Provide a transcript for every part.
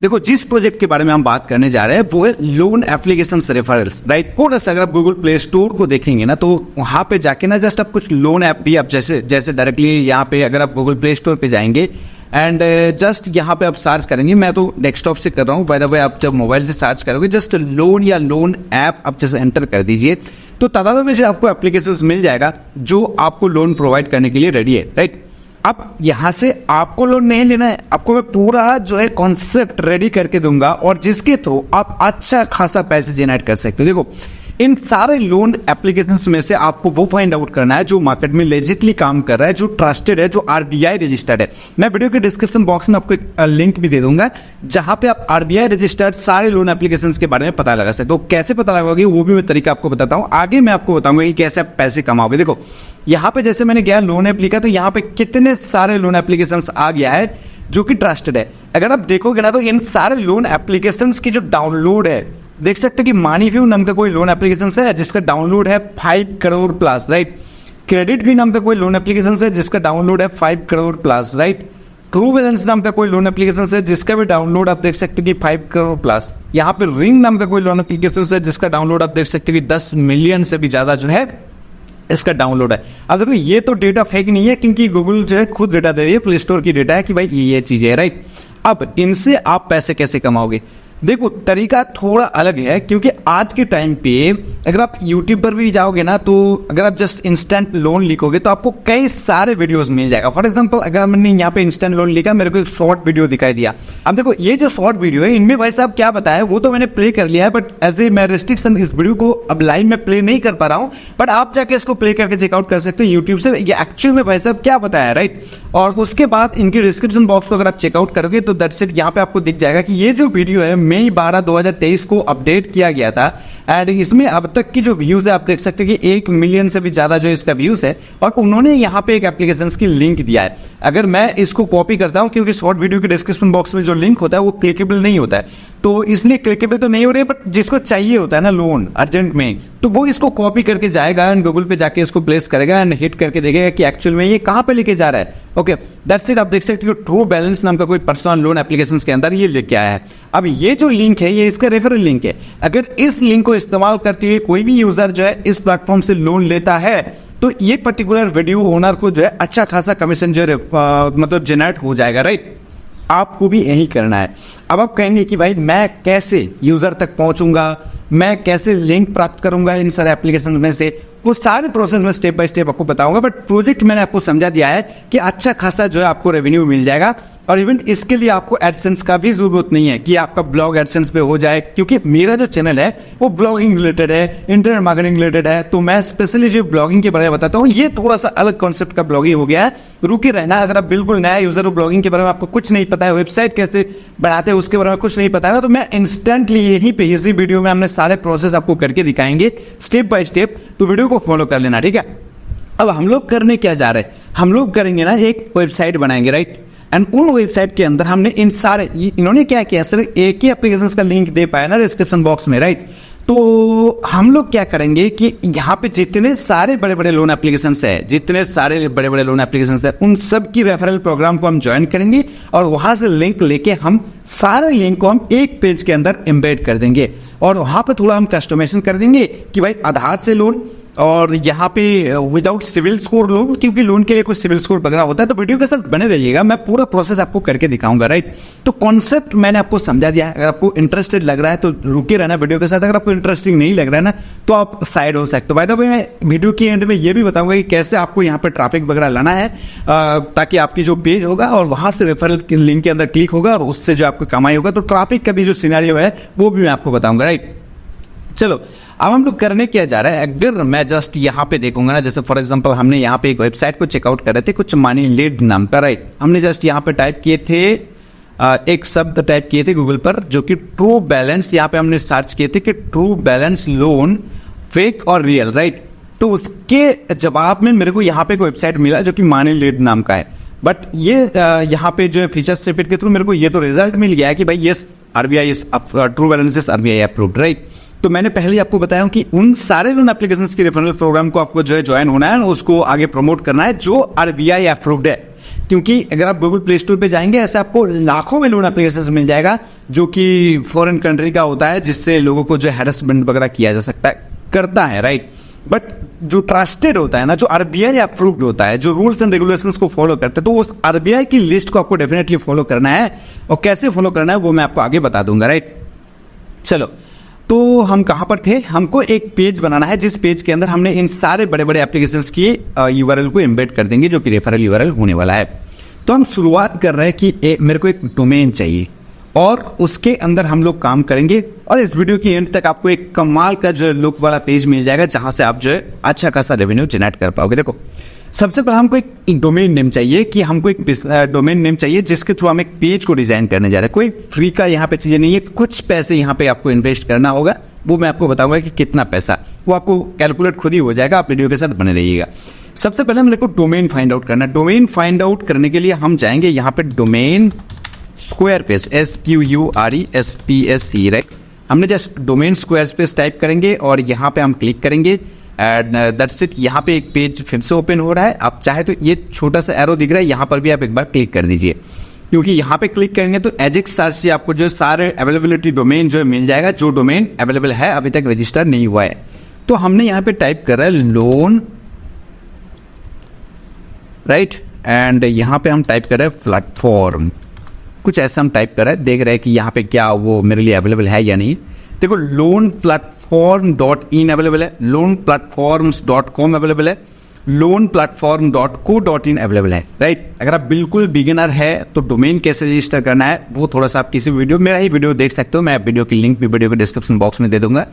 देखो, जिस प्रोजेक्ट के बारे में हम बात करने जा रहे हैं वो है लोन एप्लीकेशन रेफरल्स, राइट। थोड़ा सा अगर आप गूगल प्ले स्टोर को देखेंगे ना तो वहां पे जाके ना जस्ट आप कुछ लोन ऐप भी आप जैसे डायरेक्टली यहाँ पे अगर आप गूगल प्ले स्टोर पे जाएंगे एंड जस्ट यहाँ पे आप सर्च करेंगे, मैं तो डेस्कटॉप से कर रहा हूँ, बाय द वे आप जब मोबाइल से सर्च करोगे जस्ट लोन या लोन ऐप आप जैसे एंटर कर दीजिए तो तादाद में जो आपको एप्लीकेशन मिल जाएगा जो आपको लोन प्रोवाइड करने के लिए रेडी है, राइट। अब यहां से आपको लोन नहीं लेना है, आपको मैं पूरा जो है कॉन्सेप्ट रेडी करके दूंगा और जिसके थ्रू आप अच्छा खासा पैसे जनरेट कर सकते हो। देखो, इन सारे लोन एप्लीकेशंस में से आपको वो फाइंड आउट करना है जो मार्केट में लेजिटली काम कर रहा है, जो ट्रस्टेड है, जो आरबीआई रजिस्टर्ड है। मैं वीडियो के डिस्क्रिप्शन बॉक्स में आपको एक लिंक भी दे दूंगा जहां पे आप आरबीआई रजिस्टर्ड सारे लोन एप्लीकेशंस के बारे में पता लगा सकते हो। कैसे पता लगाओगे वो भी मैं तरीका आपको बताता हूं, आगे मैं आपको बताऊंगा कि कैसे आप पैसे कमाओगे। देखो, यहाँ पे जैसे मैंने गया लोन ऐप लिखा तो यहाँ पे कितने सारे लोन एप्लीकेशंस आ गया है जो कि ट्रस्टेड है। अगर आप देखोगे ना तो इन सारे लोन एप्लीकेशंस की जो डाउनलोड है, देख सकते हो कि मनीव्यू नाम का कोई लोन एप्लीकेशन है जिसका डाउनलोड है 5 करोड़ प्लस, राइट। क्रेडिट भी नाम का कोई लोन एप्लीकेशन है जिसका डाउनलोड है 5 crore plus, right. True balance नाम का कोई लोन एप्लीकेशन है जिसका भी डाउनलोड आप देख सकते हो कि 5 करोड़ प्लस। यहाँ पे रिंग नाम का कोई लोन एप्लीकेशन है जिसका डाउनलोड आप देख सकते हो कि 10 मिलियन से भी ज्यादा जो है इसका डाउनलोड है। अब देखो, ये तो डेटा फेक नहीं है क्योंकि गूगल जो है खुद डेटा दे रही है, प्ले स्टोर की डेटा है कि भाई ये चीजें है, राइट। अब इनसे आप पैसे कैसे कमाओगे? देखो, तरीका थोड़ा अलग है क्योंकि आज के टाइम पे अगर आप YouTube पर भी जाओगे ना तो अगर आप जस्ट इंस्टेंट लोन लिखोगे तो आपको कई सारे वीडियोस मिल जाएगा। फॉर एग्जांपल, अगर मैंने यहाँ पे इंस्टेंट लोन लिखा, मेरे को एक शॉर्ट वीडियो दिखाई दिया। अब देखो, ये जो शॉर्ट वीडियो है इनमें भाई साहब क्या बताया वो तो मैंने प्ले कर लिया है, बट एज ए मैं रेस्ट्रिक्शन इस वीडियो को अब लाइव में प्ले नहीं कर पा रहा हूँ, बट आप जाके इसको प्ले करके चेकआउट कर सकते हो यूट्यूब से ये एक्चुअल में भाई साहब क्या बताया, राइट। और उसके बाद इनके डिस्क्रिप्शन बॉक्स को अगर आप चेकआउट करोगे तो दैट्स इट, यहाँ पे आपको दिख जाएगा कि ये जो वीडियो है मई 12 2023 को अपडेट किया गया था एंड इसमें अब तक की जो व्यूज है आप देख सकते हैं कि 1 मिलियन से भी ज्यादा जो इसका व्यूज है और उन्होंने यहाँ पे एक एप्लीकेशन की लिंक दिया है। अगर मैं इसको कॉपी करता हूँ, क्योंकि शॉर्ट वीडियो के डिस्क्रिप्शन बॉक्स में जो लिंक होता है वो क्लिकेबल नहीं होता है, तो इसलिए क्लिकेबल तो नहीं हो रही है, बट जिसको चाहिए होता है ना लोन अर्जेंट में, तो वो इसको कॉपी करके जाएगा एंड गूगल पे जाके इसको प्लेस करेगा एंड हिट करके देखेगा कि एक्चुअल में ये कहां पे लेके जा रहा है। Okay, that's it. आप देख सकते हो ट्रू बैलेंस नाम का कोई पर्सनल लोन एप्लीकेशंस के अंदर ये लेके आया है। अब ये जो लिंक है ये इसका रेफरल लिंक है। अगर इस लिंक को इस्तेमाल करते हुए कोई भी यूजर जो है इस प्लेटफॉर्म से लोन लेता है तो ये पर्टिकुलर वीडियो ओनर को जो है अच्छा खासा कमीशन जो है मतलब जनरेट हो जाएगा, राइट। आपको भी यही करना है। अब आप कहेंगे कि भाई मैं कैसे यूजर तक पहुंचूंगा, मैं कैसे लिंक प्राप्त करूंगा इन सारे एप्लीकेशन में से, वो सारे प्रोसेस में स्टेप बाय स्टेप आपको बताऊंगा, बट प्रोजेक्ट मैंने आपको समझा दिया है कि अच्छा खासा जो है आपको रेवेन्यू मिल जाएगा। और इवन इसके लिए आपको एडसेंस का भी जरूरत नहीं है कि आपका ब्लॉग एडसेंस पे हो जाए, क्योंकि मेरा जो चैनल है वो ब्लॉगिंग रिलेटेड है, इंटरनेट मार्केटिंग रिलेटेड है, तो मैं स्पेशली जो ब्लॉगिंग के बारे में बताता हूँ। ये थोड़ा सा अलग कॉन्सेप्ट का ब्लॉगिंग हो गया है, रुके रहना। अगर आप बिल्कुल नया यूजर हो, ब्लॉगिंग के बारे में आपको कुछ नहीं पता है, वेबसाइट कैसे बनाते हैं उसके बारे में कुछ नहीं पता है ना, तो मैं इंस्टेंटली यहीं पे इसी वीडियो में हमने सारे प्रोसेस आपको करके दिखाएंगे स्टेप बाय स्टेप, तो वीडियो को फॉलो कर लेना, ठीक है। अब हम लोग करने क्या जा रहे हैं, हम लोग करेंगे ना एक वेबसाइट बनाएंगे, राइट। एंड उन वेबसाइट के अंदर हमने इन सारे, इन्होंने क्या किया, सिर्फ एक ही एप्लीकेशन का लिंक दे पाया ना डिस्क्रिप्शन बॉक्स में, राइट। तो हम लोग क्या करेंगे कि यहाँ पे जितने सारे बड़े बड़े लोन एप्लीकेशन है, जितने सारे बड़े बड़े लोन एप्लीकेशन है, उन सब की रेफरल प्रोग्राम को हम ज्वाइन करेंगे और वहां से लिंक लेके हम सारे लिंक को हम एक पेज के अंदर एम्बेड कर देंगे और वहां पे थोड़ा हम कस्टमाइजेशन कर देंगे कि भाई आधार से लोन और यहाँ पे विदाउट सिविल स्कोर लोन, क्योंकि लोन के लिए कुछ सिविल स्कोर वगैरह होता है। तो वीडियो के साथ बने रहिएगा, मैं पूरा प्रोसेस आपको करके दिखाऊंगा, राइट। तो कॉन्सेप्ट मैंने आपको समझा दिया है। अगर आपको इंटरेस्टेड लग रहा है तो रुके रहना वीडियो के साथ, अगर आपको इंटरेस्टिंग नहीं लग रहा है ना तो आप साइड हो सकते हो। बाय द वे, मैं वीडियो के एंड में ये भी बताऊंगा कि कैसे आपको यहाँ पे ट्रैफिक वगैरह लाना है ताकि आपकी जो पेज होगा और वहां से रेफरल लिंक के अंदर क्लिक होगा और उससे जो आपको कमाई होगा, तो ट्रैफिक का भी जो सिनेरियो है वो भी मैं आपको बताऊंगा, राइट। चलो, अब हम लोग करने क्या जा रहा है। अगर मैं जस्ट यहाँ पे देखूंगा ना, जैसे फॉर एग्जांपल हमने यहाँ पे एक वेबसाइट को चेकआउट कर रहे थे कुछ मनी लीड नाम का, राइट। हमने जस्ट यहाँ पे टाइप किए थे एक शब्द टाइप किए थे गूगल पर जो कि ट्रू बैलेंस, यहाँ पे हमने सर्च किए थे कि ट्रू बैलेंस लोन फेक और रियल, राइट। तो उसके जवाब में मेरे को यहाँ पे एक वेबसाइट मिला जो कि मनी लीड नाम का है, बट ये यहाँ पे जो है फीचर स्निपेट के थ्रू मेरे को ये तो रिजल्ट मिल गया है कि भाई yes RBI true balance is RBI approved, right. तो मैंने पहले ही आपको बताया कि उन सारे लोन एप्लीकेशंस के रेफरल प्रोग्राम को आपको जो है ज्वाइन होना है, उसको आगे प्रमोट करना है जो आरबीआई अप्रूव्ड है। क्योंकि अगर आप गूगल प्ले स्टोर पे जाएंगे ऐसे आपको लाखों में लोन एप्लीकेशन मिल जाएगा जो कि फॉरेन कंट्री का होता है, जिससे लोगों को जो हैरेसमेंट वगैरह किया जा सकता है, करता है, राइट। बट जो ट्रस्टेड होता है ना, जो आरबीआई अप्रूव्ड होता है, जो रूल्स एंड रेगुलेशंस को फॉलो करते हैं, तो उस आरबीआई की लिस्ट को आपको डेफिनेटली फॉलो करना है। और कैसे फॉलो करना है वो मैं आपको आगे बता दूंगा, राइट। चलो, तो हम कहाँ पर थे, हमको एक पेज बनाना है जिस पेज के अंदर हमने इन सारे बड़े बड़े एप्लीकेशंस की यूआरएल को एम्बेड कर देंगे, जो कि रेफरल यूआरएल होने वाला है। तो हम शुरुआत कर रहे हैं कि मेरे को एक डोमेन चाहिए और उसके अंदर हम लोग काम करेंगे, और इस वीडियो की एंड तक आपको एक कमाल का जो लुक वाला पेज मिल जाएगा जहां से आप जो है अच्छा खासा रेवेन्यू जनरेट कर पाओगे। देखो, सबसे पहले हमको एक डोमेन नेम चाहिए, कि हमको एक डोमेन नेम चाहिए जिसके थ्रू हम एक पेज को डिजाइन करने जा रहे हैं। कोई फ्री का यहाँ पे चीजें नहीं है, कुछ पैसे यहाँ पे आपको इन्वेस्ट करना होगा, वो मैं आपको बताऊंगा कि कितना पैसा, वो आपको कैलकुलेट खुद ही हो जाएगा। आप वीडियो के साथ बने रहिएगा। सबसे पहले हम लोग को डोमेन फाइंड आउट करना है। डोमेन फाइंड आउट करने के लिए हम जाएंगे यहाँ पे डोमेन स्क्वायरस्पेस, SQURESPACE, राइट। हमने जस्ट डोमेन स्क्वायरस्पेस टाइप करेंगे और यहाँ पे हम क्लिक करेंगे एंड दैट्स इट। यहाँ पे एक पेज फिर से ओपन हो रहा है। आप चाहे तो ये छोटा सा एरो दिख रहा है, यहाँ पर भी आप एक बार क्लिक कर दीजिए, क्योंकि यहाँ पे क्लिक करेंगे तो एजेक्स सर्च से आपको जो सारे अवेलेबिलिटी डोमेन जो मिल जाएगा, जो डोमेन अवेलेबल है, अभी तक रजिस्टर नहीं हुआ है। तो हमने यहाँ पे टाइप करा है लोन, राइट, एंड यहाँ पे हम टाइप कर रहे हैं प्लेटफॉर्म, कुछ ऐसा हम टाइप कर रहे हैं। देख रहे हैं कि यहाँ पे क्या वो मेरे लिए अवेलेबल है या नहीं। देखो, लोन प्लेटफॉर्म .in अवेलेबल है, लोन platforms.com अवेलेबल है, लोन platform.co.in अवेलेबल है, राइट। अगर आप बिल्कुल बिगिनर है तो डोमेन कैसे रजिस्टर करना है वो थोड़ा सा आप किसी वीडियो, मेरा ही वीडियो देख सकते हो। मैं वीडियो की लिंक भी वीडियो के डिस्क्रिप्शन बॉक्स में दे दूंगा।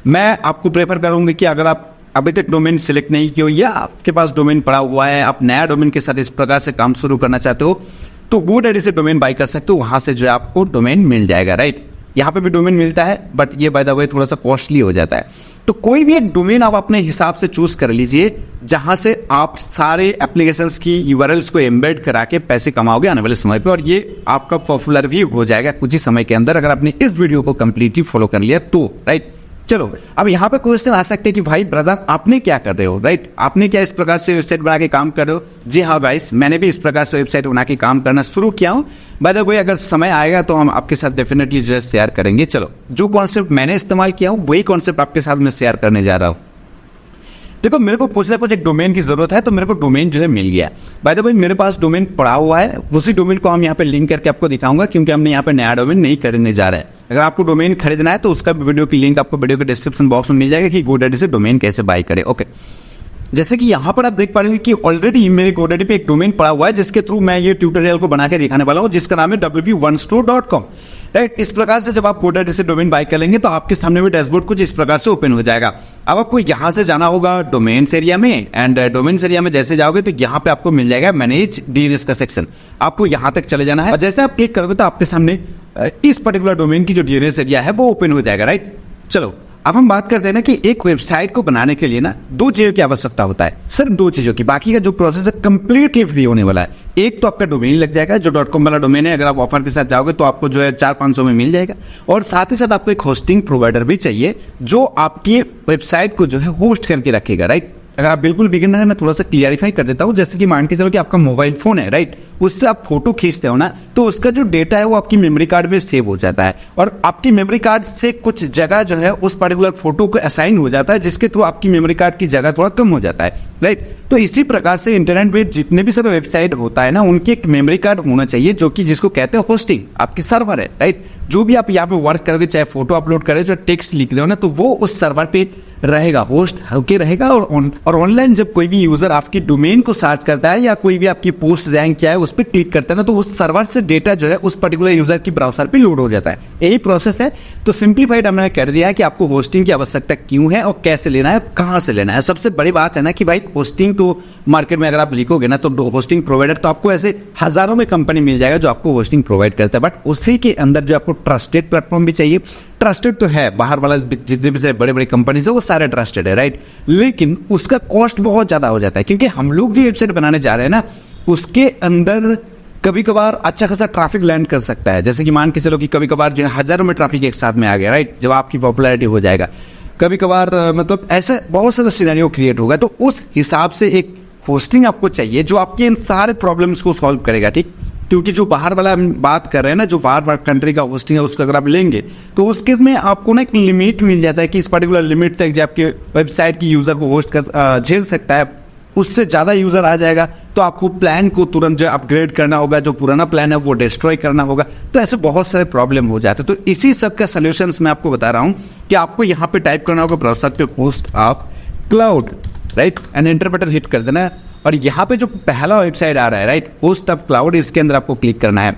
मैं आपको प्रेफर करूंगा कि अगर आप अभी तक डोमेन सिलेक्ट नहीं किया हो या आपके पास डोमेन पड़ा हुआ है, आप नया डोमेन के साथ इस प्रकार से काम शुरू करना चाहते हो, तो GoDaddy से डोमेन बाय कर सकते हो। वहां से जो है आपको डोमेन मिल जाएगा, राइट। यहाँ पे भी डोमेन मिलता है, बट ये बाय द वे थोड़ा सा कॉस्टली हो जाता है। तो कोई भी एक डोमेन आप अपने हिसाब से चूज कर लीजिए, जहां से आप सारे एप्लीकेशंस की यूआरएल्स को एम्बेड करा के पैसे कमाओगे आने वाले समय पे, और ये आपका पॉपुलर भी हो जाएगा कुछ ही समय के अंदर, अगर आपने इस वीडियो को कंप्लीटली फॉलो कर लिया तो, राइट। चलो, अब यहाँ पे क्वेश्चन आ सकते हैं कि भाई ब्रदर आपने क्या कर रहे हो, राइट, आपने क्या इस प्रकार से वेबसाइट बना के काम कर रहे हो। जी हाँ गाइस, मैंने भी इस प्रकार से वेबसाइट बना के काम करना शुरू किया हूँ। बाय द वे, अगर समय आएगा तो हम आपके साथ डेफिनेटली जो है शेयर करेंगे। चलो, जो कॉन्सेप्ट मैंने इस्तेमाल किया हूँ वही कॉन्सेप्ट आपके साथ मैं शेयर करने जा रहा हूँ। देखो, मेरे को कुछ ना कुछ एक डोमेन की जरूरत है, तो मेरे को डोमेन जो है मिल गया। बाय द वे, मेरे पास डोमेन पड़ा हुआ है, उसी डोमेन को हम यहाँ पे लिंक करके आपको दिखाऊंगा, क्योंकि हमने यहाँ पे नया डोमेन नहीं खरीदने जा रहे हैं। अगर आपको डोमेन खरीदना है तो उसका भी वीडियो की लिंक आपको वीडियो के डिस्क्रिप्शन बॉक्स में मिल जाएगा कि GoDaddy से डोमेन कैसे बाय करें। ओके, जैसे कि यहाँ पर आप देख पा रहे हो कि ऑलरेडी मेरे GoDaddy पे एक डोमेन पड़ा हुआ है, जिसके थ्रू मैं ये ट्यूटोरियल को बना के दिखाने वाला हूँ, जिसका नाम है wp1store.com, राइट। इस प्रकार से जब आप GoDaddy से डोमेन बाय कर लेंगे तो आपके सामने भी डैशबोर्ड कुछ इस प्रकार से ओपन हो जाएगा। अब आपको यहाँ से जाना होगा डोमेन्स एरिया में, एंड डोमेन्स एरिया में जैसे जाओगे तो यहाँ पे आपको मिल जाएगा मैनेज DNS का सेक्शन। आपको यहाँ तक चले जाना है, और जैसे आप क्लिक करोगे तो आपके सामने इस पर्टिकुलर डोमेन की जो DNS एरिया है वो ओपन हो जाएगा, राइट। चलो, अब हम बात करते हैं ना कि एक वेबसाइट को बनाने के लिए ना दो चीजों की आवश्यकता होता है, सिर्फ दो चीजों की। बाकी का जो प्रोसेस है कंप्लीटली फ्री होने वाला है। एक तो आपका डोमेन लग जाएगा, जो .com वाला डोमेन है, अगर आप ऑफर के साथ जाओगे तो आपको जो है 400-500 में मिल जाएगा। और साथ ही साथ आपको एक होस्टिंग प्रोवाइडर भी चाहिए जो आपकी वेबसाइट को जो है होस्ट करके रखेगा, राइट। अगर आप बिल्कुल बिगिनर है, मैं थोड़ा सा क्लियरिफाई कर देता हूँ। जैसे कि मान के चलो कि आपका मोबाइल फोन है, राइट, उससे आप फोटो खींचते हो ना, तो उसका जो डेटा है वो आपकी मेमोरी कार्ड में सेव हो जाता है, और आपकी मेमोरी कार्ड से कुछ जगह जो है उस पर्टिकुलर फोटो को असाइन हो जाता है, जिसके थ्रू आपकी मेमोरी कार्ड की जगह थोड़ा कम हो जाता है, राइट। तो इसी प्रकार से इंटरनेट में जितने भी सारे वेबसाइट होता है ना, उनकी एक मेमोरी कार्ड होना चाहिए, जो कि जिसको कहते हैं होस्टिंग, आपकी सर्वर है, राइट। जो भी आप यहाँ पे वर्क करोगे, चाहे फोटो अपलोड करें, जो टेक्स्ट लिख रहे हो ना, तो वो उस सर्वर पे रहेगा, होस्ट होके रहेगा। और ऑनलाइन जब कोई भी यूजर आपकी डोमेन को सर्च करता है या कोई भी आपकी पोस्ट रैंक क्या है उस पर क्लिक करता है ना, तो उस सर्वर से डेटा जो है उस पर्टिकुलर यूजर की ब्राउजर पे लोड हो जाता है। यही प्रोसेस है। तो सिंप्लीफाइड हमने कर दिया है कि आपको होस्टिंग की आवश्यकता क्यों है और कैसे लेना है, कहां से लेना है। सबसे बड़ी बात है ना कि भाई होस्टिंग तो मार्केट में अगर आप लिखोगे ना, तो होस्टिंग प्रोवाइडर तो आपको ऐसे हजारों में कंपनी मिल जाएगा जो आपको होस्टिंग प्रोवाइड करता है, बट उसी के अंदर जो आपको ट्रस्टेड प्लेटफॉर्म भी चाहिए। ट्रस्टेड तो है, बाहर वाला जितने भी बड़े बड़े कंपनीज है वो सारे ट्रस्टेड है, राइट, लेकिन उसका कॉस्ट बहुत ज्यादा हो जाता है, क्योंकि हम लोग जो वेबसाइट बनाने जा रहे हैं ना, उसके अंदर कभी कभार अच्छा खासा ट्रैफिक लैंड कर सकता है। जैसे कि मान के चलो कि कभी कभार जो है हजारों में ट्रैफिक एक साथ में आ गया, राइट, जब आपकी पॉपुलैरिटी हो जाएगा, कभी कभार मतलब ऐसा बहुत सारा सिनेरियो क्रिएट होगा। तो उस हिसाब से एक होस्टिंग आपको चाहिए जो आपके इन सारे प्रॉब्लम्स को सॉल्व करेगा, ठीक। क्योंकि जो बाहर वाला हम बात कर रहे हैं ना, जो बाहर कंट्री का होस्टिंग है उसको अगर आप लेंगे तो उसके में आपको ना एक लिमिट मिल जाता है कि इस पर्टिकुलर लिमिट तक जो आपके वेबसाइट की यूज़र को होस्ट कर झेल सकता है। उससे ज़्यादा यूज़र आ जाएगा तो आपको प्लान को तुरंत जो अपग्रेड करना होगा, जो पुराना प्लान है वो डिस्ट्रॉय करना होगा। तो ऐसे बहुत सारे प्रॉब्लम हो जाते हैं। तो इसी सब का सोल्यूशंस मैं आपको बता रहा हूँ कि आपको यहाँ पे टाइप करना होगा ब्राउज़र पे host of cloud, right, and enter button hit कर देना है और यहाँ पे जो पहला वेबसाइट आ रहा है, राइट, होस्ट ऑफ क्लाउड, इसके अंदर आपको क्लिक करना है।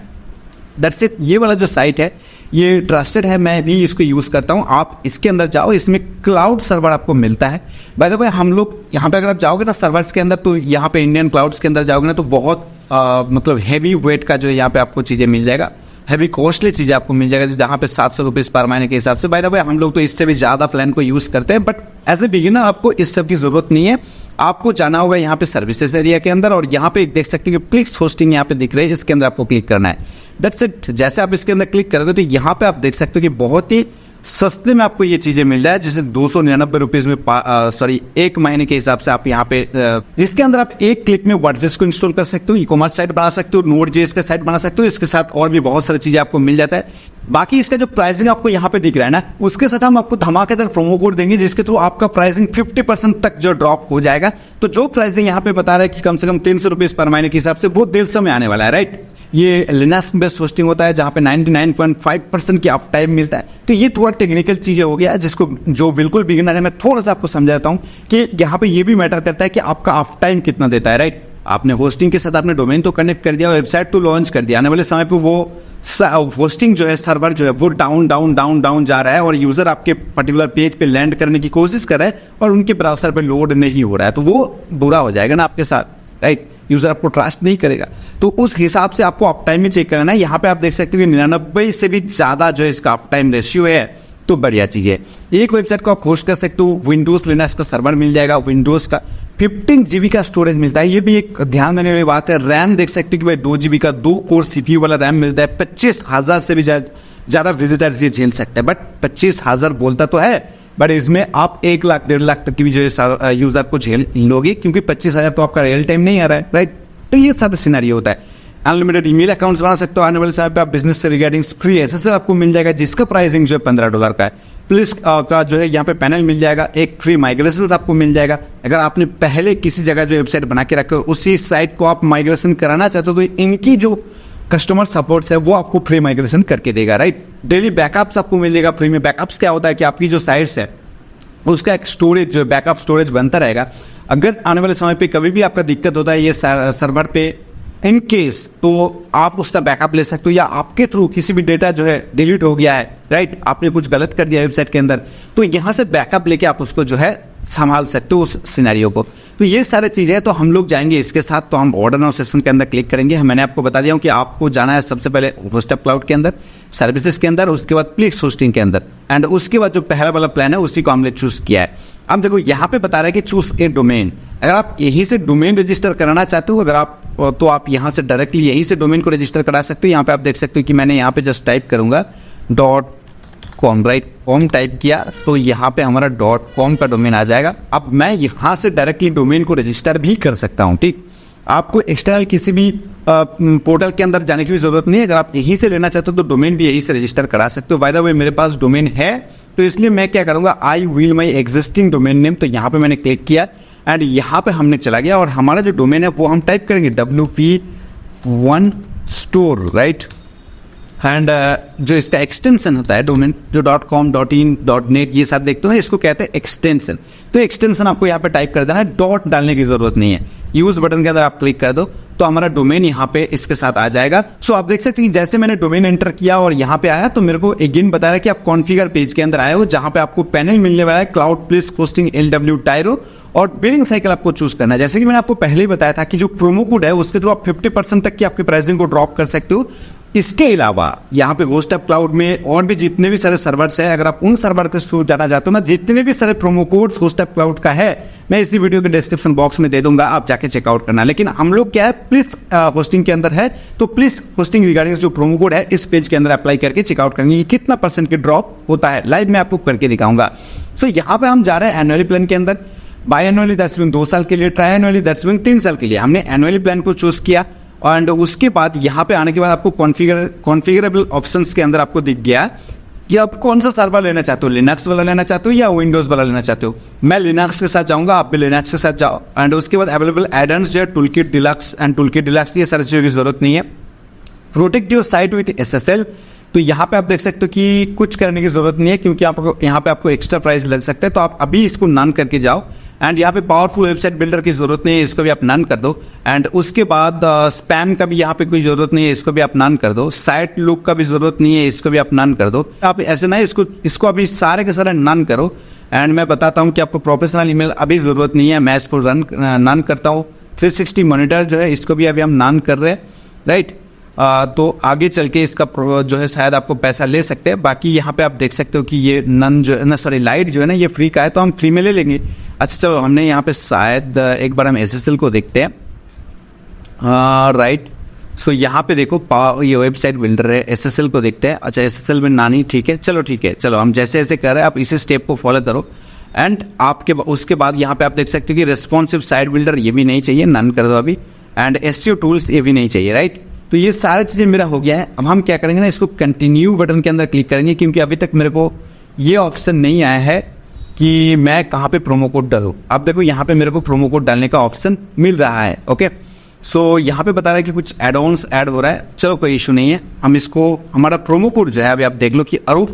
That's it. ये वाला जो साइट है ये ट्रस्टेड है, मैं भी इसको यूज़ करता हूँ। आप इसके अंदर जाओ, इसमें क्लाउड सर्वर आपको मिलता है। बाय द वे हम लोग यहाँ पे अगर आप जाओगे ना सर्वर्स के अंदर, तो यहाँ पे इंडियन क्लाउड्स के अंदर जाओगे ना तो बहुत मतलब हैवी वेट का जो यहाँ पे आपको चीज़ें मिल जाएगा, हैवी कॉस्टली चीज़ें आपको मिल जाएगा, जहाँ पे 700 रुपीज़ पर महीने के हिसाब से। बाय द वे हम लोग तो इससे भी ज़्यादा प्लान को यूज़ करते हैं, बट एज ए बिगिनर आपको इस सब की ज़रूरत नहीं है। आपको जाना होगा यहाँ पे सर्विसेज एरिया के अंदर और यहाँ पे देख सकते हैं कि प्लिक्स होस्टिंग यहाँ पे दिख रही है, इसके अंदर आपको क्लिक करना है। That's it. जैसे आप इसके अंदर क्लिक करोगे तो यहाँ पे आप देख सकते हो कि बहुत ही सस्ते में आपको ये चीज़ें मिल जाए, जैसे 299 रुपीज़ में एक महीने के हिसाब से आप यहाँ पे जिसके अंदर आप एक क्लिक में वर्डप्रेस को इंस्टॉल कर सकते हो, ई कॉमर्स साइट बना सकते हो, नोड.जेएस का साइट बना सकते हो। इसके साथ और भी बहुत सारी चीज़ें आपको मिल जाता है। बाकी इसका जो प्राइसिंग आपको यहाँ पे दिख रहा है ना, उसके साथ हम आपको धमाकेदार प्रोमो कोड देंगे जिसके थ्रू आपका प्राइसिंग 50% तक जो ड्रॉप हो जाएगा। तो जो प्राइसिंग यहाँ पे बता रहा है कि कम से कम 300 रुपीज़ पर महीने के हिसाब से, वो 150 में आने वाला है, राइट। ये लिनक्स बेस्ड होस्टिंग होता है जहाँ पे 99.5% की ऑफ टाइम मिलता है। तो ये थोड़ा टेक्निकल चीज़ें हो गया जिसको जो बिल्कुल बिगिनर है मैं थोड़ा सा आपको समझाता हूँ कि यहाँ पे ये भी मैटर करता है कि आपका ऑफ टाइम कितना देता है, राइट। आपने होस्टिंग के साथ आपने डोमेन तो कनेक्ट कर दिया, वेबसाइट तो लॉन्च कर दिया, आने वाले समय पे वो होस्टिंग जो है, सर्वर जो है वो डाउन डाउन डाउन डाउन जा रहा है और यूज़र आपके पर्टिकुलर पेज पे लैंड करने की कोशिश कर रहा है और उनके ब्राउज़र पे लोड नहीं हो रहा है, तो वो बुरा हो जाएगा ना आपके साथ, राइट। यूज़र आपको ट्रस्ट नहीं करेगा। तो उस हिसाब से आपको अप टाइम में चेक करना है। यहाँ पे आप देख सकते हो कि 99 से भी ज़्यादा जो है इसका अप टाइम रेशियो है, तो बढ़िया चीज़ है। एक वेबसाइट को आप होस्ट कर सकते हो, विंडोज़ लिनक्स का सर्वर मिल जाएगा, विंडोज़ का 15 GB का स्टोरेज मिलता है। ये भी एक ध्यान देने वाली बात है। रैम देख सकते हो कि भाई 2 GB का 2 कोर CPU वाला रैम मिलता है। 25,000 से भी ज़्यादा विजिटर्स ये झेल सकते हैं, बट 25,000 बोलता तो है, बट इसमें आप 1 लाख 1.5 लाख तक की भी जो है यूज़र को झेल लोगे, क्योंकि 25,000 तो आपका रियल टाइम नहीं आ रहा है, राइट। तो ये सारा सिनेरियो होता है। अनलिमिटेड ईमेल अकाउंट्स बना सकते हो। आने वाले समय पे आप बिजनेस से रिगार्डिंग फ्री SSL आपको मिल जाएगा, जिसका प्राइसिंग जो है $15 का है। प्लस का जो है यहाँ पे पैनल मिल जाएगा, एक फ्री माइग्रेशन आपको मिल जाएगा। अगर आपने पहले किसी जगह जो वेबसाइट बना के रखे हो उसी साइट को आप माइग्रेशन कराना चाहते हो तो इनकी जो कस्टमर सपोर्ट्स है वो आपको फ्री माइग्रेशन करके देगा, राइट। डेली बैकअप्स आपको मिलेगा फ्री में। बैकअप्स क्या होता है कि आपकी जो साइट्स है उसका एक स्टोरेज जो बैकअप स्टोरेज बनता रहेगा। अगर आने वाले समय पे कभी भी आपका दिक्कत होता है ये सर्वर पे इन केस, तो आप उसका बैकअप ले सकते हो, या आपके थ्रू किसी भी डेटा जो है डिलीट हो गया है, राइट, आपने कुछ गलत कर दिया वेबसाइट के अंदर, तो यहाँ से बैकअप लेके आप उसको जो है संभाल सकते हो उस सिनेरियो को। तो ये सारी चीज़ें हैं। तो हम लोग जाएंगे इसके साथ, तो हम ऑर्डर नाउ सेक्शन के अंदर क्लिक करेंगे। मैंने आपको बता दिया हूँ कि आपको जाना है सबसे पहले होस्ट ऑफ क्लाउड के अंदर, सर्विसेज के अंदर, उसके बाद प्लिक्स होस्टिंग के अंदर, एंड उसके बाद जो पहला वाला प्लान है उसी को हमने चूज़ किया है। अब देखो यहाँ पे बता रहा है कि चूज ए डोमेन। अगर आप यहीं से डोमेन रजिस्टर कराना चाहते हो, अगर आप तो आप यहाँ से डायरेक्टली यहीं से डोमेन को रजिस्टर करा सकते हो। यहाँ पे आप देख सकते हो कि मैंने यहाँ पे जस्ट टाइप करूँगा .com, राइट, कॉम टाइप किया तो यहाँ पे हमारा .com का डोमेन आ जाएगा। अब मैं यहाँ से डायरेक्टली डोमेन को रजिस्टर भी कर सकता हूँ, ठीक। आपको एक्सटर्नल किसी भी पोर्टल के अंदर जाने की भी जरूरत नहीं है। अगर आप यहीं से लेना चाहते हो तो डोमेन भी यहीं से रजिस्टर करा सकते हो। बाय द वे मेरे पास डोमेन है, तो इसलिए मैं क्या करूँगा, I will my existing domain name, तो यहाँ पे मैंने क्लिक किया एंड यहाँ पे हमने चला गया और हमारा जो डोमेन है वो हम टाइप करेंगे WP1 स्टोर, राइट। एंड जो इसका एक्सटेंशन होता है डोमेन, जो .com, .in, .net ये सब देखते हो ना, इसको कहते हैं एक्सटेंशन। तो एक्सटेंशन आपको यहाँ पे टाइप कर देना है, डॉट डालने की जरूरत नहीं है। यूज बटन के अंदर आप क्लिक कर दो तो हमारा डोमेन यहाँ पे इसके साथ आ जाएगा। सो आप देख सकते हैं जैसे मैंने डोमेन एंटर किया और यहाँ पे आया तो मेरे को अगेन बता रहा है कि आप कॉन्फ़िगर पेज के अंदर आए हो, जहाँ पे आपको पैनल मिलने वाला है क्लाउड प्लस होस्टिंग LW टायरो, और बिलिंग साइकिल आपको चूज करना है। जैसे कि मैंने आपको पहले ही बताया था कि जो प्रोमो कोड है उसके थ्रू आप 50% तक की आपकी प्राइसिंग को ड्रॉप कर सकते हो। इसके अलावा यहाँ पे होस्ट ऑफ क्लाउड में और भी जितने भी सारे सर्वर्स हैं, अगर आप उन सर्वर के थ्रू जाना चाहते हो ना, जितने भी सारे promo codes host of cloud का है मैं इसी वीडियो के डिस्क्रिप्शन बॉक्स में दे दूंगा, आप जाके चेकआउट करना। लेकिन हम लोग क्या है, प्लीज होस्टिंग के अंदर है, तो प्लीज होस्टिंग रिगार्डिंग जो प्रोमो कोड है इस पेज के अंदर अप्लाई करके चेकआउट करेंगे कितना % की ड्रॉप होता है। लाइव में आपको करके दिखाऊंगा। सो यहाँ पे हम जा रहे हैं एनुअली प्लान के अंदर। बाई एनुअली दैट्स मीन 2 साल के लिए, ट्राई एनुअली दैट्स मीन 3 साल के लिए। हमने एनुअली प्लान को चूज किया एंड उसके बाद यहाँ पे आने के बाद आपको कॉन्फ़िगरेबल ऑप्शंस के अंदर आपको दिख गया कि आप कौन सा सर्वर लेना चाहते हो, लिनक्स वाला लेना चाहते हो या विंडोज़ वाला लेना चाहते हो। मैं लिनक्स के साथ जाऊँगा, आप भी लिनक्स के साथ जाओ। एंड उसके बाद अवेलेबल एडन्स जो है toolkit deluxe and toolkit deluxe, ये सारी चीज़ों की जरूरत नहीं है। Protect your site with SSL, तो यहाँ पे आप देख सकते हो कि कुछ करने की जरूरत नहीं है क्योंकि आपको यहाँ पे आपको एक्स्ट्रा प्राइस लग सकता है, तो आप अभी इसको नन करके जाओ। एंड यहाँ पे पावरफुल वेबसाइट बिल्डर की जरूरत नहीं है, इसको भी आप नन कर दो। एंड उसके बाद स्पैम का भी यहाँ पे कोई जरूरत नहीं है, इसको भी आप नन कर दो। साइट लुक का भी जरूरत नहीं है, इसको भी आप नन कर दो। आप ऐसे ना इसको अभी सारे के सारे नन करो। एंड मैं बताता हूँ कि आपको प्रोफेशनल ईमेल अभी जरूरत नहीं है, मैं इसको नन करता हूँ। 360 मॉनिटर जो है इसको भी अभी हम नन कर रहे हैं, राइट। तो आगे चल के इसका जो है शायद आपको पैसा ले सकते हैं। बाकी यहाँ पे आप देख सकते हो कि ये नन जो है ना, सॉरी लाइट जो है ना, ये फ्री का है तो हम फ्री में ले लेंगे। अच्छा चलो, हमने यहाँ पे शायद एक बार हम SSL को देखते हैं, राइट। सो यहाँ पे देखो ये वेबसाइट बिल्डर है, SSL को देखते हैं। अच्छा SSL में नानी, ठीक है, चलो ठीक है, चलो हम जैसे ऐसे कर रहे हैं आप इसी स्टेप को फॉलो करो। एंड आपके उसके बाद यहाँ पे आप देख सकते हो कि रेस्पॉन्सिव साइट बिल्डर ये भी नहीं चाहिए, नन कर दो अभी। एंड SEO टूल्स ये भी नहीं चाहिए, राइट। तो ये सारी चीज़ें मेरा हो गया है। अब हम क्या करेंगे ना, इसको कंटिन्यू बटन के अंदर क्लिक करेंगे क्योंकि अभी तक मेरे को ये ऑप्शन नहीं आया है कि मैं कहाँ पे प्रोमो कोड डालूँ। अब देखो यहाँ पे मेरे को प्रोमो कोड डालने का ऑप्शन मिल रहा है, ओके। सो यहाँ पे बता रहा है कि कुछ एड ऑन्स ऐड हो रहा है, चलो कोई इशू नहीं है। हम इसको हमारा प्रोमो कोड जो है अभी आप देख लो कि अरूप,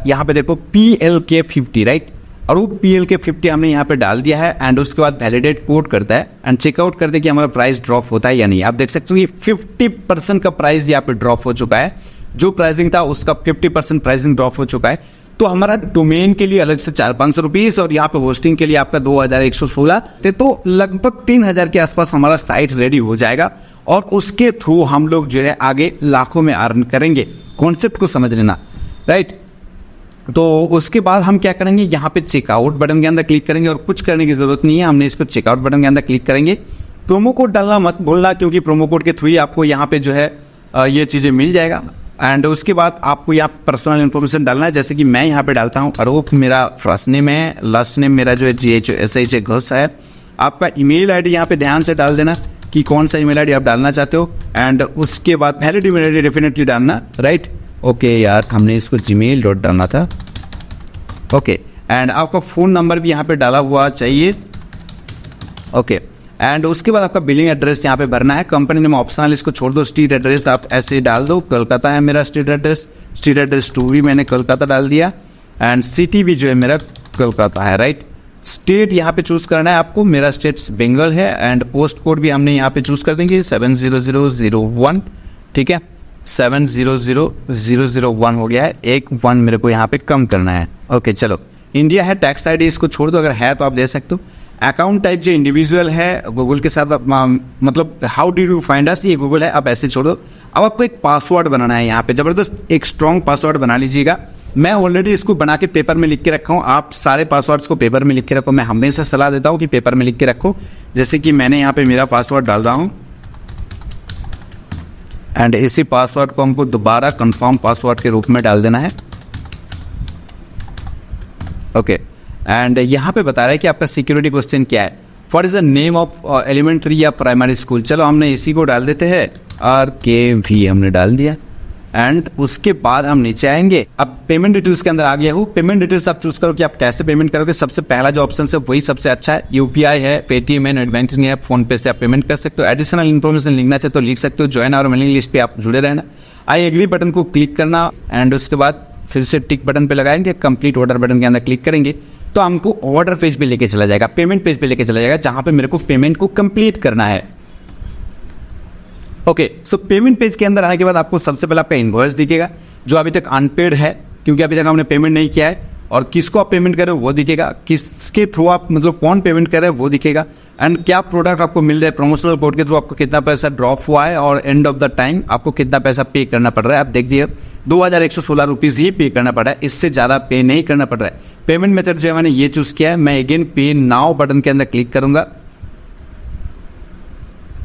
यहाँ पे देखो PLK50, राइट। अरूप PLK50 हमने यहाँ पे डाल दिया है। एंड उसके बाद वैलिडेट कोड करता है एंड चेकआउट करते कि हमारा प्राइस ड्रॉप होता है या नहीं। आप देख सकते हो ये 50% का प्राइस यहाँ पे ड्रॉप हो चुका है, जो प्राइसिंग था उसका 50% प्राइसिंग ड्रॉप हो चुका है। तो हमारा डोमेन के लिए अलग से 400-500 रुपीज़ और यहाँ पे होस्टिंग के लिए आपका 2116, तो लगभग 3000 के आसपास हमारा साइट रेडी हो जाएगा और उसके थ्रू हम लोग जो है आगे लाखों में अर्न करेंगे। कॉन्सेप्ट को समझ लेना, राइट। तो उसके बाद हम क्या करेंगे, यहाँ पे चेकआउट बटन के अंदर क्लिक करेंगे और कुछ करने की जरूरत नहीं है, हमने इसको चेकआउट बटन के अंदर क्लिक करेंगे। प्रोमो कोड डालना मत भूलना क्योंकि प्रोमो कोड के थ्रू ही आपको यहाँ पे जो है ये चीज़ें मिल जाएगा। एंड उसके बाद आपको यहाँ पर्सनल इन्फॉर्मेशन डालना है, जैसे कि मैं यहाँ पे डालता हूँ अरूप, मेरा फर्स्ट नेम है, लास्ट नेम मेरा जो है GHSH घोष है। आपका ईमेल आईडी यहाँ पे ध्यान से डाल देना कि कौन सा ईमेल आईडी आप डालना चाहते हो। एंड उसके बाद वैलिड ईमेल आईडी डेफिनेटली डालना, राइट। ओके यार, हमने इसको gmail डालना था, ओके। एंड आपका फ़ोन नंबर भी यहाँ पे डाला हुआ चाहिए, ओके। एंड उसके बाद आपका बिलिंग एड्रेस यहाँ पे भरना है। कंपनी नेम ऑप्शनल, इसको छोड़ दो। स्ट्रीट एड्रेस आप ऐसे डाल दो, कोलकाता है मेरा स्ट्रीट एड्रेस 2 भी मैंने कोलकाता डाल दिया। एंड सिटी भी जो है मेरा कोलकाता है, राइट। स्टेट यहाँ पे चूज़ करना है आपको, मेरा स्टेट बंगाल है। एंड पोस्ट कोड भी हमने यहाँ पे चूज़ कर देंगे 70001, ठीक है, 70001 हो गया है, एक 1 मेरे को यहाँ पे कम करना है, ओके। चलो इंडिया है, टैक्स आईडी इसको छोड़ दो, अगर है तो आप दे सकते हो। अकाउंट टाइप जो इंडिविजुअल है, गूगल के साथ मतलब how do you find us, ये गूगल है, आप ऐसे छोड़ दो। अब आपको एक पासवर्ड बनाना है, यहाँ पे ज़बरदस्त एक स्ट्रॉन्ग पासवर्ड बना लीजिएगा। मैं ऑलरेडी इसको बना के पेपर में लिख के रखा हूँ, आप सारे पासवर्ड्स को पेपर में लिख के रखो। मैं हमेशा सलाह देता हूँ कि पेपर में लिख के रखो, जैसे कि मैंने यहाँ पे मेरा पासवर्ड डाल रहा हूँ। एंड इसी पासवर्ड को हमको दोबारा कंफर्म पासवर्ड के रूप में डाल देना है, ओके। एंड यहाँ पे बता रहा है कि आपका सिक्योरिटी क्वेश्चन क्या है, what is the name of elementary या प्राइमरी स्कूल। चलो हमने इसी को डाल देते हैं, RKV हमने डाल दिया। एंड उसके बाद हम नीचे आएंगे। अब पेमेंट डिटेल्स के अंदर आ गया हूँ। पेमेंट डिटेल्स आप चूज करो कि आप कैसे पेमेंट करोगे। सबसे पहला जो ऑप्शन है वही सबसे अच्छा है, UPI है, पेटीएम है, नेट बैंकिंग है, फोन पे से आप पेमेंट कर सकते हो। एडिशनल इन्फॉर्मेशन लिखना चाहे तो लिख सकते हो। ज्वाइन और मेलिंग लिस्ट पे आप जुड़े रहना। आई एग्री बटन को क्लिक करना एंड उसके बाद फिर से टिक बटन पे लगाएंगे। कंप्लीट ऑर्डर बटन के अंदर क्लिक करेंगे तो हमको ऑर्डर पेज पे लेके चला जाएगा, पेमेंट पेज पे लेके चला जाएगा, जहां पे मेरे को पेमेंट को कंप्लीट करना है, ओके। सो पेमेंट पेज के अंदर आने के बाद आपको सबसे पहले आपका इनवॉइस दिखेगा जो अभी तक अनपेड है, क्योंकि अभी तक हमने पेमेंट नहीं किया है। और किसको आप पेमेंट कर रहे हो वो दिखेगा, किसके थ्रू आप मतलब कौन पेमेंट कर रहे हैं वो दिखेगा। एंड क्या प्रोडक्ट आपको मिल रहा है, प्रमोशनल कोड के थ्रू आपको कितना पैसा ड्रॉप हुआ है और एंड ऑफ द टाइम आपको कितना पैसा पे करना पड़ रहा है। आप देखिए 2116 रुपीज़ ही पे करना पड़ रहा है, इससे ज़्यादा पे नहीं करना पड़ रहा है। पेमेंट मेथड जो है मैंने ये चूज़ किया है। मैं अगेन पे नाउ बटन के अंदर क्लिक करूंगा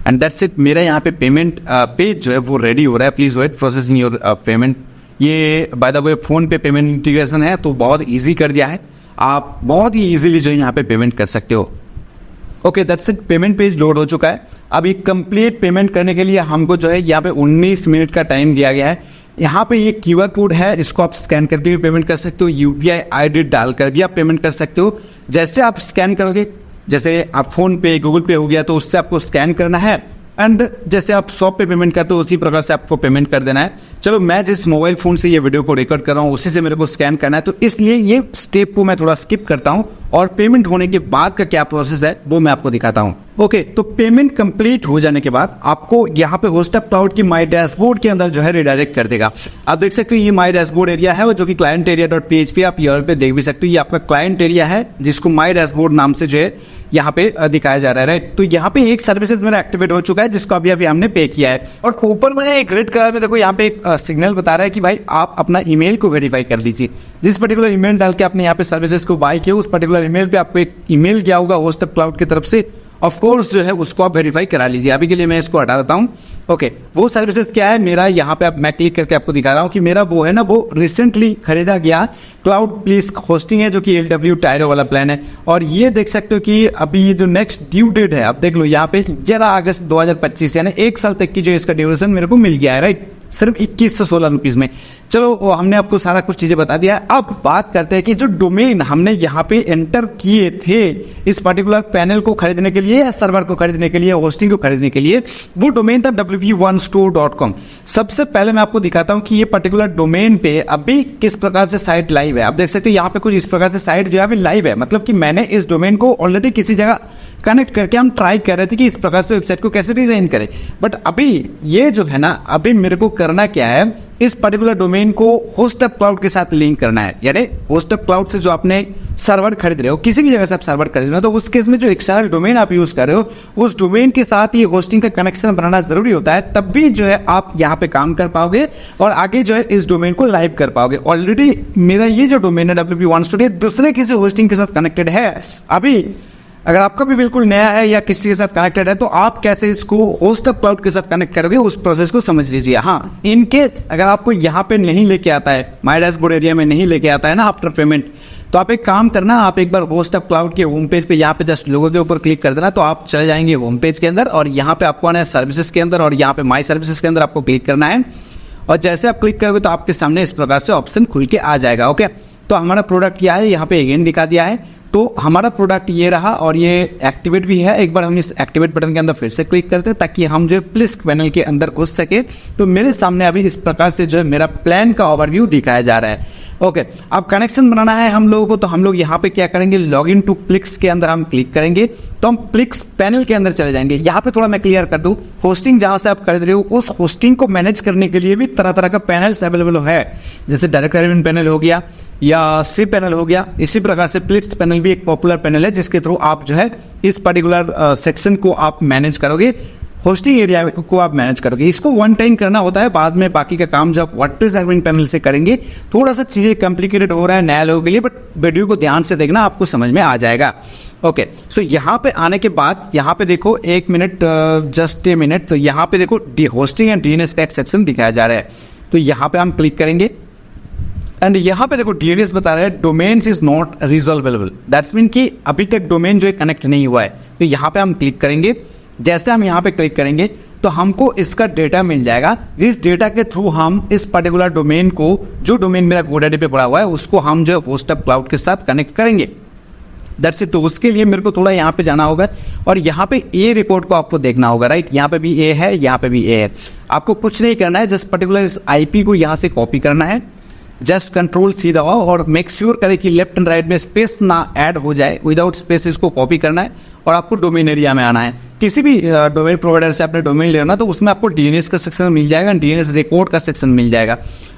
एंड दैट्स इट। मेरा यहाँ पे पेमेंट पेज जो है वो रेडी हो रहा है। Please wait processing your payment. ये by the way PhonePe payment integration है तो बहुत ईजी कर दिया है। आप बहुत ही ईजिली जो है यहाँ पे पेमेंट कर सकते हो। Okay, that's it, payment page load हो चुका है। अब ये कंप्लीट पेमेंट करने के लिए हमको जो है यहाँ पे 19 मिनट का टाइम दिया गया है। यहाँ पे ये QR कोड है, इसको आप स्कैन करके भी पेमेंट कर सकते हो, UPI ID डालकर भी आप पेमेंट कर सकते हो। जैसे आप स्कैन करोगे, जैसे आप फोन पे, गूगल पे हो गया तो उससे आपको स्कैन करना है, एंड जैसे आप शॉप पे पेमेंट करते हो उसी प्रकार से आपको पेमेंट कर देना है। चलो, मैं जिस मोबाइल फोन से ये वीडियो को रिकॉर्ड कर रहा हूँ उसी से मेरे को स्कैन करना है, तो इसलिए ये स्टेप को मैं थोड़ा स्किप करता हूँ और पेमेंट होने के बाद का क्या प्रोसेस है वो मैं आपको दिखाता हूँ। ओके, तो पेमेंट कंप्लीट हो जाने के बाद आपको यहाँ पे होस्टअप क्लाउड की माई डैशबोर्ड के अंदर जो है रिडायरेक्ट कर देगा। आप देख सकते हो ये माई डैशबोर्ड एरिया है, जो कि क्लाइंट एरिया .php आप यहाँ पे देख भी सकते हो। ये आपका क्लाइंट एरिया है जिसको माई डैशबोर्ड नाम से जो है यहाँ पे दिखाया जा रहा है, राइट। तो यहाँ पे एक सर्विसेज मेरा एक्टिवेट हो चुका है जिसको अभी हमने पे किया है, और ऊपर में एक रेड कलर में देखो यहाँ पे एक सिग्नल बता रहा है कि भाई आप अपना ईमेल को वेरीफाई कर लीजिए। जिस पर्टिकुलर ईमेल डाल के आपने यहाँ पे सर्विसेज को बाय किया, उस पर्टिकुलर ईमेल पे आपको एक ईमेल गया होगा होस्टअप क्लाउड की तरफ से, ऑफ कोर्स जो है उसको आप वेरीफाई करा लीजिए। अभी के लिए मैं इसको हटा देता हूँ। ओके, वो सर्विसेज क्या है मेरा, यहाँ पे अब मैं क्लिक करके आपको दिखा रहा हूँ कि मेरा वो है ना, वो रिसेंटली खरीदा गया क्लाउड प्लीज होस्टिंग है, जो कि LW टायरो वाला प्लान है। और ये देख सकते हो कि अभी ये जो नेक्स्ट ड्यू डेट है, आप देख लो यहाँ पे 11 अगस्त 2025, यानी 1 साल तक की जो इसका ड्यूरेशन मेरे को मिल गया है, राइट, सिर्फ 21 से 16 रुपीज में। चलो, हमने आपको सारा कुछ चीजें बता दिया है। अब बात करते हैं कि जो डोमेन हमने यहाँ पे एंटर किए थे इस पर्टिकुलर पैनल को खरीदने के लिए या सर्वर को खरीदने के लिए, होस्टिंग को खरीदने के लिए, वो डोमेन था wv1store.com। सबसे पहले मैं आपको दिखाता हूँ कि ये पर्टिकुलर डोमेन पे अभी किस प्रकार से साइट लाइव है। आप देख सकते हो यहाँ पे कुछ इस प्रकार से साइट जो है अभी लाइव है, मतलब कि मैंने इस डोमेन को ऑलरेडी किसी जगह कनेक्ट करके हम ट्राई कर रहे थे कि इस प्रकार से वेबसाइट को कैसे डिजाइन करें। बट अभी ये जो है ना, अभी मेरे को करना क्या है, इस पर्टिकुलर डोमेन को होस्टअप क्लाउड के साथ लिंक करना है। यानी होस्टअप क्लाउड से जो आपने सर्वर खरीद रहे हो, किसी भी जगह से आप सर्वर खरीद रहे हो, तो उस केस में जो एक्सटर्नल डोमेन आप यूज कर रहे हो, उस डोमेन के साथ ये होस्टिंग का कनेक्शन बनाना जरूरी होता है, तब भी जो है आप यहाँ पे काम कर पाओगे और आगे जो है इस डोमेन को लाइव कर पाओगे। ऑलरेडी मेरा ये जो डोमेन है wv1store दूसरे किसी होस्टिंग के साथ कनेक्टेड है। अभी अगर आपका भी बिल्कुल नया है या किसी के साथ कनेक्टेड है, तो आप कैसे इसको होस्टअप क्लाउड के साथ कनेक्ट करोगे उस प्रोसेस को समझ लीजिए। हाँ, इन केस अगर आपको यहाँ पे नहीं लेके आता है, माई डैशबोर्ड एरिया में नहीं लेके आता है ना आफ्टर पेमेंट, तो आप एक काम करना, आप एक बार होस्टअप क्लाउड के होम पेज पे यहाँ पे जस्ट लोगो के ऊपर क्लिक कर देना, तो आप चले जाएंगे होम पेज के अंदर, और यहाँ पे आपको आना है सर्विसेज के अंदर, और यहाँ पे माई सर्विसेज के अंदर आपको क्लिक करना है। और जैसे आप क्लिक करोगे तो आपके सामने इस प्रकार से ऑप्शन खुल के आ जाएगा। ओके, तो हमारा प्रोडक्ट क्या है यहाँ पे अगेन दिखा दिया है। तो हमारा प्रोडक्ट ये रहा और ये एक्टिवेट भी है। एक बार हम इस एक्टिवेट बटन के अंदर फिर से क्लिक करते हैं ताकि हम जो प्लिस्क पैनल के अंदर घुस सके। तो मेरे सामने अभी इस प्रकार से जो है मेरा प्लान का ओवरव्यू दिखाया जा रहा है। ओके, अब कनेक्शन बनाना है हम लोगों को, तो हम लोग यहाँ पे क्या करेंगे, लॉग इन टू प्लिक्स के अंदर हम क्लिक करेंगे, तो हम प्लिक्स पैनल के अंदर चले जाएंगे। यहाँ पे थोड़ा मैं क्लियर कर दूं, होस्टिंग जहां से आप खरीद रहे हो उस होस्टिंग को मैनेज करने के लिए भी तरह तरह का पैनल्स अवेलेबल है, जैसे डायरेक्ट एडमिन पैनल हो गया या सी पैनल हो गया। इसी प्रकार से प्लिक्स पैनल भी एक पॉपुलर पैनल है जिसके थ्रू आप जो है इस पर्टिकुलर सेक्शन को आप मैनेज करोगे, होस्टिंग एरिया को आप मैनेज करोगे। इसको वन टाइम करना होता है, बाद में बाकी का काम जब वर्डप्रेस एडमिन पैनल से करेंगे। थोड़ा सा चीजें कॉम्प्लिकेटेड हो रहा है नया लोगों के लिए, बट वीडियो को ध्यान से देखना, आपको समझ में आ जाएगा। ओके, सो यहाँ पे आने के बाद यहाँ पे देखो, एक मिनट, जस्ट ए मिनट, तो यहाँ पे देखो होस्टिंग एंड DNS का एक सेक्शन दिखाया जा रहा है, तो यहाँ पे हम क्लिक करेंगे एंड यहाँ पे देखो DNS बता रहा है domains is not resolvable. That's mean कि अभी तक डोमेन जो है कनेक्ट नहीं हुआ है। तो यहाँ पे हम क्लिक करेंगे। जैसे हम यहाँ पे क्लिक करेंगे तो हमको इसका डेटा मिल जाएगा, जिस डेटा के थ्रू हम इस पर्टिकुलर डोमेन को, जो डोमेन मेरा GoDaddy पे पड़ा हुआ है, उसको हम जो है होस्टअप क्लाउड के साथ कनेक्ट करेंगे। That's it. तो उसके लिए मेरे को थोड़ा यहाँ पे जाना होगा और यहाँ पे ए रिपोर्ट को आपको देखना होगा, राइट। यहाँ पे भी ए है, यहाँ पे भी ए है। आपको कुछ नहीं करना है, जस्ट पर्टिकुलर इस IP को यहाँ से कॉपी करना है, जस्ट कंट्रोल C दबाओ और मेक श्योर करें कि लेफ्ट एंड राइट में स्पेस ना ऐड हो जाए। विदाउट स्पेस इसको कॉपी करना है और आपको डोमेन एरिया में आना है। किसी भी डोमेन प्रोवाइडर से आपने डोमेन लेना, तो उसमें आपको DNS का सेक्शन मिल जाएगा, DNS रिकॉर्ड का सेक्शन मिल जाएगा,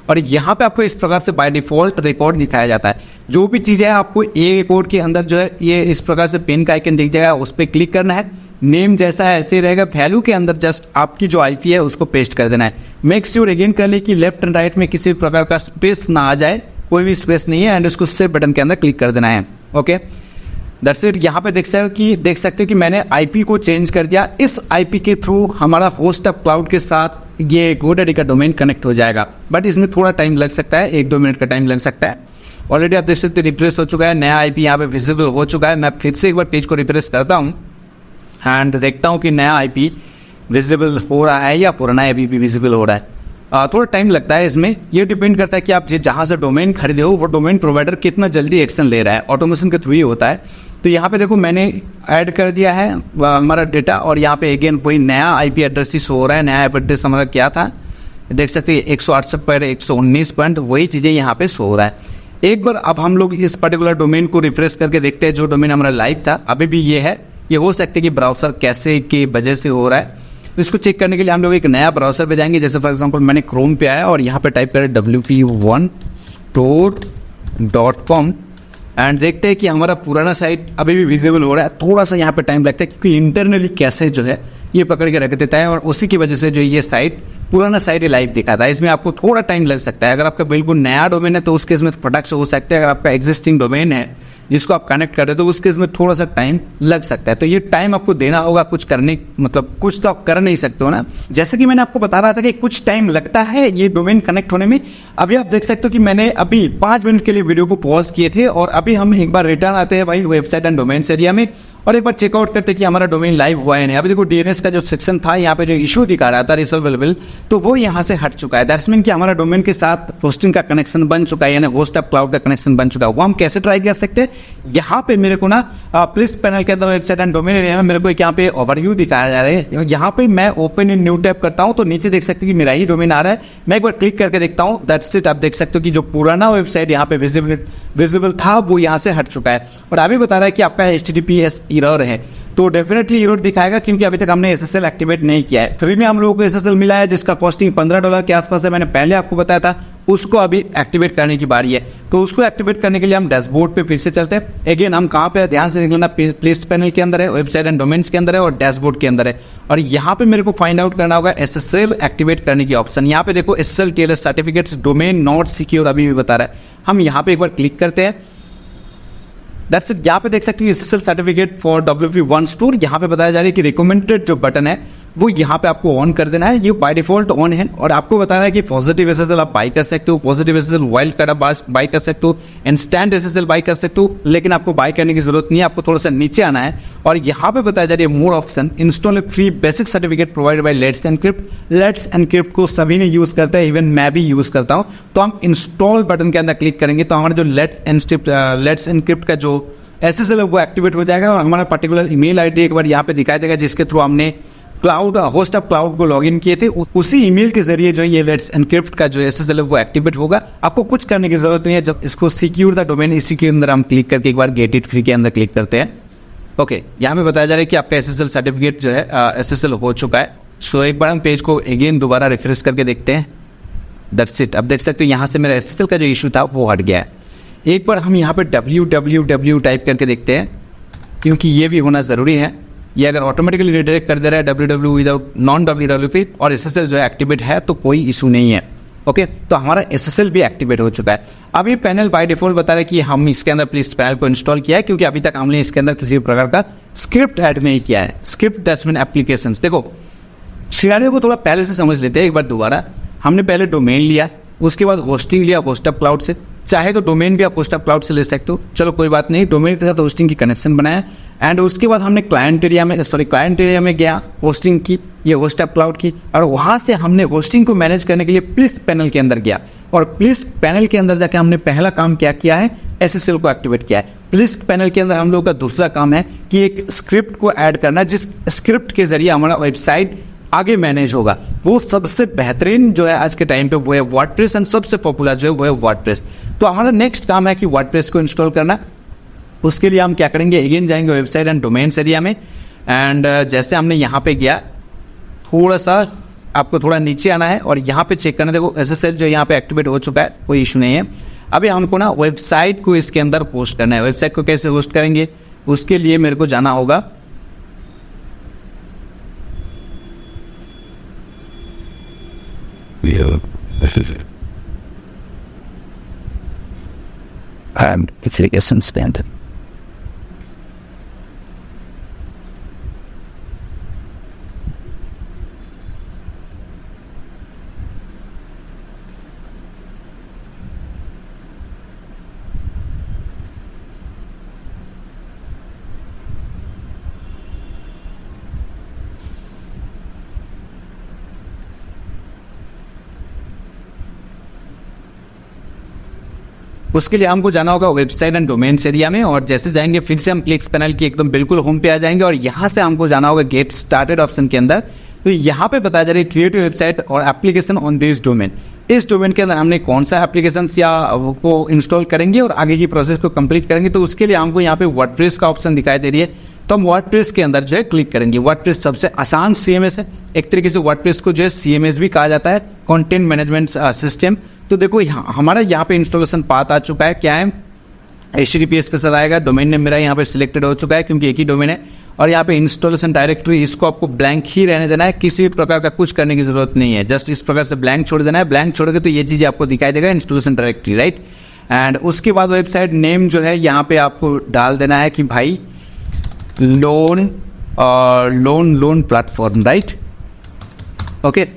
और यहाँ पे आपको इस प्रकार से बाय डिफॉल्ट रिकॉर्ड दिखाया जाता है। जो भी चीज़ है आपको ए रिकॉर्ड के अंदर जो है ये इस प्रकार से पेन का आइकन दिख जाएगा, उस पर क्लिक करना है। नेम जैसा है ऐसे ही रहेगा। वैल्यू के अंदर जस्ट आपकी जो IP है उसको पेस्ट कर देना है। मेक श्योर अगेन कर ले कि लेफ्ट एंड राइट में किसी प्रकार का स्पेस ना आ जाए, कोई भी स्पेस नहीं है, एंड उसको सेव बटन के अंदर क्लिक कर देना है। Okay, that's it. यहाँ पे देख सकते हो कि मैंने IP को चेंज कर दिया। इस IP के थ्रू हमारा होस्टअप क्लाउड के साथ ये GoDaddy का डोमेन कनेक्ट हो जाएगा, बट इसमें थोड़ा टाइम लग सकता है, 1-2 मिनट का टाइम लग सकता है। ऑलरेडी आप देख सकते हैं रिफ्रेश हो चुका है, नया आईपी यहाँ पे विजिबल हो चुका है। मैं फिर से एक बार पेज को रिफ्रेश करता हूँ एंड देखता हूँ कि नया आईपी विजिबल हो रहा है या पुराना आईपी भी विजिबल हो रहा है। थोड़ा टाइम लगता है इसमें, ये डिपेंड करता है कि आप जहाँ से डोमेन खरीदे हो वो डोमेन प्रोवाइडर कितना जल्दी एक्शन ले रहा है, ऑटोमेशन के थ्रू ही होता है। तो यहाँ पे देखो मैंने ऐड कर दिया है हमारा डेटा और यहाँ पे अगेन वही नया आईपी एड्रेस ही शो हो रहा है। नया आईपी एड्रेस हमारा क्या था देख सकते हैं 168.119 पॉइंट, वही चीज़ें यहाँ पे शो हो रहा है। एक बार अब हम लोग इस पर्टिकुलर डोमेन को रिफ्रेश करके देखते हैं, जो डोमेन हमारा लाइव था अभी भी ये है। ये हो सकता है कि ब्राउज़र कैसे की वजह से हो रहा है, तो इसको चेक करने के लिए हम लोग एक नया ब्राउज़र पे जाएंगे। जैसे फॉर एग्जांपल मैंने क्रोम पे आया और यहाँ पे टाइप करें wp1store.com एंड देखते हैं कि हमारा पुराना साइट अभी भी विजिबल हो रहा है। थोड़ा सा यहाँ पे टाइम लगता है क्योंकि इंटरनली कैसे जो है ये पकड़ के रख देता है और उसी की वजह से जो ये साइट पुराना साइट लाइव दिखाता है। इसमें आपको थोड़ा टाइम लग सकता है। अगर आपका बिल्कुल नया डोमेन है तो उस केस में फटाक से हो सकता है। अगर आपका एग्जिस्टिंग डोमेन है जिसको आप कनेक्ट कर रहे हो तो उस केस में थोड़ा सा टाइम लग सकता है। तो ये टाइम आपको देना होगा, कुछ करने मतलब कुछ तो आप कर नहीं सकते हो ना। जैसे कि मैंने आपको बता रहा था कि कुछ टाइम लगता है ये डोमेन कनेक्ट होने में। अभी आप देख सकते हो कि मैंने अभी 5 मिनट के लिए वीडियो को पॉज किए थे और अभी हम एक बार रिटर्न आते हैं भाई वेबसाइट एंड डोमेन्स एरिया में और एक बार चेकआउट करते कि हमारा डोमेन लाइव हुआ है नहीं। अभी देखो डीएनएस का जो सेक्शन था यहाँ पे जो इशू दिखा रहा था रिजॉल्वेबल, तो वो यहाँ से हट चुका है। दैट्स मीन कि हमारा डोमेन के साथ होस्टिंग का कनेक्शन बन चुका है, यानी होस्ट ऑफ क्लाउड का कनेक्शन बन चुका है। वो हम कैसे ट्राई कर सकते हैं, यहाँ पे मेरे को ना प्लीज पैनल के अंदर वेबसाइट एंड डोमेन एरिया में मेरे को यहाँ पे ओवरव्यू दिखाया जा रहा है। यहाँ पे मैं ओपन इन न्यू टैब करता हूँ तो नीचे देख सकते हो कि मेरा ही डोमेन आ रहा है। मैं एक बार क्लिक करके देखता हूँ, दैट्स इट। आप देख सकते हो कि जो पुराना वेबसाइट यहाँ पे विजिबल था वो यहाँ से हट चुका है और अभी बता रहा है कि आपका HTTPS एरर है। तो डेफिनेटली एरर दिखाएगा क्योंकि अभी तक हमने SSL एक्टिवेट नहीं किया है। फ्री में हम लोगों को SSL मिला है जिसका कॉस्टिंग $15 के आसपास है, मैंने पहले आपको बताया था। उसको अभी एक्टिवेट करने की बारी है, तो उसको एक्टिवेट करने के लिए हम डैशबोर्ड पे फिर से चलते हैं। अगेन हम कहाँ पे ध्यान से देख लेना, प्लेस पैनल के अंदर है, वेबसाइट एंड डोमेन्स के अंदर है और डैशबोर्ड के अंदर है। और यहाँ पे मेरे को फाइंड आउट करना होगा SSL एक्टिवेट करने की ऑप्शन। यहाँ पे देखो SSL TLS certificates domain not secure अभी भी बता रहा है। हम यहाँ पे एक बार क्लिक करते हैं। That's it. यहाँ पे देख सकते हो SSL certificate for WP1 store. यहाँ पे बताया जा रहा है कि रिकमेंडेड जो बटन है वो यहाँ पे आपको ऑन कर देना है। ये बाय डिफॉल्ट ऑन है और आपको बता रहा है कि पॉजिटिव SSL आप बाई कर सकते हो, पॉजिटिव SSL वाइल्ड कार्ड आप बाई कर सकते हो, इंस्टेंट SSL बाई कर सकते हो। लेकिन आपको बाई करने की जरूरत नहीं है, आपको थोड़ा सा नीचे आना है और यहाँ पे बताया जा रही है मोर option, install A free basic certificate provided by let's encrypt. Let's encrypt को सभी ने यूज करता है, इवन मैं भी यूज करता हूँ। तो हम इंस्टॉल बटन के अंदर क्लिक करेंगे तो हमारा जो लेट्स एनक्रिप्ट का जो SSL वो एक्टिवेट हो जाएगा और हमारा पर्टिकुलर ईमेल आईडी एक बार यहाँ पे दिखाई देगा जिसके थ्रू हमने क्लाउड होस्ट ऑफ क्लाउड को लॉगिन किए थे। उसी ईमेल के जरिए जो ये लेट्स एनक्रिप्ट का जो SSL है वो एक्टिवेट होगा। आपको कुछ करने की जरूरत नहीं है। जब इसको सिक्योर द डोमेन इसी के अंदर हम क्लिक करके एक बार गेट इट फ्री के अंदर क्लिक करते हैं। ओके, यहाँ पे बताया जा रहा है कि आपका SSL सर्टिफिकेट जो है SSL हो चुका है। सो एक बार हम पेज को अगेन दोबारा रिफ्रेश करके देखते हैं। That's it. अब देख सकते हो यहाँ से मेरा SSL का जो इशू था वो हट गया है। एक बार हम यहाँ पे www टाइप करके देखते हैं क्योंकि ये भी होना ज़रूरी है। ये अगर ऑटोमेटिकली रिडायरेक्ट कर दे रहा है www विदाउट नॉन www और SSL जो है एक्टिवेट है तो कोई इशू नहीं है। ओके, तो हमारा SSL भी एक्टिवेट हो चुका है। अब ये पैनल बाय डिफॉल्ट बता रहा है कि हम इसके अंदर प्लीज पैनल को इंस्टॉल किया है क्योंकि अभी तक हमने इसके अंदर किसी प्रकार का स्क्रिप्ट ऐड नहीं किया है। Script that's mean applications. देखो सिनेरियो को थोड़ा पहले से समझ लेते हैं एक बार दोबारा। हमने पहले डोमेन लिया, उसके बाद होस्टिंग लिया होस्ट ऑफ क्लाउड से। चाहे तो डोमेन भी आप होस्ट ऑफ क्लाउड से ले सकते हो, चलो कोई बात नहीं। डोमेन के साथ होस्टिंग की कनेक्शन बनाया एंड उसके बाद हमने क्लाइंट एरिया में गया, होस्टिंग की, ये होस्ट ऑफ क्लाउड की, और वहाँ से हमने होस्टिंग को मैनेज करने के लिए प्लीज पैनल के अंदर गया और प्लीज पैनल के अंदर जाकर हमने पहला काम क्या किया है, SSL को एक्टिवेट किया है। प्लीज पैनल के अंदर हम लोग का दूसरा काम है कि एक स्क्रिप्ट को ऐड करना जिस स्क्रिप्ट के जरिए हमारा वेबसाइट आगे मैनेज होगा। वो सबसे बेहतरीन जो है आज के टाइम पे वो है वर्डप्रेस एंड सबसे पॉपुलर जो है वो है वर्डप्रेस। तो हमारा नेक्स्ट काम है कि वर्डप्रेस को इंस्टॉल करना। उसके लिए हम क्या करेंगे, अगेन जाएंगे वेबसाइट एंड डोमेन्स एरिया में एंड जैसे हमने यहाँ पे गया, थोड़ा सा आपको थोड़ा नीचे आना है और यहाँ पे चेक करना। देखो SSL जो यहाँ पे एक्टिवेट हो चुका है, कोई इशू नहीं है। अभी हमको ना वेबसाइट को इसके अंदर होस्ट करना है। वेबसाइट को कैसे होस्ट करेंगे, उसके लिए मेरे को जाना होगा and application standard. उसके लिए हमको जाना होगा वेबसाइट एंड डोमेन्स एरिया में, और जैसे जाएंगे फिर से हम क्लिक्स पैनल की एकदम बिल्कुल होम पे आ जाएंगे और यहाँ से हमको जाना होगा गेट स्टार्टेड ऑप्शन के अंदर। तो यहाँ पे बताया जा रहा है क्रिएट वेबसाइट और एप्लीकेशन ऑन दिस डोमेन। इस डोमेन के अंदर हमने कौन सा एप्लीकेशन या को इंस्टॉल करेंगे और आगे की प्रोसेस को कंप्लीट करेंगे। तो उसके लिए हमको यहाँ पे वर्डप्रेस का ऑप्शन दिखाई दे रही है, तो हम वर्डप्रेस के अंदर जो है क्लिक करेंगे। वर्डप्रेस सबसे आसान CMS है, एक तरीके से वर्डप्रेस को जो है CMS भी कहा जाता है, कंटेंट मैनेजमेंट सिस्टम। तो देखो हमारा यहाँ पे इंस्टॉलेशन पाथ आ चुका है, क्या है HTTPS के साथ आएगा। डोमेन नेम मेरा यहाँ पे सिलेक्टेड हो चुका है क्योंकि एक ही डोमेन है, और यहाँ पे इंस्टॉलेशन डायरेक्टरी इसको आपको ब्लैंक ही रहने देना है, किसी भी प्रकार का कुछ करने की जरूरत नहीं है, जस्ट इस प्रकार से ब्लैंक छोड़ देना है। ब्लैंक छोड़ोगे तो ये चीज़ आपको दिखाई देगा इंस्टॉलेशन डायरेक्टरी, राइट। एंड उसके बाद वेबसाइट नेम जो है यहाँ पे आपको डाल देना है कि भाई लोन प्लेटफॉर्म, राइट। ओके,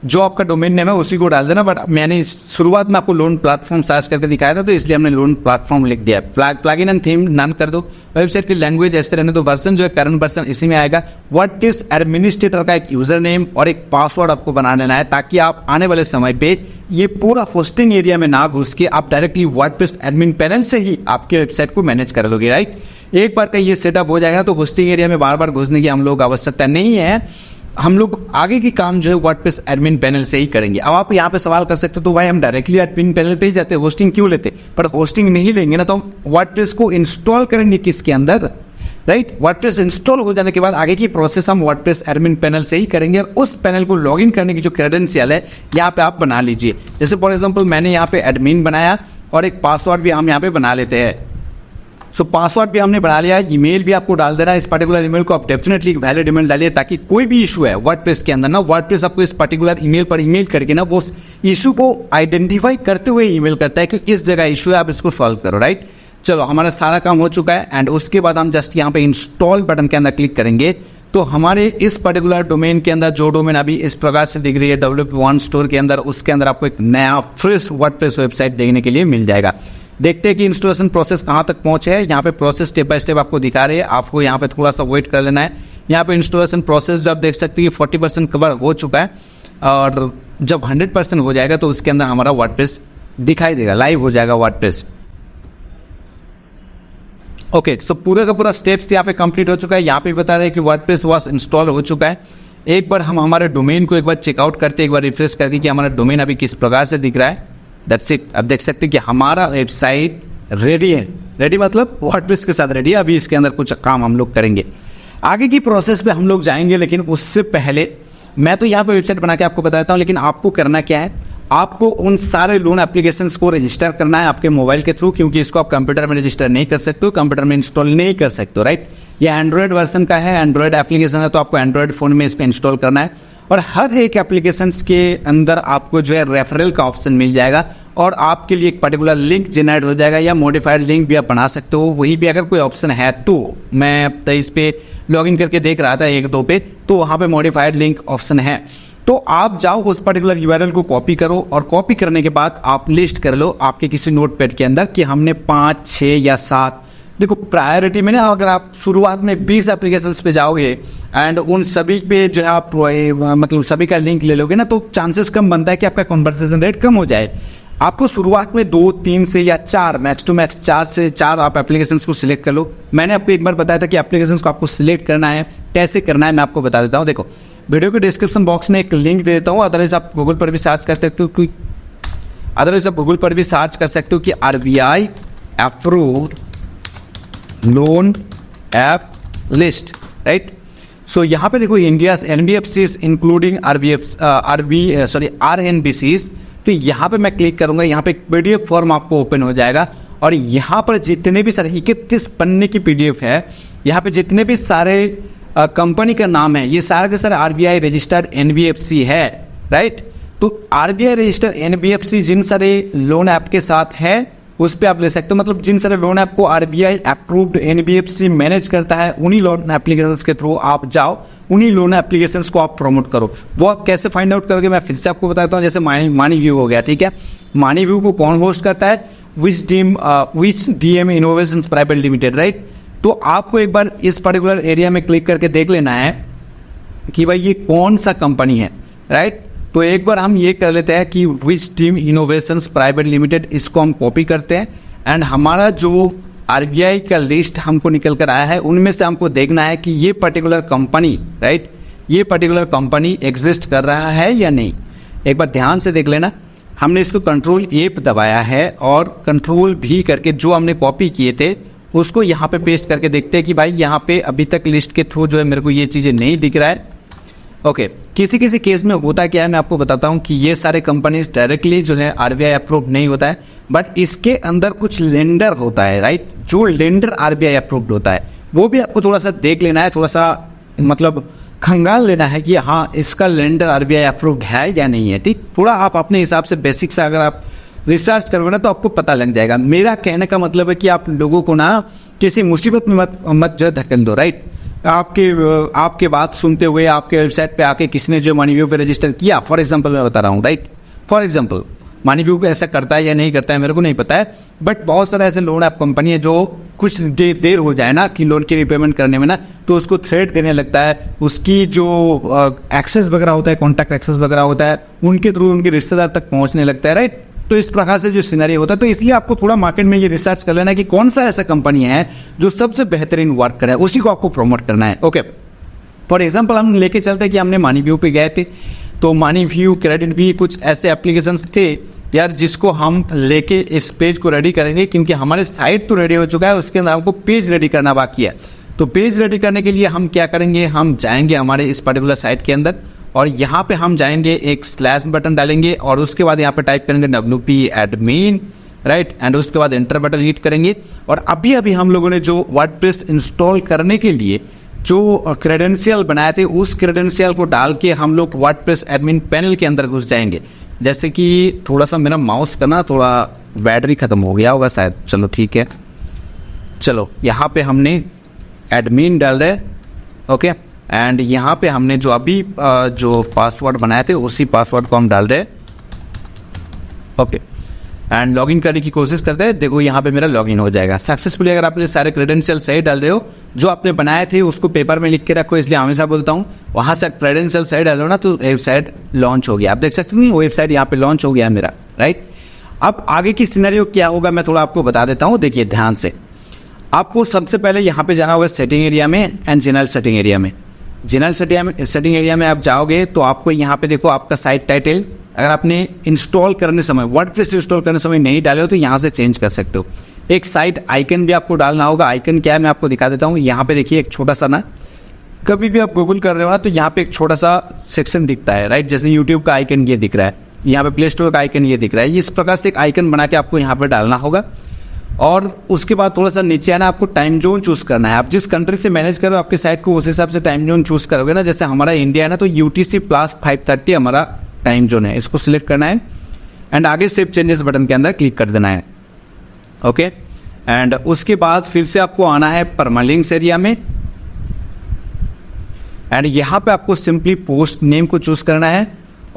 जो आपका डोमेन नेम है उसी को डाल देना, बट मैंने शुरुआत में आपको लोन प्लेटफॉर्म सर्च करके दिखाया था तो इसलिए हमने लोन प्लेटफॉर्म लिख दिया। प्लगइन एंड थीम नन कर दो। वेबसाइट की लैंग्वेज ऐसे रहने दो। वर्जन जो है करंट वर्जन इसी में आएगा। वर्डप्रेस एडमिनिस्ट्रेटर का एक यूजर नेम और एक पासवर्ड आपको बना लेना है, ताकि आप आने वाले समय पे ये पूरा होस्टिंग एरिया में ना घुस के आप डायरेक्टली वर्डप्रेस एडमिन पैनल से ही आपके वेबसाइट को मैनेज कर लोगे, राइट। एक बार का ये सेटअप हो जाएगा तो होस्टिंग एरिया में बार बार घुसने की हम लोग आवश्यकता नहीं है। हम लोग आगे की काम जो है वर्डप्रेस एडमिन पैनल से ही करेंगे। अब आप यहाँ पे सवाल कर सकते हो तो भाई हम डायरेक्टली एडमिन पैनल पे ही जाते हैं, होस्टिंग क्यों लेते? पर होस्टिंग नहीं लेंगे ना तो हम वर्डप्रेस को इंस्टॉल करेंगे किसके अंदर, राइट। वर्डप्रेस इंस्टॉल हो जाने के बाद आगे की प्रोसेस हम वर्डप्रेस एडमिन पैनल से ही करेंगे, और उस पैनल को लॉगिन करने की जो क्रेडेंशियल है यहाँ पे आप बना लीजिए। जैसे फॉर एग्जाम्पल मैंने यहाँ पे एडमिन बनाया और एक पासवर्ड भी हम यहाँ पे बना लेते हैं। सो पासवर्ड भी हमने बना लिया है। ईमेल भी आपको डाल देना है। इस पर्टिकुलर ईमेल को आप डेफिनेटली वैलिड ईमेल डालिए, ताकि कोई भी इशू है वर्डप्रेस के अंदर ना, वर्डप्रेस आपको इस पर्टिकुलर ईमेल पर ईमेल करके ना वो इशू को आइडेंटिफाई करते हुए ईमेल करता है कि इस जगह इशू है, आप इसको सॉल्व करो, राइट। चलो हमारा सारा काम हो चुका है, एंड उसके बाद हम जस्ट यहाँ पे इंस्टॉल बटन के अंदर क्लिक करेंगे तो हमारे इस पर्टिकुलर डोमेन के अंदर, जो डोमेन अभी इस प्रकार से दिख रही है WP1 स्टोर के अंदर, उसके अंदर आपको एक नया फ्रेश वर्डप्रेस वेबसाइट देखने के लिए मिल जाएगा। देखते हैं कि इंस्टॉलेशन प्रोसेस कहाँ तक पहुंचे है। यहाँ पे प्रोसेस स्टेप बाय स्टेप आपको दिखा रहे हैं, आपको यहाँ पे थोड़ा सा वेट कर लेना है। यहाँ पे इंस्टॉलेशन प्रोसेस जो आप देख सकते हैं 40% कवर हो चुका है, और जब 100% हो जाएगा तो उसके अंदर हमारा वर्डप्रेस दिखाई देगा, लाइव हो जाएगा वर्डप्रेस। ओके, सो पूरा का पूरा स्टेप्स यहाँ पे कंप्लीट हो चुका है। यहाँ पे बता रहे हैं कि वर्डप्रेस वाज इंस्टॉल हो चुका है। एक बार हम हमारे डोमेन को एक बार चेकआउट करते, एक बार रिफ्रेश करके कि हमारा डोमेन अभी किस प्रकार से दिख रहा है। That's it. अब देख सकते हैं कि हमारा वेबसाइट रेडी है। रेडी मतलब वर्डप्रेस के साथ रेडी है। अभी इसके अंदर कुछ काम हम लोग करेंगे, आगे की प्रोसेस पे हम लोग जाएंगे, लेकिन उससे पहले मैं तो यहाँ पे वेबसाइट बना के आपको बता देता हूँ। लेकिन आपको करना क्या है, आपको उन सारे लोन एप्लीकेशंस को रजिस्टर करना है आपके मोबाइल के थ्रू, क्योंकि इसको आप कंप्यूटर में रजिस्टर नहीं कर सकते हो, कंप्यूटर में इंस्टॉल नहीं कर सकते हो, राइट। ये एंड्रॉयड वर्जन का है, एंड्रॉयड एप्लीकेशन है, तो आपको एंड्रॉयड फोन में इसको इंस्टॉल करना है। और हर एक एप्लीकेशंस के अंदर आपको जो है रेफरल का ऑप्शन मिल जाएगा, और आपके लिए एक पर्टिकुलर लिंक जनरेट हो जाएगा, या मॉडिफाइड लिंक भी आप बना सकते हो। वहीं भी अगर कोई ऑप्शन है तो मैं तो इस पे लॉगिन करके देख रहा था 1-2 पे, तो वहाँ पे मॉडिफाइड लिंक ऑप्शन है। तो आप जाओ उस पर्टिकुलर URL को कॉपी करो, और कॉपी करने के बाद आप लिस्ट कर लो आपके किसी नोटपैड के अंदर कि हमने 5, 6 या 7, देखो प्रायोरिटी में ना, अगर आप शुरुआत में 20 एप्लीकेशंस पे जाओगे एंड उन सभी पे जो है आप मतलब सभी का लिंक ले लोगे ना, तो चांसेस कम बनता है कि आपका कन्वर्सेशन रेट कम हो जाए। आपको शुरुआत में 2, 3 से या 4, मैक्स टू मैक्स 4 से 4 आप एप्लीकेशंस को सिलेक्ट कर लो। मैंने आपको एक बार बताया था कि एप्लीकेशंस को आपको सिलेक्ट करना है, कैसे करना है मैं आपको बता देता हूँ। देखो वीडियो के डिस्क्रिप्शन बॉक्स में एक लिंक दे देता हूँ, अदरवाइज आप गूगल पर भी सर्च कर सकते हो कि RBI approved loan app list, right. So यहाँ पे देखो इंडियाज NBFCs इंक्लूडिंग RNBCs, तो यहाँ पे मैं क्लिक करूंगा, यहाँ पे एक PDF फॉर्म आपको ओपन हो जाएगा, और यहाँ पर जितने भी सारे 31 पन्ने की PDF है, यहाँ पे जितने भी सारे कंपनी का नाम है, ये सारे के सारे RBI रजिस्टर्ड NBFC है, राइट। तो RBI रजिस्टर्ड NBFC जिन सारे लोन ऐप के साथ है उस पर आप ले सकते हो, मतलब जिन सारे लोन ऐप को RBI अप्रूव्ड NBFC मैनेज करता है, उन्हीं लोन एप्लीकेशंस के थ्रू आप जाओ, उन्हीं लोन एप्लीकेशंस को आप प्रमोट करो। वो आप कैसे फाइंड आउट करोगे मैं फिर से आपको बताता हूँ। जैसे मानी व्यू हो गया, ठीक है। मानी व्यू को कौन होस्ट करता है? विच DM innovations private limited, right. तो आपको एक बार इस पर्टिकुलर एरिया में क्लिक करके देख लेना है कि भाई ये कौन सा कंपनी है, राइट। तो एक बार हम ये कर लेते हैं कि which team innovations private limited, इसको हम कॉपी करते हैं एंड हमारा जो आरबीआई का लिस्ट हमको निकल कर आया है उनमें से हमको देखना है कि ये पर्टिकुलर कंपनी, राइट, ये पर्टिकुलर कंपनी एग्जिस्ट कर रहा है या नहीं। एक बार ध्यान से देख लेना, हमने इसको कंट्रोल ए पे दबाया है और कंट्रोल भी करके जो हमने कॉपी किए थे उसको यहाँ पे पेस्ट करके देखते हैं कि भाई यहाँ पे अभी तक लिस्ट के थ्रू जो है मेरे को ये चीज़ें नहीं दिख रहा है। ओके, किसी किसी केस में होता क्या है मैं आपको बताता हूँ कि ये सारे कंपनीज डायरेक्टली जो है आरबीआई अप्रूव नहीं होता है, बट इसके अंदर कुछ लेंडर होता है, राइट, जो लेंडर आरबीआई अप्रूव्ड होता है वो भी आपको थोड़ा सा देख लेना है, थोड़ा सा मतलब खंगाल लेना है कि हाँ इसका लेंडर आरबीआई अप्रूव्ड है या नहीं है। ठीक, थोड़ा आप अपने हिसाब से बेसिक से अगर आप रिसर्च करोगे ना तो आपको पता लग जाएगा। मेरा कहने का मतलब है कि आप लोगों को ना किसी मुसीबत में मत जो धकेल दो, राइट। आपके बात सुनते हुए आपके वेबसाइट पे आके किसी ने जो मनीव्यू पे रजिस्टर किया, फॉर एग्जांपल मैं बता रहा हूँ, राइट, फॉर एग्जांपल मनीव्यू पे ऐसा करता है या नहीं करता है मेरे को नहीं पता है, बट बहुत सारे ऐसे लोन ऐप कंपनी है जो कुछ देर हो जाए ना कि लोन की रिपेमेंट करने में ना तो उसको थ्रेट देने लगता है, उसकी जो एक्सेस वगैरह होता है, कॉन्टैक्ट एक्सेस वगैरह होता है, उनके थ्रू उनके रिश्तेदार तक पहुंचने लगता है, राइट। तो इस प्रकार से जो सिनेरी होता है, तो इसलिए आपको थोड़ा मार्केट में ये रिसर्च कर लेना है कि कौन सा ऐसा कंपनी है जो सबसे बेहतरीन वर्क करे, उसी को आपको प्रमोट करना है। ओके, फॉर एग्जांपल हम लेके चलते हैं कि हमने मनीव्यू पे गए थे, तो मनीव्यू, क्रेडिट भी, कुछ ऐसे एप्लीकेशंस थे यार जिसको हम लेके इस पेज को रेडी करेंगे, क्योंकि हमारे साइट तो रेडी हो चुका है, उसके अंदर हमको पेज रेडी करना बाकी है। तो पेज रेडी करने के लिए हम क्या करेंगे, हम जाएंगे हमारे इस पर्टिकुलर साइट के अंदर और यहाँ पे हम जाएंगे, एक स्लैश बटन डालेंगे और उसके बाद यहाँ पे टाइप करेंगे WP admin, राइट, एंड उसके बाद एंटर बटन हिट करेंगे। और अभी अभी हम लोगों ने जो वर्डप्रेस इंस्टॉल करने के लिए जो क्रेडेंशियल बनाए थे उस क्रेडेंशियल को डाल के हम लोग वर्डप्रेस एडमिन पैनल के अंदर घुस जाएंगे। जैसे कि थोड़ा सा मेरा माउस का ना थोड़ा बैटरी ख़त्म हो गया होगा शायद, चलो ठीक है, चलो यहाँ पे हमने एडमिन डाल रहे, ओके, एंड यहाँ पे हमने जो अभी जो पासवर्ड बनाए थे उसी पासवर्ड को हम डाल रहे, ओके, एंड लॉगिन करने की कोशिश करते हैं। देखो यहाँ पे मेरा लॉगिन हो जाएगा सक्सेसफुली। अगर आपने सारे क्रेडेंशियल सही डाल रहे हो, जो आपने बनाए थे उसको पेपर में लिख के रखो, इसलिए हमेशा बोलता हूँ वहाँ से क्रेडेंशियल सही डालो ना तो वेबसाइट लॉन्च हो गया। आप देख सकते हो वेबसाइट यहाँ पे लॉन्च हो गया मेरा, राइट। अब आगे की सिनेरियो क्या होगा मैं थोड़ा आपको बता देता हूँ, देखिए ध्यान से। आपको सबसे पहले यहाँ पे जाना होगा सेटिंग एरिया में एंड जनरल सेटिंग एरिया में। जनरल सेटिंग एरिया में आप जाओगे तो आपको यहाँ पे देखो आपका साइट टाइटल अगर आपने इंस्टॉल करने समय वर्डप्रेस इंस्टॉल करने समय नहीं डाले हो तो यहाँ से चेंज कर सकते हो। एक साइट आइकन भी आपको डालना होगा। आइकन क्या है मैं आपको दिखा देता हूँ। यहाँ पे देखिए एक छोटा सा ना, कभी भी आप गूगल कर रहे हो ना तो यहाँ पे एक छोटा सा सेक्शन दिखता है, राइट। जैसे यूट्यूब का आइकन ये दिख रहा है, यहाँ पे प्ले स्टोर का आइकन ये दिख रहा है। इस प्रकार से एक आइकन बना के आपको यहाँ पे डालना होगा। और उसके बाद थोड़ा सा नीचे आना, आपको टाइम जोन चूज करना है। आप जिस कंट्री से मैनेज करो आपके साइट को उस हिसाब से टाइम जोन चूज करोगे ना। जैसे हमारा इंडिया है ना तो UTC+530 हमारा टाइम जोन है, इसको सिलेक्ट करना है एंड आगे सेव चेंजेस बटन के अंदर क्लिक कर देना है, ओके। एंड उसके बाद फिर से आपको आना है परमालिंक्स एरिया में एंड यहाँ पे आपको सिंपली पोस्ट नेम को चूज करना है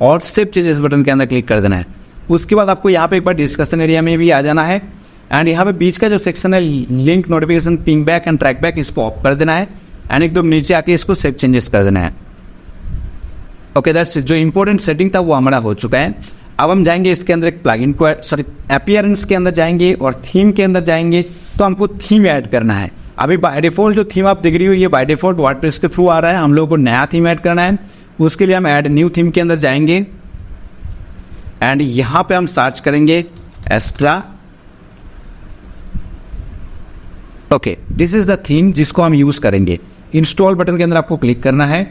और सेव चेंजेस बटन के अंदर क्लिक कर देना है। उसके बाद आपको यहाँ पे एक बार डिस्कशन एरिया में भी आ जाना है एंड यहाँ पे बीच का जो सेक्शन है link notification ping back and track back, इसको ऑफ कर देना है एंड एकदम नीचे आके इसको सेव चेंजेस कर देना है, ओके। दैट्स जो इंपॉर्टेंट सेटिंग था वो हमारा हो चुका है। अब हम जाएंगे इसके अंदर एक प्लगइन को अपीयरेंस के अंदर जाएंगे और थीम के अंदर जाएंगे तो हमको थीम ऐड करना है। अभी बाय डिफॉल्ट जो थीम आप देख रही हो ये बाय डिफॉल्ट वर्डप्रेस के थ्रू आ रहा है, हम लोगों को नया थीम ऐड करना है। उसके लिए हम ऐड न्यू थीम के अंदर जाएंगे एंड यहाँ पे हम सर्च करेंगे extra, okay. This is the theme जिसको हम यूज करेंगे। इंस्टॉल बटन के अंदर आपको क्लिक करना है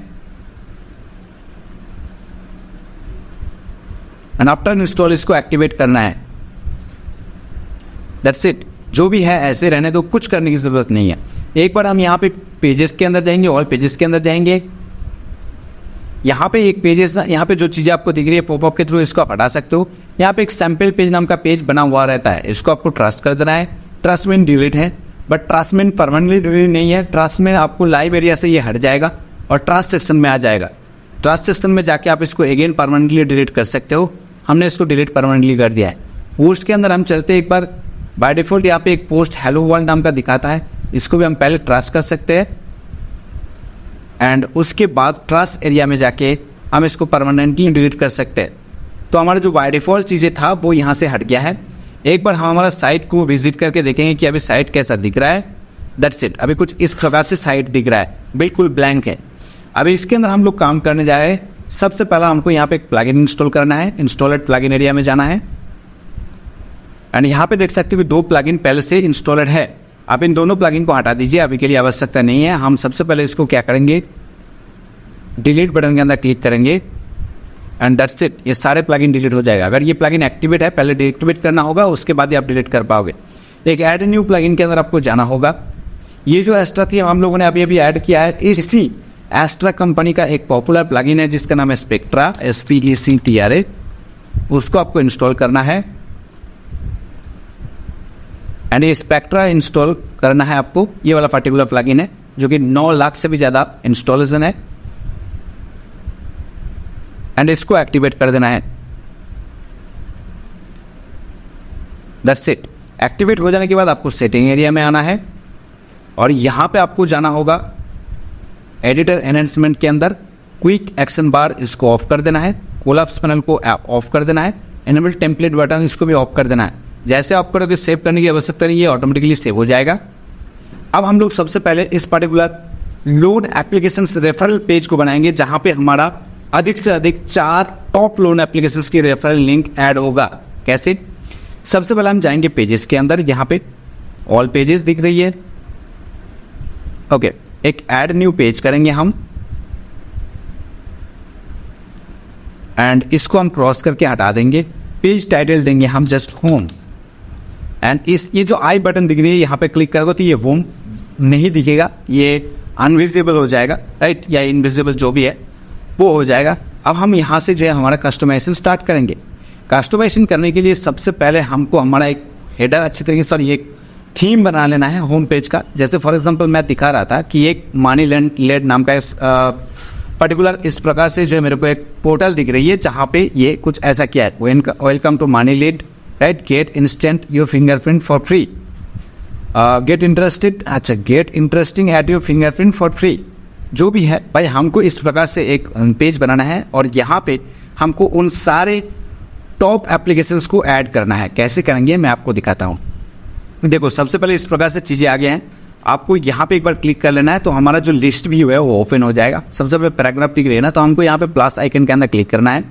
एंड आफ्टर इंस्टॉल इसको एक्टिवेट करना है। That's it. जो भी है ऐसे रहने दो, कुछ करने की जरूरत नहीं है। एक बार हम यहाँ पे पेजेस के अंदर जाएंगे, ऑल पेजेस के अंदर जाएंगे। यहाँ पे एक पेजेस, यहाँ पे जो चीज़ें आपको दिख रही है पॉपअप के थ्रू इसको आप हटा सकते हो। यहाँ पे एक सैम्पल पेज नाम का पेज बना हुआ रहता है, इसको आपको ट्रस्ट कर देना है। ट्रस्ट में डिलीट है बट ट्रस्ट में परमानेंटली डिलीट नहीं है। ट्रस्ट में आपको लाइव एरिया से ये हट जाएगा और ट्रस्ट सेक्शन में आ जाएगा। ट्रस्ट सेक्शन में जाके आप इसको अगेन परमानेंटली डिलीट कर सकते हो। हमने इसको डिलीट परमानेंटली कर दिया है। पोस्ट के अंदर हम चलते एक बार, बाय डिफॉल्ट यहाँ पे एक पोस्ट हेलो वर्ल्ड नाम का दिखाता है, इसको भी हम पहले ट्रस्ट कर सकते हैं एंड उसके बाद ट्रस्ट एरिया में जाके हम इसको परमानेंटली डिलीट कर सकते हैं। तो हमारा जो बाय डिफॉल्ट चीज़ें था वो यहाँ से हट गया है एक बार हम हमारा साइट को विजिट करके देखेंगे कि अभी साइट कैसा दिख रहा है। That's it. अभी कुछ इस प्रकार से साइट दिख रहा है, बिल्कुल ब्लैंक है। अभी इसके अंदर हम लोग काम करने जा रहे हैं। सबसे पहला हमको यहाँ पे एक प्लगइन इंस्टॉल करना है। इंस्टॉल एट प्लगइन एरिया में जाना है एंड यहाँ पे देख सकते हो कि 2 प्लगइन पहले से इंस्टॉल्ड है। आप इन दोनों प्लगइन को हटा दीजिए, अभी के लिए आवश्यकता नहीं है। हम सबसे पहले इसको क्या करेंगे, डिलीट बटन के अंदर क्लिक करेंगे एंड दैट्स इट। ये सारे प्लगइन डिलीट हो जाएगा। अगर ये प्लगइन एक्टिवेट है, पहले डीएक्टिवेट करना होगा, उसके बाद ही आप डिलीट कर पाओगे। एक ऐड न्यू प्लगइन के अंदर आपको जाना होगा। ये जो एस्ट्रा थी हम लोगों ने अभी अभी ऐड किया है, इसी एस्ट्रा कंपनी का एक पॉपुलर प्लगइन है जिसका नाम है स्पेक्ट्रा, SPECTRA। उसको आपको इंस्टॉल करना है एंड ये स्पेक्ट्रा इंस्टॉल करना है आपको। ये वाला पर्टिकुलर प्लगइन है जो कि 9 लाख से भी ज़्यादा इंस्टॉलेशन है एंड इसको एक्टिवेट कर देना है। That's it. एक्टिवेट हो जाने के बाद आपको सेटिंग एरिया में आना है और यहाँ पे आपको जाना होगा एडिटर एनहांसमेंट के अंदर क्विक एक्शन बार, इसको ऑफ कर देना है। कोलैप्स पैनल को ऑफ कर देना है। एनेबल टेम्पलेट बटन, इसको भी ऑफ कर देना है। जैसे आप करोगे सेव करने की आवश्यकता नहीं है, ऑटोमेटिकली सेव हो जाएगा। अब हम लोग सबसे पहले इस particular loan application referral page को बनाएंगे जहाँ पे हमारा अधिक से अधिक 4 टॉप लोन एप्लीकेशंस की रेफरल लिंक ऐड होगा। कैसे? सबसे पहले हम जाएंगे पेजेस के अंदर, यहाँ पे ऑल पेजेस दिख रही है। ओके, एक ऐड न्यू पेज करेंगे हम एंड इसको हम क्रॉस करके हटा देंगे। पेज टाइटल देंगे हम जस्ट होम एंड ये जो आई बटन दिख रही है यहाँ पे क्लिक करोगे तो ये होम नहीं दिखेगा, ये अनविजिबल हो जाएगा, राइट, या इनविजिबल जो भी है वो हो जाएगा। अब हम यहाँ से जो है हमारा कस्टमाइजेशन स्टार्ट करेंगे। कस्टमाइजेशन करने के लिए सबसे पहले हमको हमारा एक हेडर अच्छे तरीके से और ये थीम बना लेना है होम पेज का। जैसे फॉर एग्जांपल मैं दिखा रहा था कि एक मनी लेड नाम का पर्टिकुलर इस प्रकार से जो है मेरे को एक पोर्टल दिख रही है जहाँ पे ये कुछ ऐसा किया है, welcome to money led, right, get instant your fingerprint for free, get interesting at your fingerprint for free. जो भी है भाई, हमको इस प्रकार से एक पेज बनाना है और यहाँ पे हमको उन सारे टॉप एप्लीकेशंस को ऐड करना है। कैसे करेंगे मैं आपको दिखाता हूँ। देखो, सबसे पहले इस प्रकार से चीज़ें आ गए हैं। आपको यहाँ पे एक बार क्लिक कर लेना है तो हमारा जो लिस्ट व्यू है वो ओपन हो जाएगा। सबसे पहले पैराग्राफ दिख रही है ना, तो हमको यहाँ पे प्लस आइकन के अंदर क्लिक करना है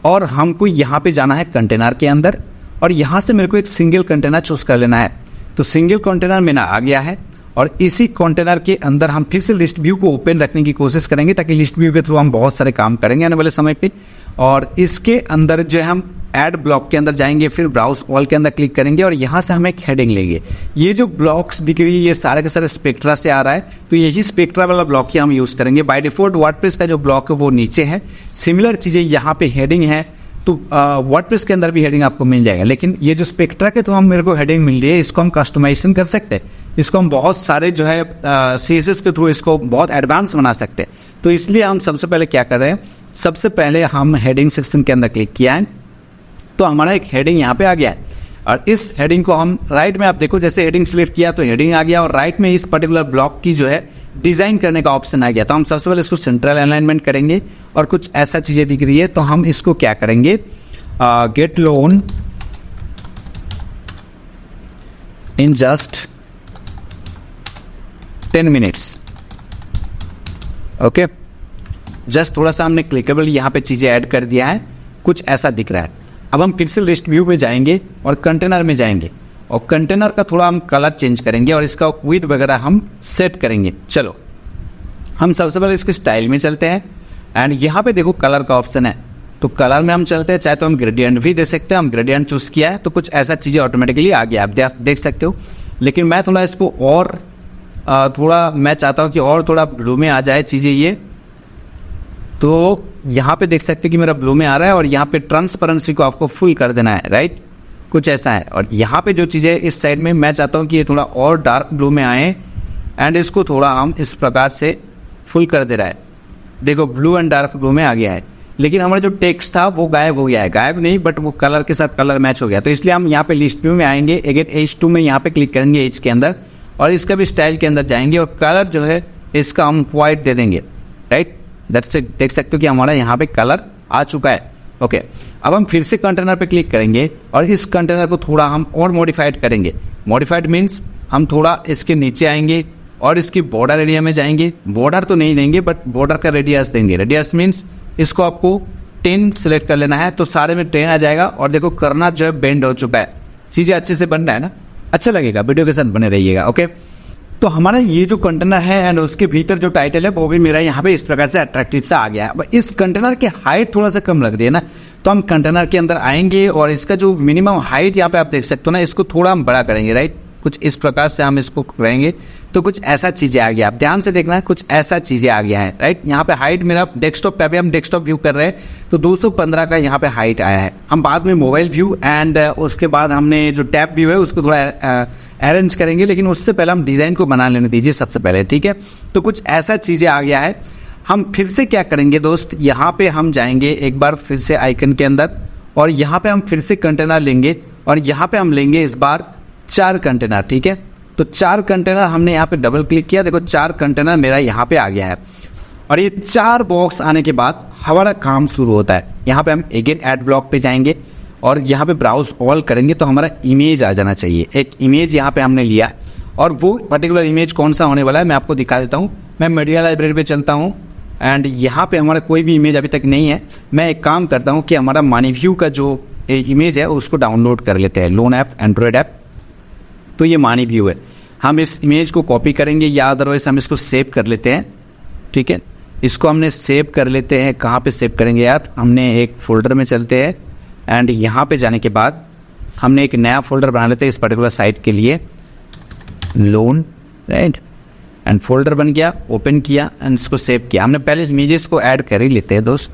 और हमको यहाँ पे जाना है कंटेनर के अंदर और यहाँ से मेरे को एक सिंगल कंटेनर चूज कर लेना है। तो सिंगल कंटेनर मेरा आ गया है और इसी कंटेनर के अंदर हम फिर से लिस्ट व्यू को ओपन रखने की कोशिश करेंगे ताकि लिस्ट व्यू के थ्रू हम बहुत सारे काम करेंगे आने वाले समय पे। और इसके अंदर जो है हम ऐड ब्लॉक के अंदर जाएंगे, फिर ब्राउज ऑल के अंदर क्लिक करेंगे और यहाँ से हम एक हेडिंग लेंगे। ये जो ब्लॉक्स दिख रही है ये सारे के सारे स्पेक्ट्रा से आ रहा है, तो यही स्पेक्ट्रा वाला ब्लॉक ही हम यूज़ करेंगे। बाय डिफॉल्ट वर्डप्रेस का जो ब्लॉक है वो नीचे है। सिमिलर चीज़ें यहाँ पे हेडिंग है, तो वर्डप्रेस के अंदर भी हेडिंग आपको मिल जाएगा। लेकिन ये जो स्पेक्ट्रा के तो हम मेरे को हेडिंग मिल रही है, इसको हम कस्टमाइजेशन कर सकते हैं। इसको हम बहुत सारे जो है CSS के थ्रू इसको बहुत एडवांस बना सकते हैं। तो इसलिए हम सबसे पहले क्या कर रहे हैं, सबसे पहले हम हेडिंग सेक्शन के अंदर क्लिक किया है तो हमारा एक हेडिंग यहाँ पे आ गया है और इस हेडिंग को हम राइट में, आप देखो जैसे हेडिंग सिलेक्ट किया तो हेडिंग आ गया और राइट में इस पर्टिकुलर ब्लॉक की जो है डिज़ाइन करने का ऑप्शन आ गया। तो हम सबसे पहले इसको सेंट्रल अलाइनमेंट करेंगे और कुछ ऐसा चीज़ें दिख रही है तो हम इसको क्या करेंगे, gate loan in just 10 minutes. Okay, just थोड़ा सा हमने क्लिकेबल यहाँ पे चीज़ें ऐड कर दिया है, कुछ ऐसा दिख रहा है। अब हम फिर से लिस्ट व्यू में जाएंगे और कंटेनर में जाएंगे और कंटेनर का थोड़ा हम कलर चेंज करेंगे और इसका विड्थ वगैरह हम सेट करेंगे। चलो, हम सबसे पहले इसके स्टाइल में चलते हैं एंड यहाँ पे देखो कलर का ऑप्शन है, तो कलर में हम चलते हैं। चाहे तो हम ग्रेडियंट भी दे सकते हैं, हम ग्रेडियंट चूज़ किया है तो कुछ ऐसा चीज़ें ऑटोमेटिकली आ गया, आप देख सकते हो। लेकिन मैं थोड़ा इसको और मैं चाहता हूँ कि और थोड़ा ब्लू में आ जाए चीज़ें ये, तो यहाँ पे देख सकते हो कि मेरा ब्लू में आ रहा है और यहाँ पे ट्रांसपेरेंसी को आपको फुल कर देना है, राइट, कुछ ऐसा है। और यहाँ पे जो चीज़ें इस साइड में मैं चाहता हूँ कि ये थोड़ा और डार्क ब्लू में आए एंड इसको थोड़ा हम इस प्रकार से फुल कर दे रहा है। देखो ब्लू एंड डार्क ब्लू में आ गया है, लेकिन हमारा जो टेक्स्ट था वो गायब हो गया है। गायब नहीं, बट वो कलर के साथ कलर मैच हो गया। तो इसलिए हम यहाँ पे लिस्ट व्यू में आएंगे, अगेन H2 में यहाँ पे क्लिक करेंगे एज के अंदर और इसका भी स्टाइल के अंदर जाएंगे और कलर जो है इसका हम वाइट दे देंगे, राइट, दैट्स इट। देख सकते हो कि हमारा यहाँ पे कलर आ चुका है। ओके, अब हम फिर से कंटेनर पे क्लिक करेंगे और इस कंटेनर को थोड़ा हम और मॉडिफाइड करेंगे। मॉडिफाइड मीन्स हम थोड़ा इसके नीचे आएंगे और इसकी बॉर्डर एरिया में जाएंगे। बॉर्डर तो नहीं देंगे बट बॉर्डर का रेडियस देंगे। रेडियस मीन्स इसको आपको 10 सेलेक्ट कर लेना है तो सारे में 10 आ जाएगा। और देखो करना जो है बेंड हो चुका है, चीज़ें अच्छे से बन रहा है ना, अच्छा लगेगा, वीडियो के साथ बने रहिएगा। ओके, तो हमारा ये जो कंटेनर है एंड उसके भीतर जो टाइटल है वो भी मेरा यहाँ पे इस प्रकार से अट्रैक्टिव सा आ गया है। इस कंटेनर की हाइट थोड़ा सा कम लग रही है ना, तो हम कंटेनर के अंदर आएंगे और इसका जो मिनिमम हाइट यहाँ पे आप देख सकते हो ना, इसको थोड़ा हम बड़ा करेंगे। राइट, कुछ इस प्रकार से हम इसको करेंगे तो कुछ ऐसा चीज़ें आ गया। आप ध्यान से देखना है, कुछ ऐसा चीज़ें आ गया है। राइट, यहाँ पे हाइट मेरा डेस्कटॉप पे, अभी हम डेस्कटॉप व्यू कर रहे हैं तो 215 का यहाँ पे हाइट आया है। हम बाद में मोबाइल व्यू एंड उसके बाद हमने जो टैब व्यू है उसको थोड़ा अरेंज करेंगे, लेकिन उससे पहले हम डिज़ाइन को बना लेने दीजिए सबसे पहले। ठीक है, तो कुछ ऐसा चीज़ें आ गया है। हम फिर से क्या करेंगे दोस्त, यहाँ पे हम जाएंगे एक बार फिर से आइकन के अंदर और यहाँ पे हम फिर से कंटेनर लेंगे और यहाँ पे हम लेंगे इस बार 4 कंटेनर। ठीक है, तो 4 कंटेनर हमने यहाँ पे डबल क्लिक किया, देखो 4 कंटेनर मेरा यहाँ पे आ गया है। और ये 4 बॉक्स आने के बाद हमारा काम शुरू होता है। यहाँ पे हम अगेन ऐड ब्लॉक पे जाएंगे और यहाँ पे ब्राउज ऑल करेंगे तो हमारा इमेज आ जाना चाहिए। एक इमेज यहाँ पे हमने लिया और वो पर्टिकुलर इमेज कौन सा होने वाला है मैं आपको दिखा देता हूँ। मैं मीडिया लाइब्रेरी पे चलता हूँ एंड यहाँ पे हमारा कोई भी इमेज अभी तक नहीं है। मैं एक काम करता हूँ कि हमारा मानीव्यू का जो इमेज है उसको डाउनलोड कर लेते हैं, लोन ऐप, एंड्रॉयड ऐप। तो ये मानीव्यू है, हम इस इमेज को कॉपी करेंगे या अदरवाइज हम इसको सेव कर लेते हैं। ठीक है, इसको हमने सेव कर लेते हैं। कहाँ पे सेव करेंगे यार, हमने एक फोल्डर में चलते हैं एंड यहाँ पे जाने के बाद हमने एक नया फोल्डर बना लेते हैं इस पर्टिकुलर साइट के लिए, लोन। राइट, एंड फोल्डर बन गया, ओपन किया एंड इसको सेव किया। हमने पहले इमेजेस को ऐड कर ही लेते हैं दोस्त।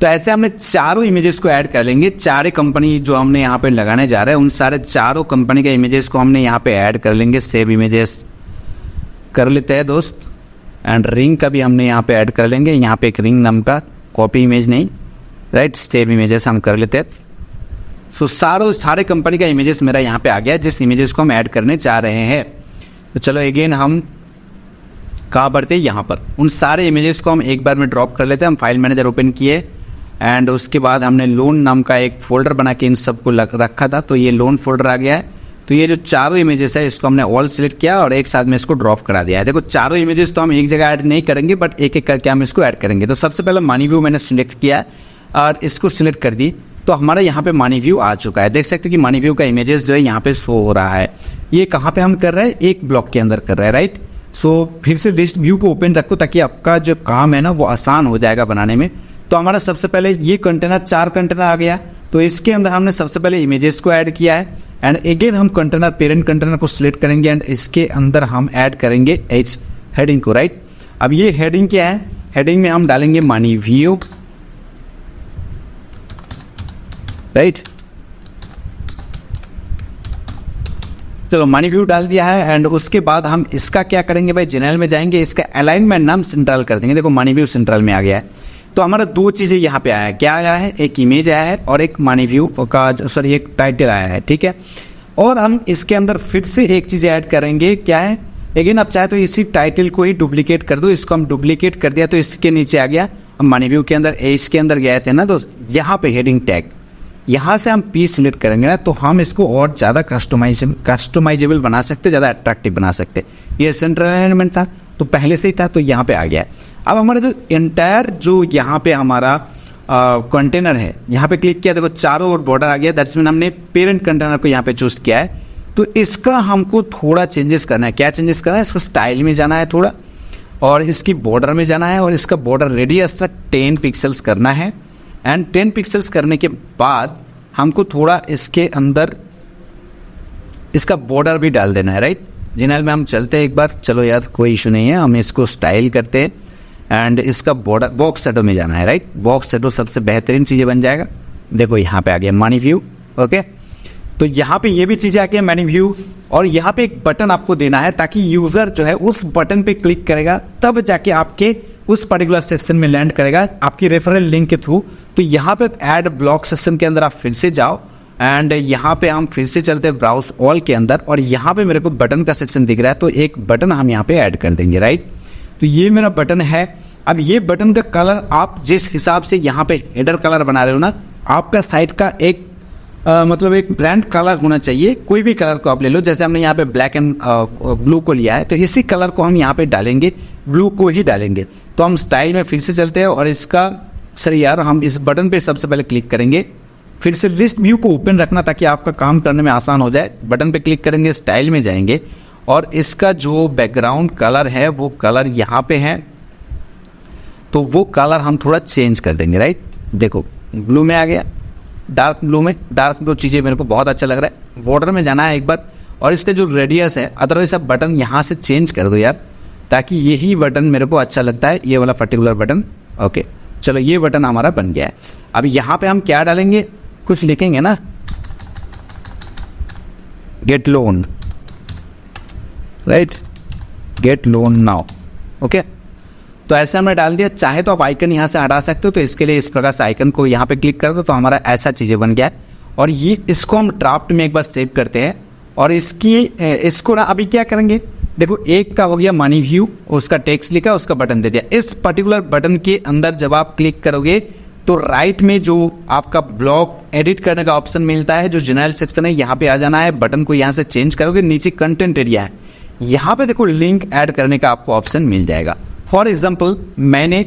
तो ऐसे हमने चारों इमेजेस को ऐड कर लेंगे। 4 कंपनी जो हमने यहाँ पे लगाने जा रहे हैं उन सारे 4 कंपनी के इमेजेस को हमने यहाँ पे ऐड कर लेंगे। सेव इमेजेस कर लेते हैं दोस्त एंड रिंग का भी हमने यहाँ पे ऐड कर लेंगे। यहाँ पे एक रिंग नाम का, कॉपी इमेज नहीं, राइट, सेव इमेजेस हम कर लेते हैं। सो सारे कंपनी का इमेजेस मेरा यहाँ पे आ गया जिस इमेजेस को हम ऐड करने जा रहे हैं। तो चलो अगेन हम कहाँ बढ़ते हैं, यहाँ पर उन सारे इमेजेस को हम एक बार में ड्रॉप कर लेते हैं। हम फाइल मैनेजर ओपन किए एंड उसके बाद हमने लोन नाम का एक फोल्डर बना के इन सबको रखा था, तो ये लोन फोल्डर आ गया है। तो ये जो चारों इमेजेस है इसको हमने ऑल सिलेक्ट किया और एक साथ में इसको ड्रॉप करा दिया है। देखो चारों इमेजेस तो हम एक जगह ऐड नहीं करेंगे बट एक एक करके हम इसको ऐड करेंगे। तो सबसे पहले मनी व्यू मैंने सिलेक्ट किया और इसको सिलेक्ट कर दी तो हमारा यहाँ पे मनी व्यू आ चुका है। देख सकते हो कि मनी व्यू का इमेजेस जो है यहाँ पे शो हो रहा है। ये कहाँ पे हम कर रहे हैं, एक ब्लॉक के अंदर कर रहे हैं। राइट, सो फिर से लिस्ट व्यू को ओपन रखो ताकि आपका जो काम है ना वो आसान हो जाएगा बनाने में। तो हमारा सबसे पहले ये कंटेनर 4 कंटेनर आ गया, तो इसके अंदर हमने सबसे पहले इमेजेस को ऐड किया है एंड अगेन हम कंटेनर पेरेंट कंटेनर को सिलेक्ट करेंगे एंड इसके अंदर हम ऐड करेंगे एच हेडिंग को। राइट, अब ये हेडिंग क्या है, हेडिंग में हम डालेंगे मनी व्यू। राइट, चलो मनी व्यू डाल दिया है एंड उसके बाद हम इसका क्या करेंगे भाई, जनरल में जाएंगे, इसका अलाइनमेंट नाम सेंट्रल कर देंगे। देखो मनी व्यू सेंट्रल में आ गया है। तो हमारा 2 चीज़ें यहाँ पे आया है, क्या आया है, एक इमेज आया है और एक मनी व्यू का सॉरी एक टाइटल आया है। ठीक है, और हम इसके अंदर फिर से एक चीज़ ऐड करेंगे, क्या है, अगेन आप चाहे तो इसी टाइटल को ही डुप्लीकेट कर दो। इसको हम डुप्लीकेट कर दिया तो इसके नीचे आ गया। हम मनी व्यू के अंदर एज के अंदर गए थे ना दोस्त, यहाँ पे हेडिंग टैग, यहाँ से हम पी सिलेक्ट करेंगे ना तो हम इसको और ज़्यादा कस्टमाइजेबल बना सकते, ज़्यादा अट्रैक्टिव बना सकते। ये सेंट्रल अलाइनमेंट था तो पहले से ही था तो यहाँ पे आ गया है। अब हमारा जो एंटायर जो यहाँ पे हमारा कंटेनर है, यहाँ पे क्लिक किया, देखो चारों ओर बॉर्डर आ गया। दैट्स मीन हमने पेरेंट कंटेनर को यहाँ पे चूज किया है। तो इसका हमको थोड़ा चेंजेस करना है। क्या चेंजेस करना है, इसका स्टाइल में जाना है थोड़ा और इसकी बॉर्डर में जाना है और इसका बॉर्डर रेडियस 10 पिक्सल्स करना है एंड 10 पिक्सल्स करने के बाद हमको थोड़ा इसके अंदर इसका बॉर्डर भी डाल देना है। राइट, जिनल में हम चलते हैं एक बार, चलो यार कोई इशू नहीं है, हम इसको स्टाइल करते हैं एंड इसका बॉर्डर बॉक्स शैडो में जाना है। राइट, बॉक्स शैडो सबसे बेहतरीन चीज़ें बन जाएगा। देखो यहाँ पे आ गया मनी व्यू। ओके, तो यहाँ पे ये भी चीज़ें आ गई मनी व्यू और यहाँ पे एक बटन आपको देना है ताकि यूज़र जो है उस बटन पे क्लिक करेगा तब जाके आपके उस पर्टिकुलर सेक्शन में लैंड करेगा आपकी रेफरल लिंक के थ्रू। तो यहाँ पे ऐड ब्लॉक सेक्शन के अंदर आप फिर से जाओ एंड यहाँ पे हम फिर से चलते हैं ब्राउज ऑल के अंदर और यहाँ पे मेरे को बटन का सेक्शन दिख रहा है तो एक बटन हम यहाँ पे ऐड कर देंगे। राइट, तो ये मेरा बटन है। अब ये बटन का कलर आप जिस हिसाब से यहाँ पे हेडर कलर बना रहे हो ना, आपका साइट का एक मतलब एक ब्रांड कलर होना चाहिए। कोई भी कलर को आप ले लो, जैसे हमने यहाँ पे ब्लैक एंड ब्लू को लिया है, तो इसी कलर को हम यहाँ पे डालेंगे, ब्लू को ही डालेंगे। तो हम स्टाइल में फिर से चलते हैं और इसका सर यार हम इस बटन पे सबसे पहले क्लिक करेंगे, फिर से लिस्ट व्यू को ओपन रखना ताकि आपका काम करने में आसान हो जाए। बटन पे क्लिक करेंगे, स्टाइल में जाएंगे और इसका जो बैकग्राउंड कलर है वो कलर यहाँ पे है, तो वो कलर हम थोड़ा चेंज कर देंगे। राइट, देखो ब्लू में आ गया, डार्क ब्लू में, डार्क ब्लू चीज़ें मेरे को बहुत अच्छा लग रहा है। बॉर्डर में जाना है एक बार और इसका जो रेडियस है, अदरवाइज आप बटन यहाँ से चेंज कर दो यार, ताकि यही बटन मेरे को अच्छा लगता है, ये वाला पर्टिकुलर बटन। ओके चलो, ये बटन हमारा बन गया है। अब यहाँ पे हम क्या डालेंगे, कुछ लिखेंगे ना, gate loan, right, gate loan now. Okay, तो ऐसे हमने डाल दिया। चाहे तो आप आइकन यहाँ से हटा सकते हो, तो इसके लिए इस प्रकार से आइकन को यहाँ पे क्लिक कर दो, तो हमारा ऐसा चीज़ें बन गया है। और ये इसको हम ड्राफ्ट में एक बार सेव करते हैं और इसको ना अभी क्या करेंगे, देखो एक का हो गया मनी व्यू, उसका टेक्स्ट लिखा, उसका बटन दे दिया। इस पर्टिकुलर बटन के अंदर जब आप क्लिक करोगे तो राइट में जो आपका ब्लॉग एडिट करने का ऑप्शन मिलता है, जो जनरल सेक्शन है, यहाँ पे आ जाना है। बटन को यहाँ से चेंज करोगे, नीचे कंटेंट एरिया है, यहाँ पे देखो लिंक ऐड करने का आपको ऑप्शन मिल जाएगा। फॉर एग्जाम्पल मैंने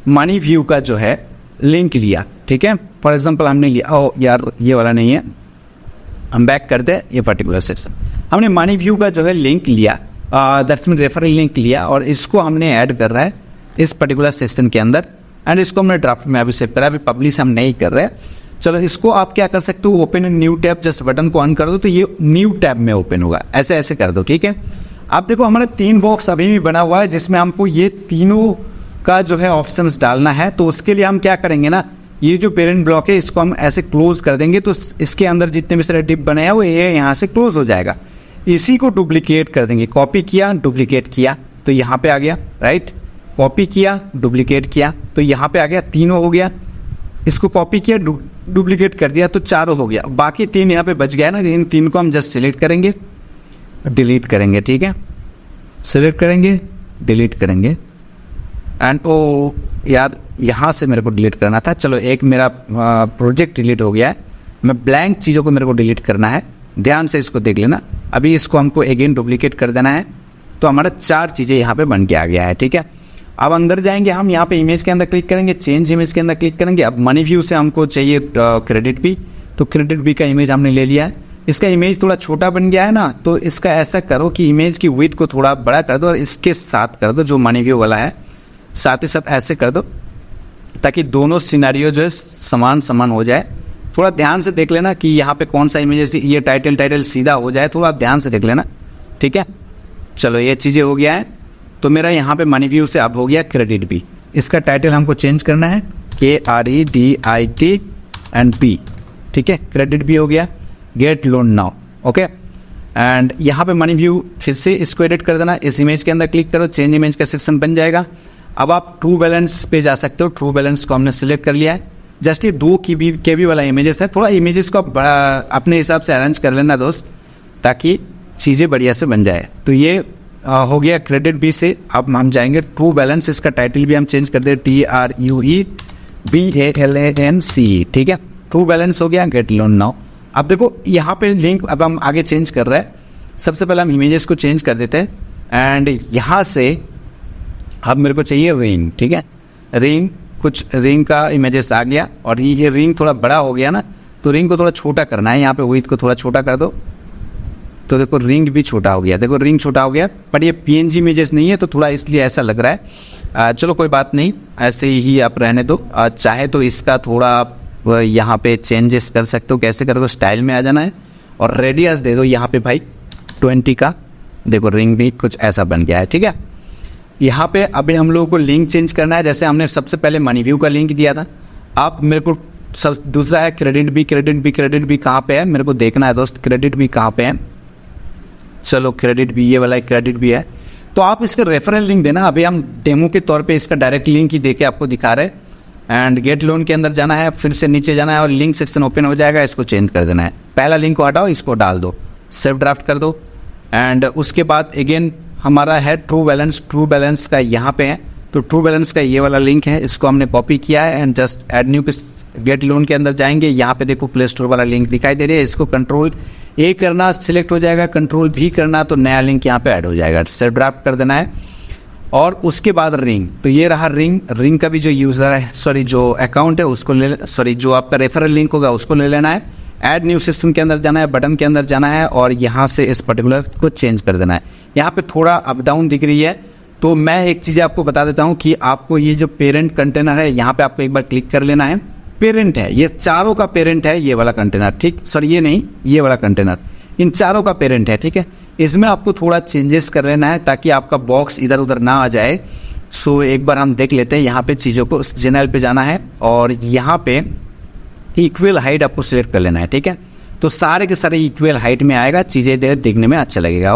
मनी व्यू का जो है लिंक लिया, ठीक है, फॉर एग्जाम्पल हमने लिया, ओ यार ये वाला नहीं है, हम बैक करते हैं, ये पर्टिकुलर सेक्शन हमने मनी व्यू का जो है लिंक लिया, दैट्स मीन रेफरल लिंक लिया, और इसको हमने ऐड कर रहा है इस पर्टिकुलर सेक्शन के अंदर, एंड इसको हमने ड्राफ्ट में अभी सेव करा, अभी पब्लिश हम नहीं कर रहे हैं। चलो इसको आप क्या कर सकते हो, open in new tab, just button को ऑन कर दो तो ये न्यू टैब में ओपन होगा, ऐसे ऐसे कर दो, ठीक है। आप देखो हमारा 3 बॉक्स अभी भी बना हुआ है जिसमें हमको ये तीनों का जो है ऑप्शंस डालना है। तो उसके लिए हम क्या करेंगे ना, ये जो पेरेंट ब्लॉक है इसको हम ऐसे क्लोज कर देंगे, तो इसके अंदर जितने भी सारे डिप बने हैं वो ये यहाँ से क्लोज हो जाएगा। इसी को डुप्लीकेट कर देंगे, कॉपी किया, डुप्लीकेट किया, तो यहाँ पे आ गया, राइट, कॉपी किया, डुप्लीकेट किया, तो यहाँ पे आ गया, तीनों हो गया। इसको कॉपी किया, डुप्लीकेट कर दिया, तो चारों हो गया। बाकी 3 यहाँ पे बच गया ना, इन 3 को हम जस्ट सिलेक्ट करेंगे, डिलीट करेंगे, ठीक है, सिलेक्ट करेंगे, डिलीट करेंगे। एंड ओ यार यहाँ से मेरे को डिलीट करना था, चलो एक मेरा प्रोजेक्ट डिलीट हो गया है, मैं ब्लैंक चीज़ों को मेरे को डिलीट करना है, ध्यान से इसको देख लेना। अभी इसको हमको अगेन डुप्लीकेट कर देना है, तो हमारा 4 चीज़ें यहाँ पे बन के आ गया है, ठीक है। अब अंदर जाएंगे हम, यहाँ पे इमेज के अंदर क्लिक करेंगे, चेंज इमेज के अंदर क्लिक करेंगे। अब मनी व्यू से हमको चाहिए क्रेडिट बी, तो क्रेडिट बी का इमेज हमने ले लिया है। इसका इमेज थोड़ा छोटा बन गया है ना, तो इसका ऐसा करो कि इमेज की विड्थ को थोड़ा बड़ा कर दो और इसके साथ कर दो जो मनी व्यू वाला है, साथ ही साथ ऐसे कर दो ताकि दोनों सिनेरियो जो है समान समान हो जाए। थोड़ा ध्यान से देख लेना कि यहाँ पे कौन सा इमेज, ये टाइटल सीधा हो जाए, थोड़ा ध्यान से देख लेना, ठीक है। चलो ये चीज़ें हो गया है, तो मेरा यहाँ पे मनी व्यू से अब हो गया क्रेडिट बी। इसका टाइटल हमको चेंज करना है, KREDIT एंड बी, ठीक है, क्रेडिट बी हो गया, gate loan now, okay. And यहाँ पे मनी व्यू फिर से इसको एडिट कर देना, इस इमेज के अंदर क्लिक करो, चेंज इमेज का सेक्शन बन जाएगा। अब आप ट्रू बैलेंस पे जा सकते हो, ट्रू बैलेंस को हमने सिलेक्ट कर लिया है। जस्ट ये 2 KB वाला इमेजेस है, थोड़ा इमेजेस को आप बड़ा अपने हिसाब से अरेंज कर लेना दोस्त, ताकि चीज़ें बढ़िया से बन जाए। तो ये हो गया क्रेडिट बी से। अब हम जाएंगे ट्रू बैलेंस, इसका टाइटल भी हम चेंज कर दे, TRUEBALANC, ठीक है, ट्रू बैलेंस हो गया, गेट लोन नाउ। अब देखो यहाँ पे लिंक अब हम आगे चेंज कर रहे हैं। सबसे पहले हम इमेजेस को चेंज कर देते हैं, एंड यहाँ से अब मेरे को चाहिए रिंग, ठीक है, रिंग, कुछ रिंग का इमेजेस आ गया, और ये रिंग थोड़ा बड़ा हो गया ना, तो रिंग को थोड़ा छोटा करना है, यहाँ पे विड्थ को थोड़ा छोटा कर दो, तो देखो रिंग भी छोटा हो गया, देखो रिंग छोटा हो गया, पर ये PNG इमेजेस नहीं है तो थोड़ा इसलिए ऐसा लग रहा है। चलो कोई बात नहीं, ऐसे ही आप रहने दो। चाहे तो इसका थोड़ा आप यहाँ पे चेंजेस कर सकते हो, कैसे करोगे, स्टाइल में आ जाना है और रेडियस दे दो यहाँ पे भाई 20 का, देखो रिंग भी कुछ ऐसा बन गया है, ठीक है। यहाँ पे अभी हम लोगों को लिंक चेंज करना है, जैसे हमने सबसे पहले मनी व्यू का लिंक दिया था। आप मेरे को सब दूसरा है क्रेडिट बी कहाँ पे है मेरे को देखना है दोस्त, क्रेडिट बी कहाँ पे है। चलो क्रेडिट बी, ये वाला क्रेडिट बी है, तो आप इसका रेफरल लिंक देना। अभी हम डेमो के तौर पे इसका डायरेक्ट लिंक ही देके आपको दिखा रहे हैं। एंड गेट लोन के अंदर जाना है, फिर से नीचे जाना है और लिंक सेक्शन ओपन हो जाएगा, इसको चेंज कर देना है। पहला लिंक को हटाओ, इसको डाल दो, सेव ड्राफ्ट कर दो। एंड उसके बाद अगेन हमारा है ट्रू बैलेंस का यहाँ पे है, तो ट्रू बैलेंस का ये वाला लिंक है, इसको हमने कॉपी किया है एंड जस्ट ऐड न्यू पे गेट लोन के अंदर जाएंगे। यहाँ पे देखो प्ले स्टोर वाला लिंक दिखाई दे रही है, इसको कंट्रोल ए करना, सिलेक्ट हो जाएगा, कंट्रोल भी करना तो नया लिंक यहाँ पे ऐड हो जाएगा, सेव ड्राफ्ट कर देना है। और उसके बाद रिंग, तो ये रहा रिंग का भी जो यूज़र है, सॉरी जो अकाउंट है उसको जो आपका रेफरल लिंक होगा उसको ले लेना है। ऐड न्यू सिस्टम के अंदर जाना है, बटन के अंदर जाना है और यहाँ से इस पर्टिकुलर को चेंज कर देना है। यहाँ पे थोड़ा अप डाउन दिख रही है, तो मैं एक चीज़ आपको बता देता हूँ कि आपको ये जो पेरेंट कंटेनर है यहाँ पे आपको एक बार क्लिक कर लेना है। पेरेंट है, ये चारों का पेरेंट है ये वाला कंटेनर, ठीक, सॉरी ये नहीं, ये वाला कंटेनर इन चारों का पेरेंट है, ठीक है। इसमें आपको थोड़ा चेंजेस कर लेना है ताकि आपका बॉक्स इधर उधर ना आ जाए। सो एक बार हम देख लेते हैं, यहाँ पे चीज़ों को जनरल पे जाना है और यहाँ पे इक्वल हाइट आपको सिलेक्ट कर लेना है, ठीक है। तो सारे के सारे इक्वल हाइट में आएगा, चीज़ें देखने में अच्छा लगेगा।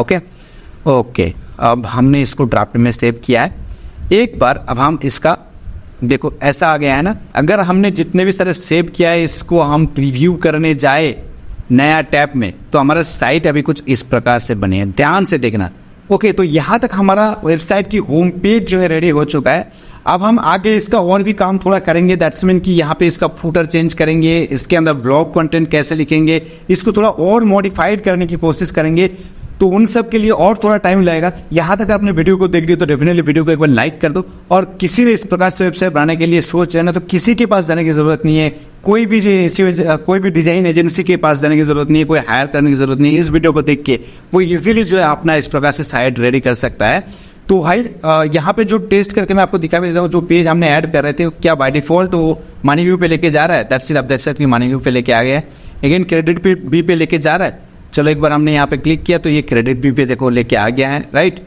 ओके, अब हमने इसको ड्राफ्ट में सेव किया है। एक बार अब हम इसका देखो ऐसा आ गया है ना, अगर हमने जितने भी सारे सेव किया है इसको हम प्रीव्यू करने जाए नया टैब में तो हमारा साइट अभी कुछ इस प्रकार से बने हैं, ध्यान से देखना। ओके, तो यहाँ तक हमारा वेबसाइट की होम पेज जो है रेडी हो चुका है। अब हम आगे इसका और भी काम थोड़ा करेंगे, दैट्स मीन कि यहाँ पे इसका फूटर चेंज करेंगे, इसके अंदर ब्लॉग कंटेंट कैसे लिखेंगे, इसको थोड़ा और मॉडिफाइड करने की कोशिश करेंगे। तो उन सब के लिए और थोड़ा टाइम लगेगा। यहाँ तक आपने वीडियो को देख लिया तो डेफिनेटली वीडियो को एक बार लाइक कर दो। और किसी ने इस प्रकार से वेबसाइट बनाने के लिए सोच रहे हैं ना, तो किसी के पास जाने की ज़रूरत नहीं है, कोई भी डिजाइन एजेंसी के पास जाने की ज़रूरत नहीं है, कोई हायर करने की ज़रूरत नहीं है। इस वीडियो को देख के वो इजीली जो है अपना इस प्रकार से साइट रेडी कर सकता है। तो भाई यहाँ पे जो टेस्ट करके मैं आपको दिखा भी देता हूँ, जो पेज हमने ऐड कर रहे थे क्या बाय डिफॉल्ट वो मनी व्यू पे लेके जा रहा है, दैट्स इट। आप देख सकते हैं मनी व्यू पे लेके आ गया है। अगेन क्रेडिट बी पे लेके जा रहा है। चलो एक बार हमने यहाँ पे क्लिक किया तो ये क्रेडिट बी पे देखो लेके आ गया है, राइट।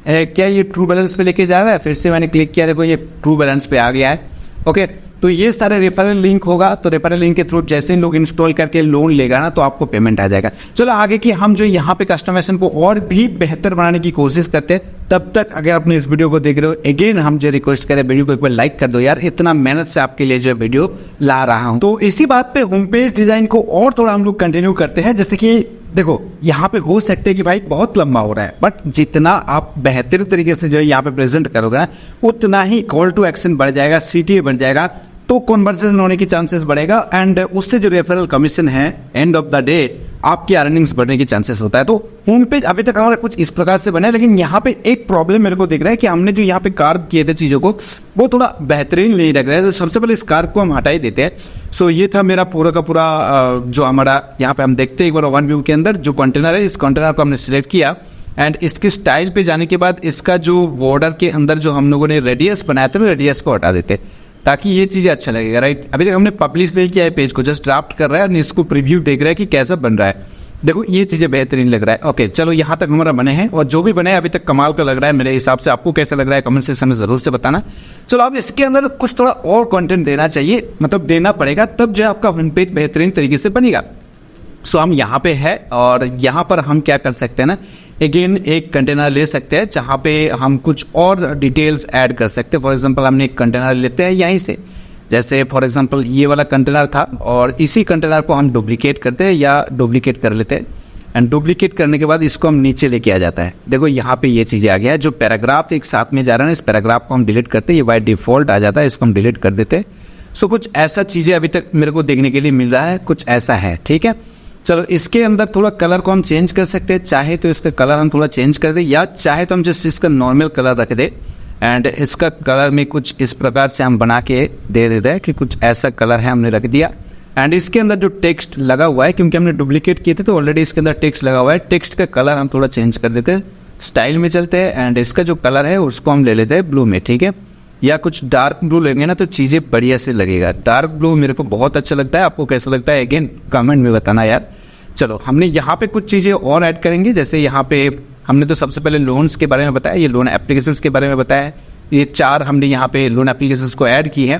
क्या ये ट्रू बैलेंस पे लेके जा रहा है, फिर से मैंने क्लिक किया, देखो ये ट्रू बैलेंस पे आ गया है। ओके, तो ये सारे रेफरल लिंक होगा, तो रेफरल लिंक के थ्रू जैसे ही लोग इंस्टॉल करके लोन लेगा ना तो आपको पेमेंट आ जाएगा। चलो आगे की हम जो यहाँ पे कस्टमाइजेशन को और भी बेहतर बनाने की कोशिश करते हैं। तब तक अगर आपने इस वीडियो को देख रहे हो, अगेन हम जो रिक्वेस्ट करें वीडियो को एक बार लाइक कर दो यार, इतना मेहनत से आपके लिए जो वीडियो ला रहा हूँ। तो इसी बात पे होम पेज डिजाइन को और थोड़ा हम लोग कंटिन्यू करते हैं। जैसे कि देखो यहाँ पे हो सकते हैं कि भाई बहुत लंबा हो रहा है, बट जितना आप बेहतर तरीके से जो है यहाँ पे प्रेजेंट करोगे ना उतना ही कॉल टू एक्शन बढ़ जाएगा, CTA बढ़ जाएगा, तो कन्वर्सेशन होने की चांसेस बढ़ेगा एंड उससे जो रेफरल कमीशन है एंड ऑफ द डे आपकी अर्निंग्स बढ़ने की चांसेस होता है। तो होम पेज अभी तक हमारा कुछ इस प्रकार से बना है, लेकिन यहाँ पे एक प्रॉब्लम मेरे को दिख रहा है कि हमने जो यहाँ पे कार्व किए थे चीज़ों को वो थोड़ा बेहतरीन नहीं लग रहा है। तो सबसे पहले इस कार्व को हम हटा ही देते हैं। सो ये था मेरा पूरा का पूरा जो हमारा यहाँ पे हम देखते हैं एक बार ओवन व्यू के अंदर जो कंटेनर है, इस कंटेनर को हमने सिलेक्ट किया एंड इसकी स्टाइल पे जाने के बाद इसका जो बॉर्डर के अंदर जो हम लोगों ने रेडियस बनाया था रेडियस को हटा देते ताकि ये चीज़ें अच्छा लगेगा, राइट। अभी तक हमने पब्लिश नहीं किया है पेज को, जस्ट ड्राफ्ट कर रहा है और इसको प्रीव्यू देख रहा है कि कैसा बन रहा है। देखो ये चीज़ें बेहतरीन लग रहा है। ओके, चलो यहाँ तक हमारा बने हैं और जो भी बने हैं अभी तक कमाल का लग रहा है मेरे हिसाब से। आपको कैसा लग रहा है कमेंट सेक्शन में ज़रूर से बताना। चलो अब इसके अंदर कुछ थोड़ा और कंटेंट देना चाहिए, मतलब देना पड़ेगा, तब जो है आपका होम पेज बेहतरीन तरीके से बनेगा। सो हम यहाँ पे है और यहाँ पर हम क्या कर सकते हैं ना, अगेन एक कंटेनर ले सकते हैं जहाँ पे हम कुछ और डिटेल्स ऐड कर सकते हैं। फॉर एग्जांपल हमने एक कंटेनर लेते हैं यहीं से, जैसे फॉर एग्जांपल ये वाला कंटेनर था और इसी कंटेनर को हम डुप्लीकेट करते हैं या डुप्लीकेट कर लेते हैं एंड डुप्लीकेट करने के बाद इसको हम नीचे लेके आ जाता है। देखो यहाँ पे ये चीज़ें आ गया है, जो पैराग्राफ एक साथ में जा रहा है इस पैराग्राफ को हम डिलीट करते हैं, ये बाय डिफॉल्ट आ जाता है, इसको हम डिलीट कर देते हैं। सो कुछ ऐसा चीज़ें अभी तक मेरे को देखने के लिए मिल रहा है, कुछ ऐसा है, ठीक है। चलो इसके अंदर थोड़ा कलर को हम चेंज कर सकते हैं, चाहे तो इसका कलर हम थोड़ा चेंज कर दें या चाहे तो हम जस्ट इसका नॉर्मल कलर रख दें एंड इसका कलर में कुछ इस प्रकार से हम बना के दे देते हैं कि कुछ ऐसा कलर है हमने रख दिया। एंड इसके अंदर जो टेक्स्ट लगा हुआ है, क्योंकि हमने डुप्लीकेट किए थे तो ऑलरेडी इसके अंदर टेक्स्ट लगा हुआ है, टेक्स्ट का कलर हम थोड़ा चेंज कर देते हैं, स्टाइल में चलते हैं एंड इसका जो कलर है उसको हम ले लेते हैं ब्लू में, ठीक है। या कुछ डार्क ब्लू लेंगे ना तो चीज़ें बढ़िया से लगेगा। डार्क ब्लू मेरे को बहुत अच्छा लगता है, आपको कैसा लगता है अगेन कमेंट में बताना यार। चलो हमने यहाँ पे कुछ चीज़ें और ऐड करेंगे, जैसे यहाँ पे हमने तो सबसे पहले लोन्स के बारे में बताया, ये लोन एप्लीकेशंस के बारे में बताया, ये 4 हमने यहाँ पे लोन एप्लीकेशंस को ऐड की है।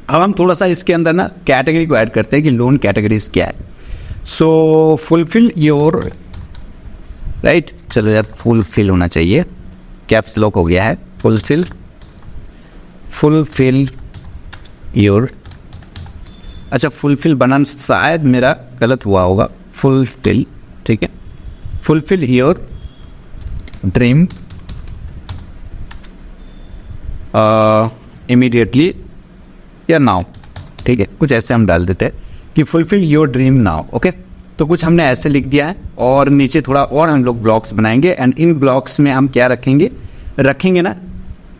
अब हम थोड़ा सा इसके अंदर ना कैटेगरी को ऐड करते हैं कि लोन कैटेगरीज क्या है। सो फुलफिल योर, राइट, चलो यार फुलफिल होना चाहिए, कैप्स लॉक हो गया है, फुलफिल योर, अच्छा फुलफिल बनाना शायद मेरा गलत हुआ होगा, फुलफिल, ठीक है, फुलफिल योर ड्रीम इमीडिएटली या नाउ, ठीक है, कुछ ऐसे हम डाल देते हैं कि fulfil your dream now. Okay, तो कुछ हमने ऐसे लिख दिया है और नीचे थोड़ा और हम लोग ब्लॉक्स बनाएंगे एंड इन ब्लॉक्स में हम क्या रखेंगे ना,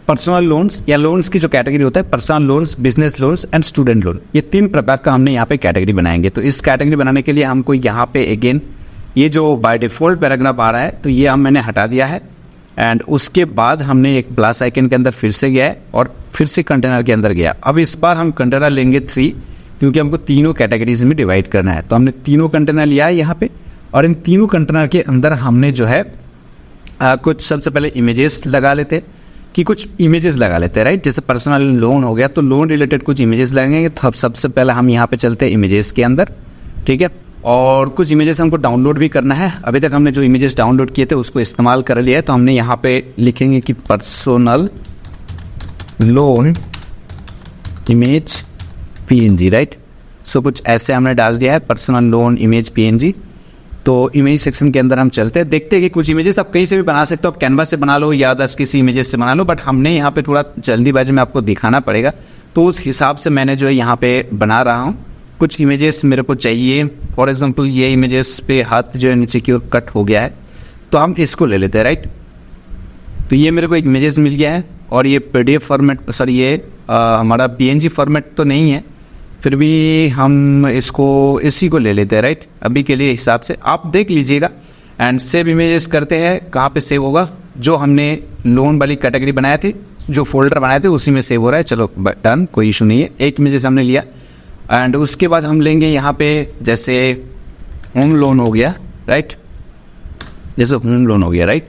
पर्सनल लोन्स या लोन्स की जो कैटेगरी होता है, personal loans, business loans and student loan, ये 3 प्रकार का हमने यहाँ पे कैटेगरी बनाएंगे। तो इस कैटेगरी बनाने के लिए हमको यहाँ पे अगेन ये जो बाय डिफ़ॉल्ट पैराग्राफ आ रहा है तो ये मैंने हटा दिया है एंड उसके बाद हमने एक प्लस आइकन के अंदर फिर से गया है और फिर से कंटेनर के अंदर गया। अब इस बार हम कंटेनर लेंगे 3 क्योंकि हमको तीनों कैटेगरीज में डिवाइड करना है। तो हमने तीनों कंटेनर लिया है यहाँ पे और इन तीनों कंटेनर के अंदर हमने जो है कुछ सबसे पहले इमेजेस लगा लेते कि कुछ इमेजेस लगा लेते हैं, राइट। जैसे पर्सनल लोन हो गया तो लोन रिलेटेड कुछ इमेजेस लगेंगे। तो अब सबसे पहले हम यहाँ पे चलते हैं इमेजेस के अंदर, ठीक है, और कुछ इमेजेस हमको डाउनलोड भी करना है। अभी तक हमने जो इमेजेस डाउनलोड किए थे उसको इस्तेमाल कर लिया है। तो हमने यहाँ पे लिखेंगे कि personal loan image PNG, right. So कुछ ऐसे हमने डाल दिया है, पर्सनल लोन इमेज PNG। तो इमेज सेक्शन के अंदर हम चलते हैं, देखते हैं कि कुछ इमेजेस आप कहीं से भी बना सकते हो, आप कैनवास से बना लो या अदर्स किसी इमेजेस से बना लो, बट हमने यहाँ पे थोड़ा जल्दीबाजी में आपको दिखाना पड़ेगा तो उस हिसाब से मैंने जो है यहाँ पे बना रहा हूँ। कुछ इमेजेस मेरे को चाहिए, फॉर एग्जांपल ये इमेजेस पे हाथ जो है नीचे की ओर कट हो गया है तो हम इसको ले लेते हैं, राइट। तो ये मेरे को एक इमेजेस मिल गया है और ये PDF फॉर्मेट, सॉरी ये हमारा PNG फॉर्मेट तो नहीं है, फिर भी हम इसको इसी को ले लेते हैं, राइट। अभी के लिए हिसाब से आप देख लीजिएगा एंड सेव इमेजेस करते हैं। कहाँ पे सेव होगा, जो हमने लोन वाली कैटेगरी बनाए थे, जो फोल्डर बनाए थे उसी में सेव हो रहा है। चलो डन, कोई इशू नहीं है। एक इमेजेस हमने लिया एंड उसके बाद हम लेंगे यहाँ पे जैसे होम लोन हो गया, राइट। जैसे होम लोन हो गया, राइट,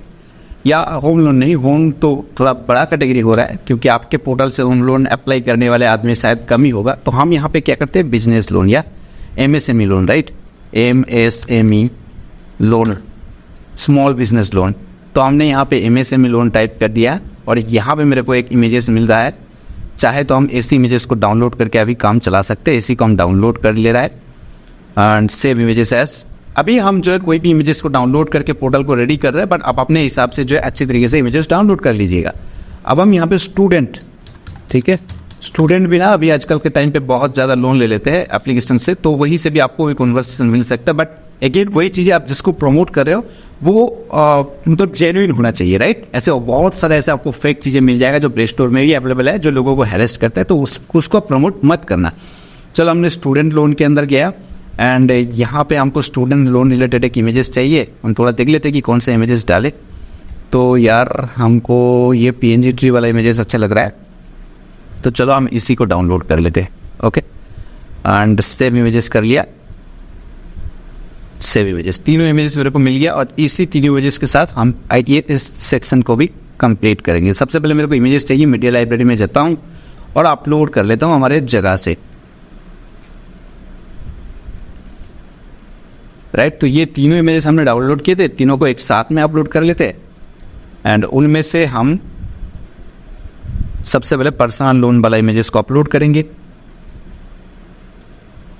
या होम लोन नहीं, होम तो थोड़ा बड़ा कैटेगरी हो रहा है क्योंकि आपके पोर्टल से होम लोन अप्लाई करने वाले आदमी शायद कम ही होगा। तो हम यहाँ पे क्या करते हैं, बिजनेस लोन या MSME loan, right, MSME loan, small business loan. तो हमने यहाँ पे MSME लोन टाइप कर दिया और यहाँ पे मेरे को एक इमेजेस मिल रहा है। चाहे तो हम ऐसी इमेजेस को डाउनलोड करके अभी काम चला सकते हैं, इसी को हम डाउनलोड कर ले रहा है एंड सेव इमेजेस एज। अभी हम जो है कोई भी इमेजेस को डाउनलोड करके पोर्टल को रेडी कर रहे हैं, बट आप अपने हिसाब से जो है अच्छी तरीके से इमेजेस डाउनलोड कर लीजिएगा। अब हम यहाँ पे स्टूडेंट, ठीक है, स्टूडेंट भी ना अभी आजकल के टाइम पे बहुत ज़्यादा लोन ले लेते हैं एप्लीकेशन से, तो वहीं से भी आपको एक कन्वर्सेशन मिल सकता है। बट अगेन वही चीज़ें आप जिसको प्रमोट कर रहे हो वो मतलब जेन्युइन होना चाहिए, राइट। ऐसे बहुत सारे ऐसे आपको फेक चीज़ें मिल जाएगा जो प्ले स्टोर में भी अवेलेबल है, जो लोगों को हैरेस करता है, तो उसको प्रमोट मत करना। चलो हमने स्टूडेंट लोन के अंदर गया एंड यहाँ पे हमको स्टूडेंट लोन रिलेटेड एक इमेजेस चाहिए। हम थोड़ा देख लेते हैं कि कौन से इमेजेस डाले। तो यार हमको ये PNG ट्री वाला इमेजेस अच्छा लग रहा है, तो चलो हम इसी को डाउनलोड कर लेते हैं। ओके एंड सेव इमेजेस कर लिया, सेव इमेजेस, तीनों इमेजेस मेरे को मिल गया और इसी तीनों इमेजेस के साथ हम इस सेक्शन को भी कंप्लीट करेंगे। सबसे पहले मेरे को इमेजेस चाहिए, मीडिया लाइब्रेरी में जाता हूँ और अपलोड कर लेता हूँ हमारे जगह से, राइट। तो ये तीनों इमेजेस हमने डाउनलोड किए थे, तीनों को एक साथ में अपलोड कर लेते हैं एंड उनमें से हम सबसे पहले पर्सनल लोन वाला इमेजेस को अपलोड करेंगे।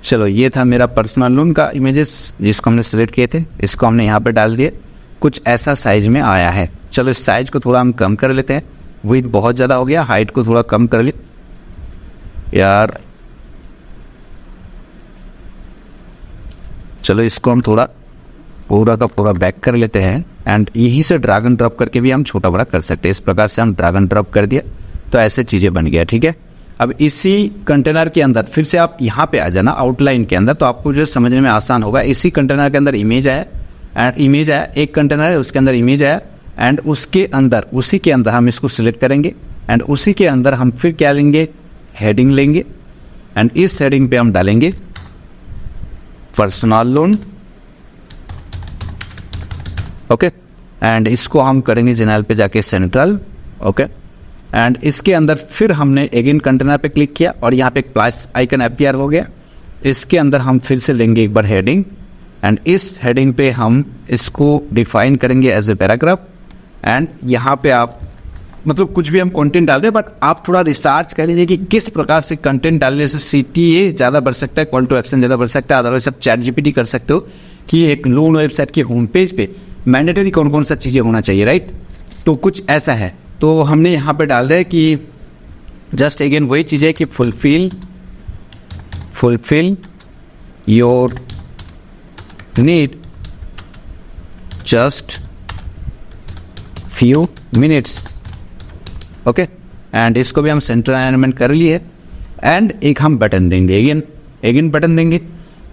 चलो ये था मेरा पर्सनल लोन का इमेजेस जिसको हमने सिलेक्ट किए थे, इसको हमने यहाँ पे डाल दिए। कुछ ऐसा साइज में आया है। चलो इस साइज को थोड़ा हम कम कर लेते हैं, विड्थ बहुत ज़्यादा हो गया, हाइट को थोड़ा कम कर ले यार। चलो इसको हम थोड़ा पूरा का पूरा बैक कर लेते हैं एंड यहीं से ड्रैग एंड ड्रॉप करके भी हम छोटा बड़ा कर सकते हैं। इस प्रकार से हम ड्रैग एंड ड्रॉप कर दिया तो ऐसे चीज़ें बन गया, ठीक है। अब इसी कंटेनर के अंदर फिर से आप यहाँ पे आ जाना आउटलाइन के अंदर, तो आपको जो समझने में आसान होगा। इसी कंटेनर के अंदर इमेज आया एंड इमेज आया, एक कंटेनर है उसके अंदर इमेज आया एंड उसके अंदर उसी के अंदर हम इसको सिलेक्ट करेंगे एंड उसी के अंदर हम फिर क्या लेंगे, हेडिंग लेंगे एंड इस हेडिंग पे हम डालेंगे पर्सनल लोन, ओके एंड इसको हम करेंगे जनरल पे जाके सेंट्रल, ओके एंड इसके अंदर फिर हमने अगेन कंटेनर पे क्लिक किया और यहाँ पे एक प्लस आइकन अपीयर हो गया। इसके अंदर हम फिर से लेंगे एक बार हेडिंग एंड इस हेडिंग पे हम इसको डिफाइन करेंगे एज ए पैराग्राफ एंड यहाँ पे आप मतलब कुछ भी हम कंटेंट डाल रहे हैं, बट आप थोड़ा रिसर्च कर लीजिए कि किस प्रकार से कंटेंट डालने से CTA ज़्यादा बढ़ सकता है, कॉल टू एक्शन ज़्यादा बढ़ सकता है। अदरवाइज आप ChatGPT कर सकते हो कि एक लोन वेबसाइट के होम पेज पे मैंडेटरी कौन कौन सा चीज़ें होना चाहिए, राइट। तो कुछ ऐसा है, तो हमने यहाँ पे डाल रहे हैं कि जस्ट अगेन वही चीज़ है कि fulfil your need just few minutes. Okay, and इसको भी हम सेंटर अलाइनमेंट कर लिए एंड एक हम बटन देंगे, अगेन बटन देंगे।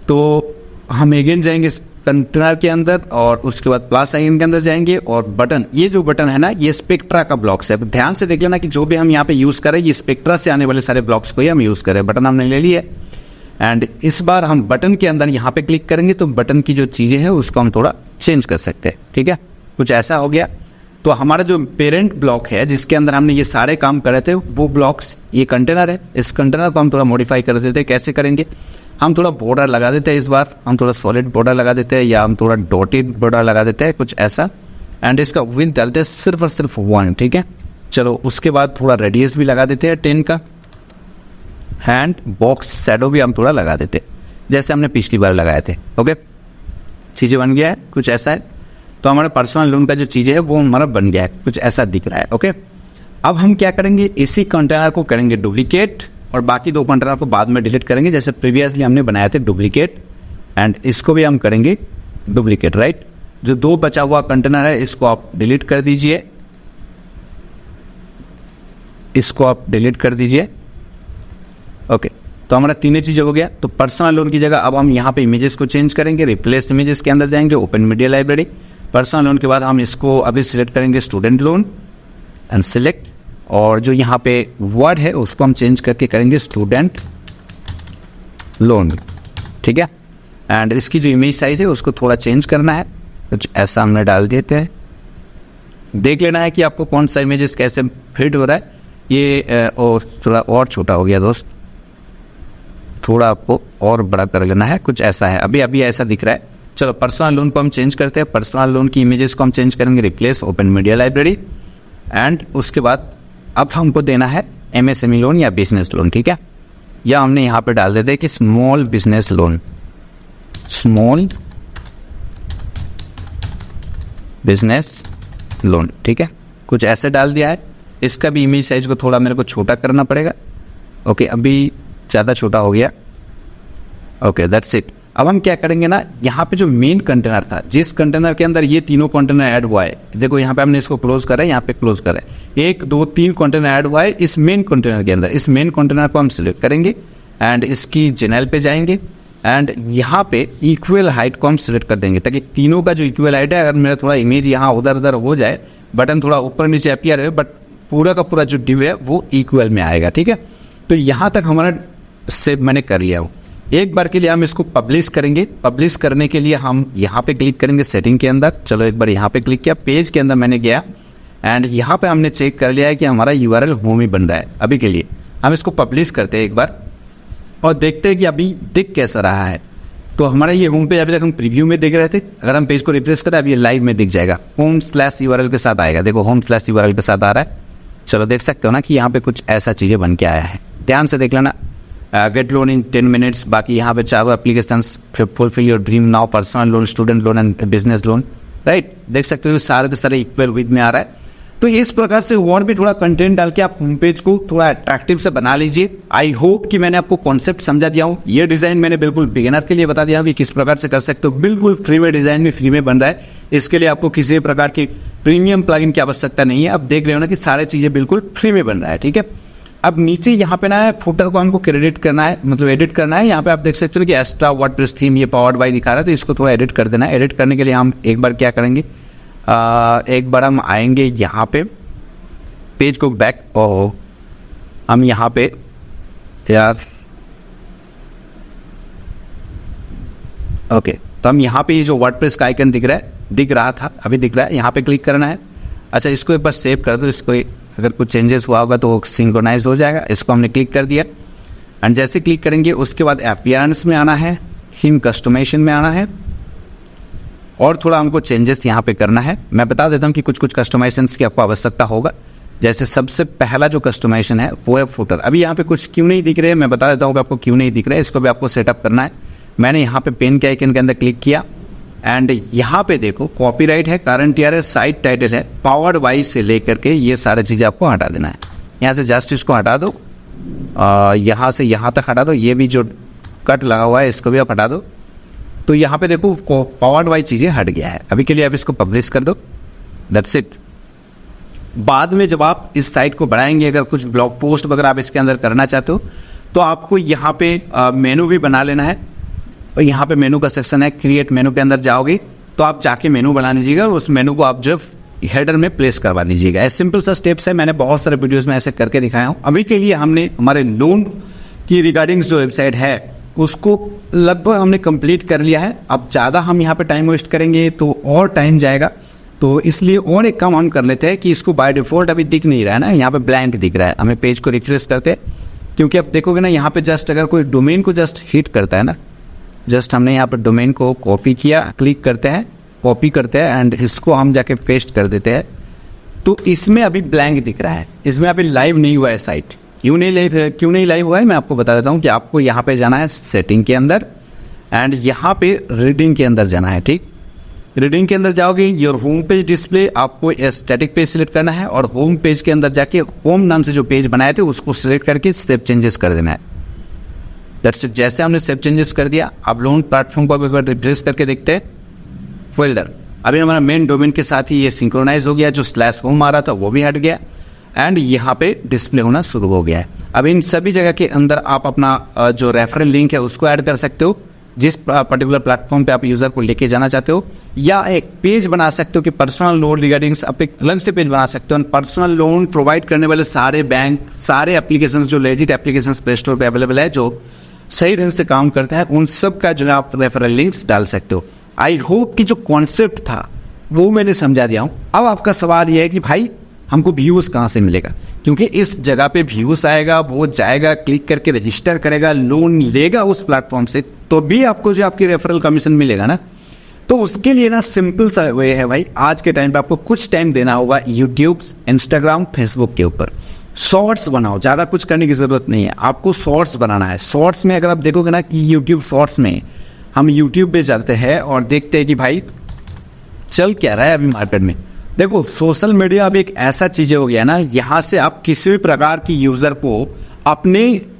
तो हम अगेन जाएंगे कंटेनर के अंदर और उसके बाद प्लस आइकन के अंदर जाएंगे और बटन, ये जो बटन है ना ये स्पेक्ट्रा का ब्लॉक्स है। ध्यान से देख लेना कि जो भी हम यहाँ पे यूज़ करें ये स्पेक्ट्रा से आने वाले सारे ब्लॉक्स को ही हम यूज़ करें। बटन हमने ले लिया एंड इस बार हम बटन के अंदर यहाँ पे क्लिक करेंगे तो बटन की जो चीज़ें हैं उसको हम थोड़ा चेंज कर सकते हैं। ठीक है, कुछ ऐसा हो गया। तो हमारा जो पेरेंट ब्लॉक है जिसके अंदर हमने ये सारे काम करे थे वो ब्लॉक्स, ये कंटेनर है, इस कंटेनर को हम थोड़ा मॉडिफाई कर देते हैं। कैसे करेंगे, हम थोड़ा बॉर्डर लगा देते हैं, इस बार हम थोड़ा सॉलिड बॉर्डर लगा देते हैं या हम थोड़ा डॉटेड बॉर्डर लगा देते हैं, कुछ ऐसा। एंड इसका विड्थ डालते हैं सिर्फ और सिर्फ 1। ठीक है, चलो उसके बाद थोड़ा रेडियस भी लगा देते हैं 10 का एंड बॉक्स शैडो भी हम थोड़ा लगा देते हैं जैसे हमने पिछली बार लगाए थे। ओके, चीज़ें बन गया है, कुछ ऐसा है। तो हमारा पर्सनल लोन का जो चीज़ें है वो हमारा बन गया है, कुछ ऐसा दिख रहा है। ओके, अब हम क्या करेंगे, इसी कंटेनर को करेंगे डुप्लीकेट और बाकी 2 कंटेनर को बाद में डिलीट करेंगे जैसे प्रीवियसली हमने बनाए थे डुप्लीकेट, एंड इसको भी हम करेंगे डुप्लीकेट। राइट, जो 2 बचा हुआ कंटेनर है इसको आप डिलीट कर दीजिए, इसको आप डिलीट कर दीजिए। ओके, तो हमारा 3 चीज़ हो गया। तो पर्सनल लोन की जगह अब हम यहाँ पे इमेजेस को चेंज करेंगे, रिप्लेस इमेजेस के अंदर जाएंगे, open media library. Personal loan के बाद हम इसको अभी सिलेक्ट करेंगे स्टूडेंट लोन एंड सिलेक्ट, और जो यहाँ पे वर्ड है उसको हम चेंज करके करेंगे स्टूडेंट लोन। ठीक है, एंड इसकी जो इमेज साइज है उसको थोड़ा चेंज करना है, कुछ ऐसा हमने डाल देते हैं। देख लेना है कि आपको कौन सा इमेजेस कैसे फिट हो रहा है। ये थोड़ा और छोटा हो गया दोस्त, थोड़ा आपको और बड़ा कर लेना है, कुछ ऐसा है। अभी ऐसा दिख रहा है। चलो पर्सनल लोन को हम चेंज करते हैं, पर्सनल लोन की इमेजेस को हम चेंज करेंगे, replace open media library, and उसके बाद अब हमको देना है MSME लोन या बिजनेस लोन। ठीक है, या हमने यहाँ पे डाल देते हैं कि small business loan, small business loan. ठीक है, कुछ ऐसे डाल दिया है। इसका भी इमेज साइज को थोड़ा मेरे को छोटा करना पड़ेगा। ओके, अभी ज़्यादा छोटा हो गया। Okay, that's it. अब हम क्या करेंगे ना, यहाँ पे जो मेन कंटेनर था, जिस कंटेनर के अंदर ये 3 कंटेनर ऐड हुआ है, देखो यहाँ पे हमने इसको क्लोज करा है, यहाँ पे क्लोज करा है, 1 2 3 कंटेनर ऐड हुआ है इस मेन कंटेनर के अंदर। इस मेन कंटेनर को हम सिलेक्ट करेंगे एंड इसकी जनरल पे जाएंगे एंड यहाँ पे इक्वल हाइट को हम सिलेक्ट कर देंगे ताकि तीनों का जो इक्वल हाइट है, अगर मेरा थोड़ा इमेज यहाँ उधर उधर हो जाए, बटन थोड़ा ऊपर नीचे अपीयर है, बट पूरा का पूरा जो डिव है वो इक्वल में आएगा। ठीक है, तो यहाँ तक हमारा सेव मैंने कर लिया हो। एक बार के लिए हम इसको पब्लिश करेंगे। पब्लिश करने के लिए हम यहाँ पे क्लिक करेंगे सेटिंग के अंदर। चलो एक बार यहाँ पे क्लिक किया, पेज के अंदर मैंने गया एंड यहाँ पे हमने चेक कर लिया है कि हमारा URL होम ही बन रहा है। अभी के लिए हम इसको पब्लिश करते हैं एक बार और देखते हैं कि अभी दिख कैसा रहा है। तो हमारा ये होम पेज अभी तक हम प्रीव्यू में देख रहे थे, अगर हम पेज को रिफ्रेश करें अब ये लाइव में दिख जाएगा, home/URL के साथ आएगा। देखो home/URL के साथ आ रहा है। चलो देख सकते हो ना कि यहाँ पे कुछ ऐसा चीज़ें बन के आया है, ध्यान से देख लेना। गेट लोन इन 10 मिनट्स, बाकी यहाँ पे 4 applications, fulfil your dream now, personal loan, student loan and business loan. Right, देख सकते हो सारे के सारे इक्वल विद में आ रहा है। तो इस प्रकार से और भी थोड़ा कंटेंट डाल के आप होम पेज को थोड़ा अट्रैक्टिव से बना लीजिए। आई होप कि मैंने आपको कॉन्सेप्ट समझा दिया हूँ। ये डिज़ाइन मैंने बिल्कुल बिगिनर के लिए बता दिया कि किस प्रकार से कर सकते हो, बिल्कुल फ्री में, डिज़ाइन भी फ्री में बन रहा है। इसके लिए आपको किसी प्रकार की प्रीमियम प्लगइन की आवश्यकता नहीं है। आप देख रहे हो ना कि सारी चीज़ें बिल्कुल फ्री में बन रहा है। ठीक है, अब नीचे यहाँ पे ना फुटर को हमको क्रेडिट करना है, मतलब एडिट करना है। यहाँ पे आप देख सकते हो कि एक्स्ट्रा वर्डप्रेस थीम ये पावर्ड बाय दिखा रहा है, तो इसको थोड़ा एडिट कर देना है। एडिट करने के लिए हम एक बार क्या करेंगे, एक बार हम आएंगे यहाँ पे पेज को बैक, ओह हम यहाँ पे यार ओके, तो हम यहाँ पे ये जो वर्डप्रेस का आइकन दिख रहा था, अभी दिख रहा है, यहाँ पे क्लिक करना है। अच्छा, इसको एक बार सेव कर दो, इसको अगर कुछ चेंजेस हुआ होगा तो सिंक्रोनाइज हो जाएगा। इसको हमने क्लिक कर दिया एंड जैसे क्लिक करेंगे उसके बाद अपीयरेंस में आना है, थीम कस्टमाइजेशन में आना है और थोड़ा हमको चेंजेस यहाँ पे करना है। मैं बता देता हूँ कि कुछ कस्टमाइजेशन की आपको आवश्यकता होगा। जैसे सबसे पहला जो कस्टमाइजेशन है वो है फुटर। अभी यहाँ पे कुछ क्यों नहीं दिख रहे हैं, मैं बता देता हूँ कि आपको क्यों नहीं दिख रहा है। इसको भी आपको सेटअप करना है। मैंने यहाँ पे पेन के आइकन के अंदर क्लिक किया एंड यहाँ पे देखो कॉपीराइट है, करंट ईयर है, साइट टाइटल है, पावर्ड बाय से लेकर के ये सारी चीज़ें आपको हटा देना है। यहाँ से जस्ट इसको हटा दो यहाँ से यहाँ तक हटा दो, ये भी जो कट लगा हुआ है इसको भी आप हटा दो। तो यहाँ पे देखो पावर्ड वाइज चीज़ें हट गया है। अभी के लिए आप इसको पब्लिश कर दो, दैट्स इट। बाद में जब आप इस साइट को बढ़ाएंगे, अगर कुछ ब्लॉग पोस्ट वगैरह आप इसके अंदर करना चाहते हो तो आपको यहाँ पे मेनू भी बना लेना है। और यहाँ पे मेनू का सेक्शन है, क्रिएट मेनू के अंदर जाओगे तो आप जाके मेनू बना लीजिएगा और उस मेनू को आप जो हेडर में प्लेस करवा दीजिएगा। ऐसे सिंपल सा स्टेप्स है, मैंने बहुत सारे वीडियोस में ऐसे करके दिखाया हूँ। अभी के लिए हमने हमारे लोन की रिगार्डिंग्स जो वेबसाइट है उसको लगभग हमने कंप्लीट कर लिया है। अब ज़्यादा हम यहाँ पे टाइम वेस्ट करेंगे तो और टाइम जाएगा, तो इसलिए और एक काम हम कर लेते हैं कि इसको बाय डिफ़ॉल्ट अभी दिख नहीं रहा है ना, यहाँ पे ब्लैंक दिख रहा है। हमें पेज को रिफ्रेश करते हैं, क्योंकि अब देखोगे ना यहाँ पे जस्ट अगर कोई डोमेन को जस्ट हिट करता है ना, जस्ट हमने यहाँ पर डोमेन को कॉपी किया, क्लिक करते हैं, कॉपी करते हैं एंड इसको हम जाके पेस्ट कर देते हैं, तो इसमें अभी ब्लैंक दिख रहा है, इसमें अभी लाइव नहीं हुआ है साइट। क्यों नहीं लाइव हुआ है मैं आपको बता देता हूँ कि आपको यहाँ पे जाना है सेटिंग के अंदर एंड यहाँ पे रीडिंग के अंदर जाना है। ठीक, रीडिंग के अंदर जाओगे, योर होम पेज डिस्प्ले, आपको स्टैटिक पेज सिलेक्ट करना है और होम पेज के अंदर जाके होम नाम से जो पेज बनाए थे उसको सिलेक्ट करके सेव चेंजेस कर देना है। That's it. जैसे हमने सेव चेंजेस कर दिया, आप लोन प्लेटफॉर्म को एक बार रिफ्रेश करके देखते हैं, फोल्डर अभी हमारा मेन डोमेन के साथ ही ये सिंक्रोनाइज हो गया, जो /home आ रहा था वो भी हट गया एंड यहाँ पे डिस्प्ले होना शुरू हो गया है। अब इन सभी जगह के अंदर आप अपना जो रेफरल लिंक है उसको ऐड कर सकते हो, जिस पर्टिकुलर प्लेटफॉर्म पे आप यूज़र को लेके जाना चाहते हो, या एक पेज बना सकते हो कि पर्सनल लोन रिगार्डिंग्स आप एक अलग से पेज बना सकते हो। पर्सनल लोन प्रोवाइड करने वाले सारे बैंक, सारे एप्लीकेशंस जो लेजिट एप्लीकेशंस प्ले स्टोर पे अवेलेबल है, जो सही ढंग से काम करता है, उन सब का जो है आप रेफरल लिंक्स डाल सकते हो। आई होप कि जो कॉन्सेप्ट था वो मैंने समझा दिया हूँ। अब आपका सवाल ये है कि भाई हमको व्यूज़ कहाँ से मिलेगा, क्योंकि इस जगह पे व्यूज़ आएगा, वो जाएगा, क्लिक करके रजिस्टर करेगा, लोन लेगा उस प्लेटफॉर्म से, तो भी आपको जो आपकी रेफरल कमीशन मिलेगा ना। तो उसके लिए ना सिंपल सा वे है भाई, आज के टाइम पे आपको कुछ टाइम देना होगा यूट्यूब, इंस्टाग्राम, फेसबुक के ऊपर शॉर्ट्स बनाओ। ज़्यादा कुछ करने की ज़रूरत नहीं है, आपको शॉर्ट्स बनाना है। शॉर्ट्स में अगर आप देखोगे ना कि यूट्यूब शॉर्ट्स में हम यूट्यूब पे जाते हैं और देखते हैं कि भाई चल क्या रहा है अभी मार्केट में। देखो सोशल मीडिया अभी एक ऐसा चीज़ हो गया ना, यहाँ से आप किसी भी प्रकार की यूज़र को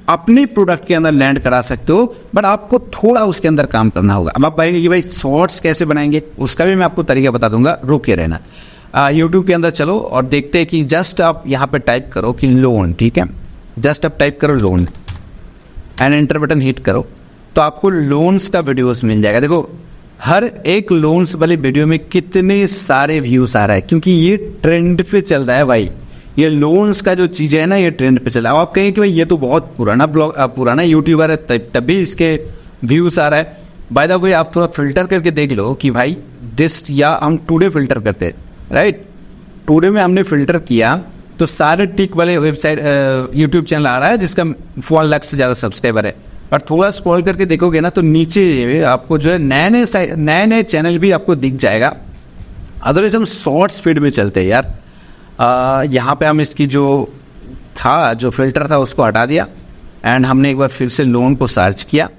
अपने प्रोडक्ट के अंदर लैंड करा सकते हो, बट आपको थोड़ा उसके अंदर काम करना होगा। अब आप कहेंगे कि भाई शॉर्ट्स कैसे बनाएंगे, उसका भी मैं आपको तरीका बता दूंगा, रुके रहना। यूट्यूब के अंदर चलो और देखते हैं कि जस्ट आप यहाँ पे टाइप करो कि लोन, ठीक है, जस्ट आप टाइप करो loan and enter button hit करो, तो आपको लोन्स का वीडियोस मिल जाएगा। देखो हर एक लोन्स वाले वीडियो में कितने सारे व्यूज आ रहा है, क्योंकि ये ट्रेंड पे चल रहा है भाई। ये लोन्स का जो चीज़ है ना, ये ट्रेंड पे चल रहा है। आप कहेंगे कि भाई ये तो बहुत पुराना यूट्यूबर है, तभी इसके व्यूज आ रहा है। बाय द वे आप थोड़ा फिल्टर करके देख लो कि भाई दिस, या हम टुडे फिल्टर करते हैं, राइट। टुडे में हमने फिल्टर किया तो सारे टिक वाले वेबसाइट यूट्यूब चैनल आ रहा है जिसका 1 लाख से ज़्यादा सब्सक्राइबर है। और थोड़ा स्क्रॉल करके देखोगे ना तो नीचे आपको जो है नए नए चैनल भी आपको दिख जाएगा। अदरवाइज हम शॉर्ट्स फीड में चलते हैं यार। यहाँ पे हम इसकी जो फिल्टर था उसको हटा दिया एंड हमने एक बार फिर से लोन को सर्च किया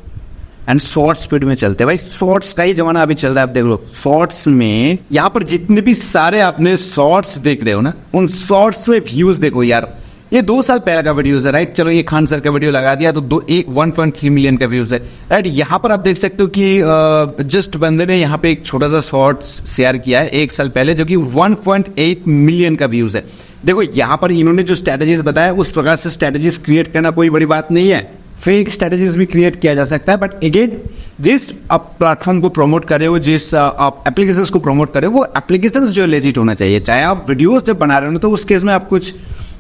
एंड शॉर्ट्स फीड में चलते हैं। भाई शॉर्ट्स का ही जमाना अभी चल रहा है। आप देख लो शॉर्ट्स में यहाँ पर जितने भी सारे आपने शॉर्ट्स देख रहे हो ना, उन शॉर्ट्स में व्यूज देखो यार। ये 2 साल पहले का वीडियोस है, राइट। चलो ये खान सर का वीडियो लगा दिया तो 1.3 मिलियन का व्यूज है, राइट। यहाँ पर आप देख सकते हो कि जस्ट बंदे ने यहाँ पे एक छोटा सा शॉर्ट्स शेयर किया है 1 साल पहले, जो कि 1.8 मिलियन का व्यूज है। देखो यहाँ पर इन्होंने जो स्ट्रैटेजीज बताया उस प्रकार से स्ट्रैटेजीज क्रिएट करना कोई बड़ी बात नहीं है। फेक स्ट्रैटेजीज भी क्रिएट किया जा सकता है, बट अगेन जिस आप प्लेटफॉर्म को प्रमोट कर रहे हो, जिस आप एप्लीकेशंस को प्रमोट कर रहे हो, वो एप्लीकेशंस जो लेजिट होना चाहिए। चाहे आप वीडियोस जब बना रहे हो तो उस केस में आप कुछ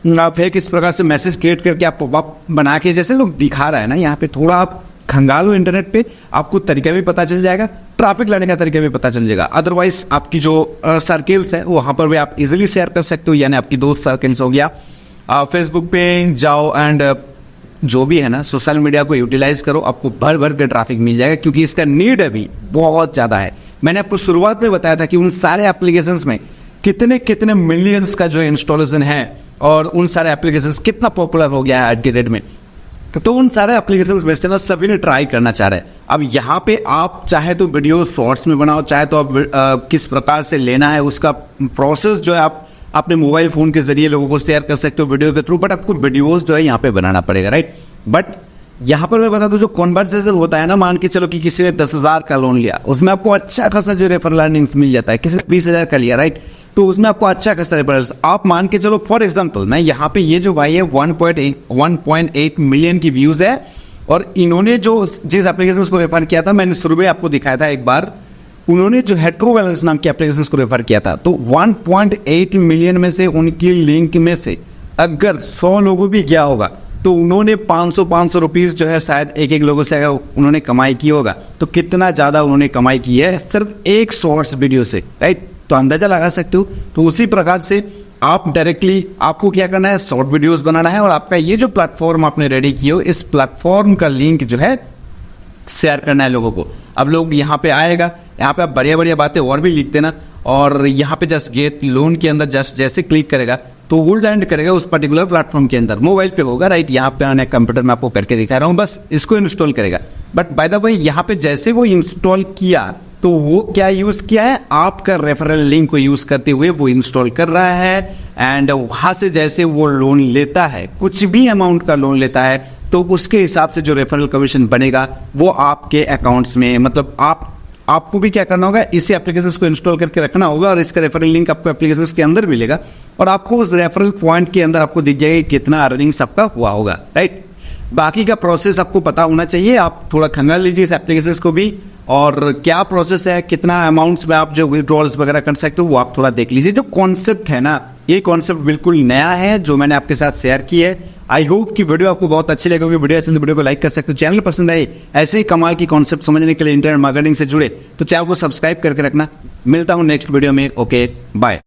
फेक इस प्रकार से मैसेज क्रिएट करके आप पॉपअप बना के जैसे लोग दिखा रहा है ना, यहाँ पे थोड़ा आप खंगालो इंटरनेट पे, आपको तरीका भी पता चल जाएगा, ट्रैफिक लाने का तरीका भी पता चल जाएगा। अदरवाइज आपकी जो सर्किल्स है वहाँ पर भी आप इजीली शेयर कर सकते हो, यानी आपकी दोस्त सर्किल्स हो गया। फेसबुक पे जाओ एंड जो भी है ना सोशल मीडिया को यूटिलाइज करो, आपको भर भर के ट्रैफिक मिल जाएगा, क्योंकि इसका नीड अभी बहुत ज़्यादा है। मैंने आपको शुरुआत में बताया था कि उन सारे एप्लीकेशंस में कितने मिलियंस का जो इंस्टॉलेशन है और उन सारे एप्लीकेशंस कितना पॉपुलर हो गया है आज के डेट में। तो उन सारे एप्लीकेशंस में से ना सभी ने ट्राई करना चाह रहे हैं। अब यहाँ पे आप चाहे तो वीडियो शॉर्ट्स में बनाओ, चाहे तो आप किस प्रकार से लेना है उसका प्रोसेस जो है आप अपने मोबाइल फ़ोन के जरिए लोगों को शेयर कर सकते हो वीडियो के थ्रू, बट आपको वीडियोस जो है यहाँ पे बनाना पड़ेगा, राइट। बट यहाँ पर मैं बता दूं, जो कॉन्वर्सेशन होता है ना, मान के चलो कि किसी ने 10,000 का लोन लिया, उसमें आपको अच्छा खासा जो रेफरल अर्निंग्स मिल जाता है। किसी ने 20,000 का लिया, राइट, तो उसमें आपको अच्छा खासा रेफरल्स, आप मान के चलो फॉर एग्जांपल मैं यहाँ पे ये जो भाई है 1.8 मिलियन की व्यूज है, और इन्होंने जो जिस एप्लीकेशन को रेफर किया था, मैंने शुरू में आपको दिखाया था एक बार, उन्होंने जो हेट्रो बैलेंस नाम की एप्लीकेशन को रेफर किया था, तो 1.8 मिलियन में से उनकी लिंक में से अगर 100 लोगों भी गया होगा तो उन्होंने 500 रुपीस जो है शायद एक लोगों से अगर उन्होंने कमाई की होगा, तो कितना ज़्यादा उन्होंने कमाई की है सिर्फ एक शॉर्ट्स वीडियो से, राइट। तो अंदाजा लगा सकते हो। तो उसी प्रकार से आप डायरेक्टली आपको क्या करना है, शॉर्ट वीडियोस बनाना है, और आपका ये जो प्लेटफॉर्म आपने रेडी किया हो, इस प्लेटफॉर्म का लिंक जो है शेयर करना है लोगों को। अब लोग यहाँ पे आएगा, यहाँ पे आप बढ़िया बातें और भी लिख देना, और यहाँ पे जस्ट गेट लोन के अंदर जस्ट जैसे क्लिक करेगा तो वो लैंड करेगा उस पर्टिकुलर प्लेटफॉर्म के अंदर, मोबाइल पे होगा, राइट। यहाँ पे आने कंप्यूटर में आपको करके दिखा रहा हूँ, बस इसको इंस्टॉल करेगा। बट बाय द वे यहाँ पे जैसे वो इंस्टॉल किया तो वो क्या यूज किया है, आपका रेफरल लिंक को यूज करते हुए वो इंस्टॉल कर रहा है, एंड वहां से जैसे वो लोन लेता है, कुछ भी अमाउंट का लोन लेता है, तो उसके हिसाब से जो रेफरल कमीशन बनेगा वो आपके अकाउंट्स में, मतलब आपको भी क्या करना होगा, इसी एप्लीकेशन को इंस्टॉल करके रखना होगा, और इसका रेफरल लिंक आपको एप्लीकेशन के अंदर मिलेगा, और आपको उस रेफरल पॉइंट के अंदर आपको दिख जाएगा कितना अर्निंग्स आपका हुआ होगा, राइट। बाकी का प्रोसेस आपको पता होना चाहिए, आप थोड़ा खंगाल लीजिए इस एप्लीकेशन को भी, और क्या प्रोसेस है, कितना अमाउंट्स में आप जो विड्रॉल्स वगैरह कर सकते हो वो आप थोड़ा देख लीजिए। जो कॉन्सेप्ट है ना, ये कॉन्सेप्ट बिल्कुल नया है जो मैंने आपके साथ शेयर की है। आई होप कि वीडियो आपको बहुत अच्छी लगेगी। वीडियो अच्छी तो वीडियो को लाइक कर सकते हो। चैनल पसंद आए ऐसे ही कमाल की कॉन्सेप्ट समझने के लिए इंटरनेट मार्केटिंग से जुड़े तो चैनल को सब्सक्राइब करके रखना। मिलता हूं नेक्स्ट वीडियो में। Okay, bye.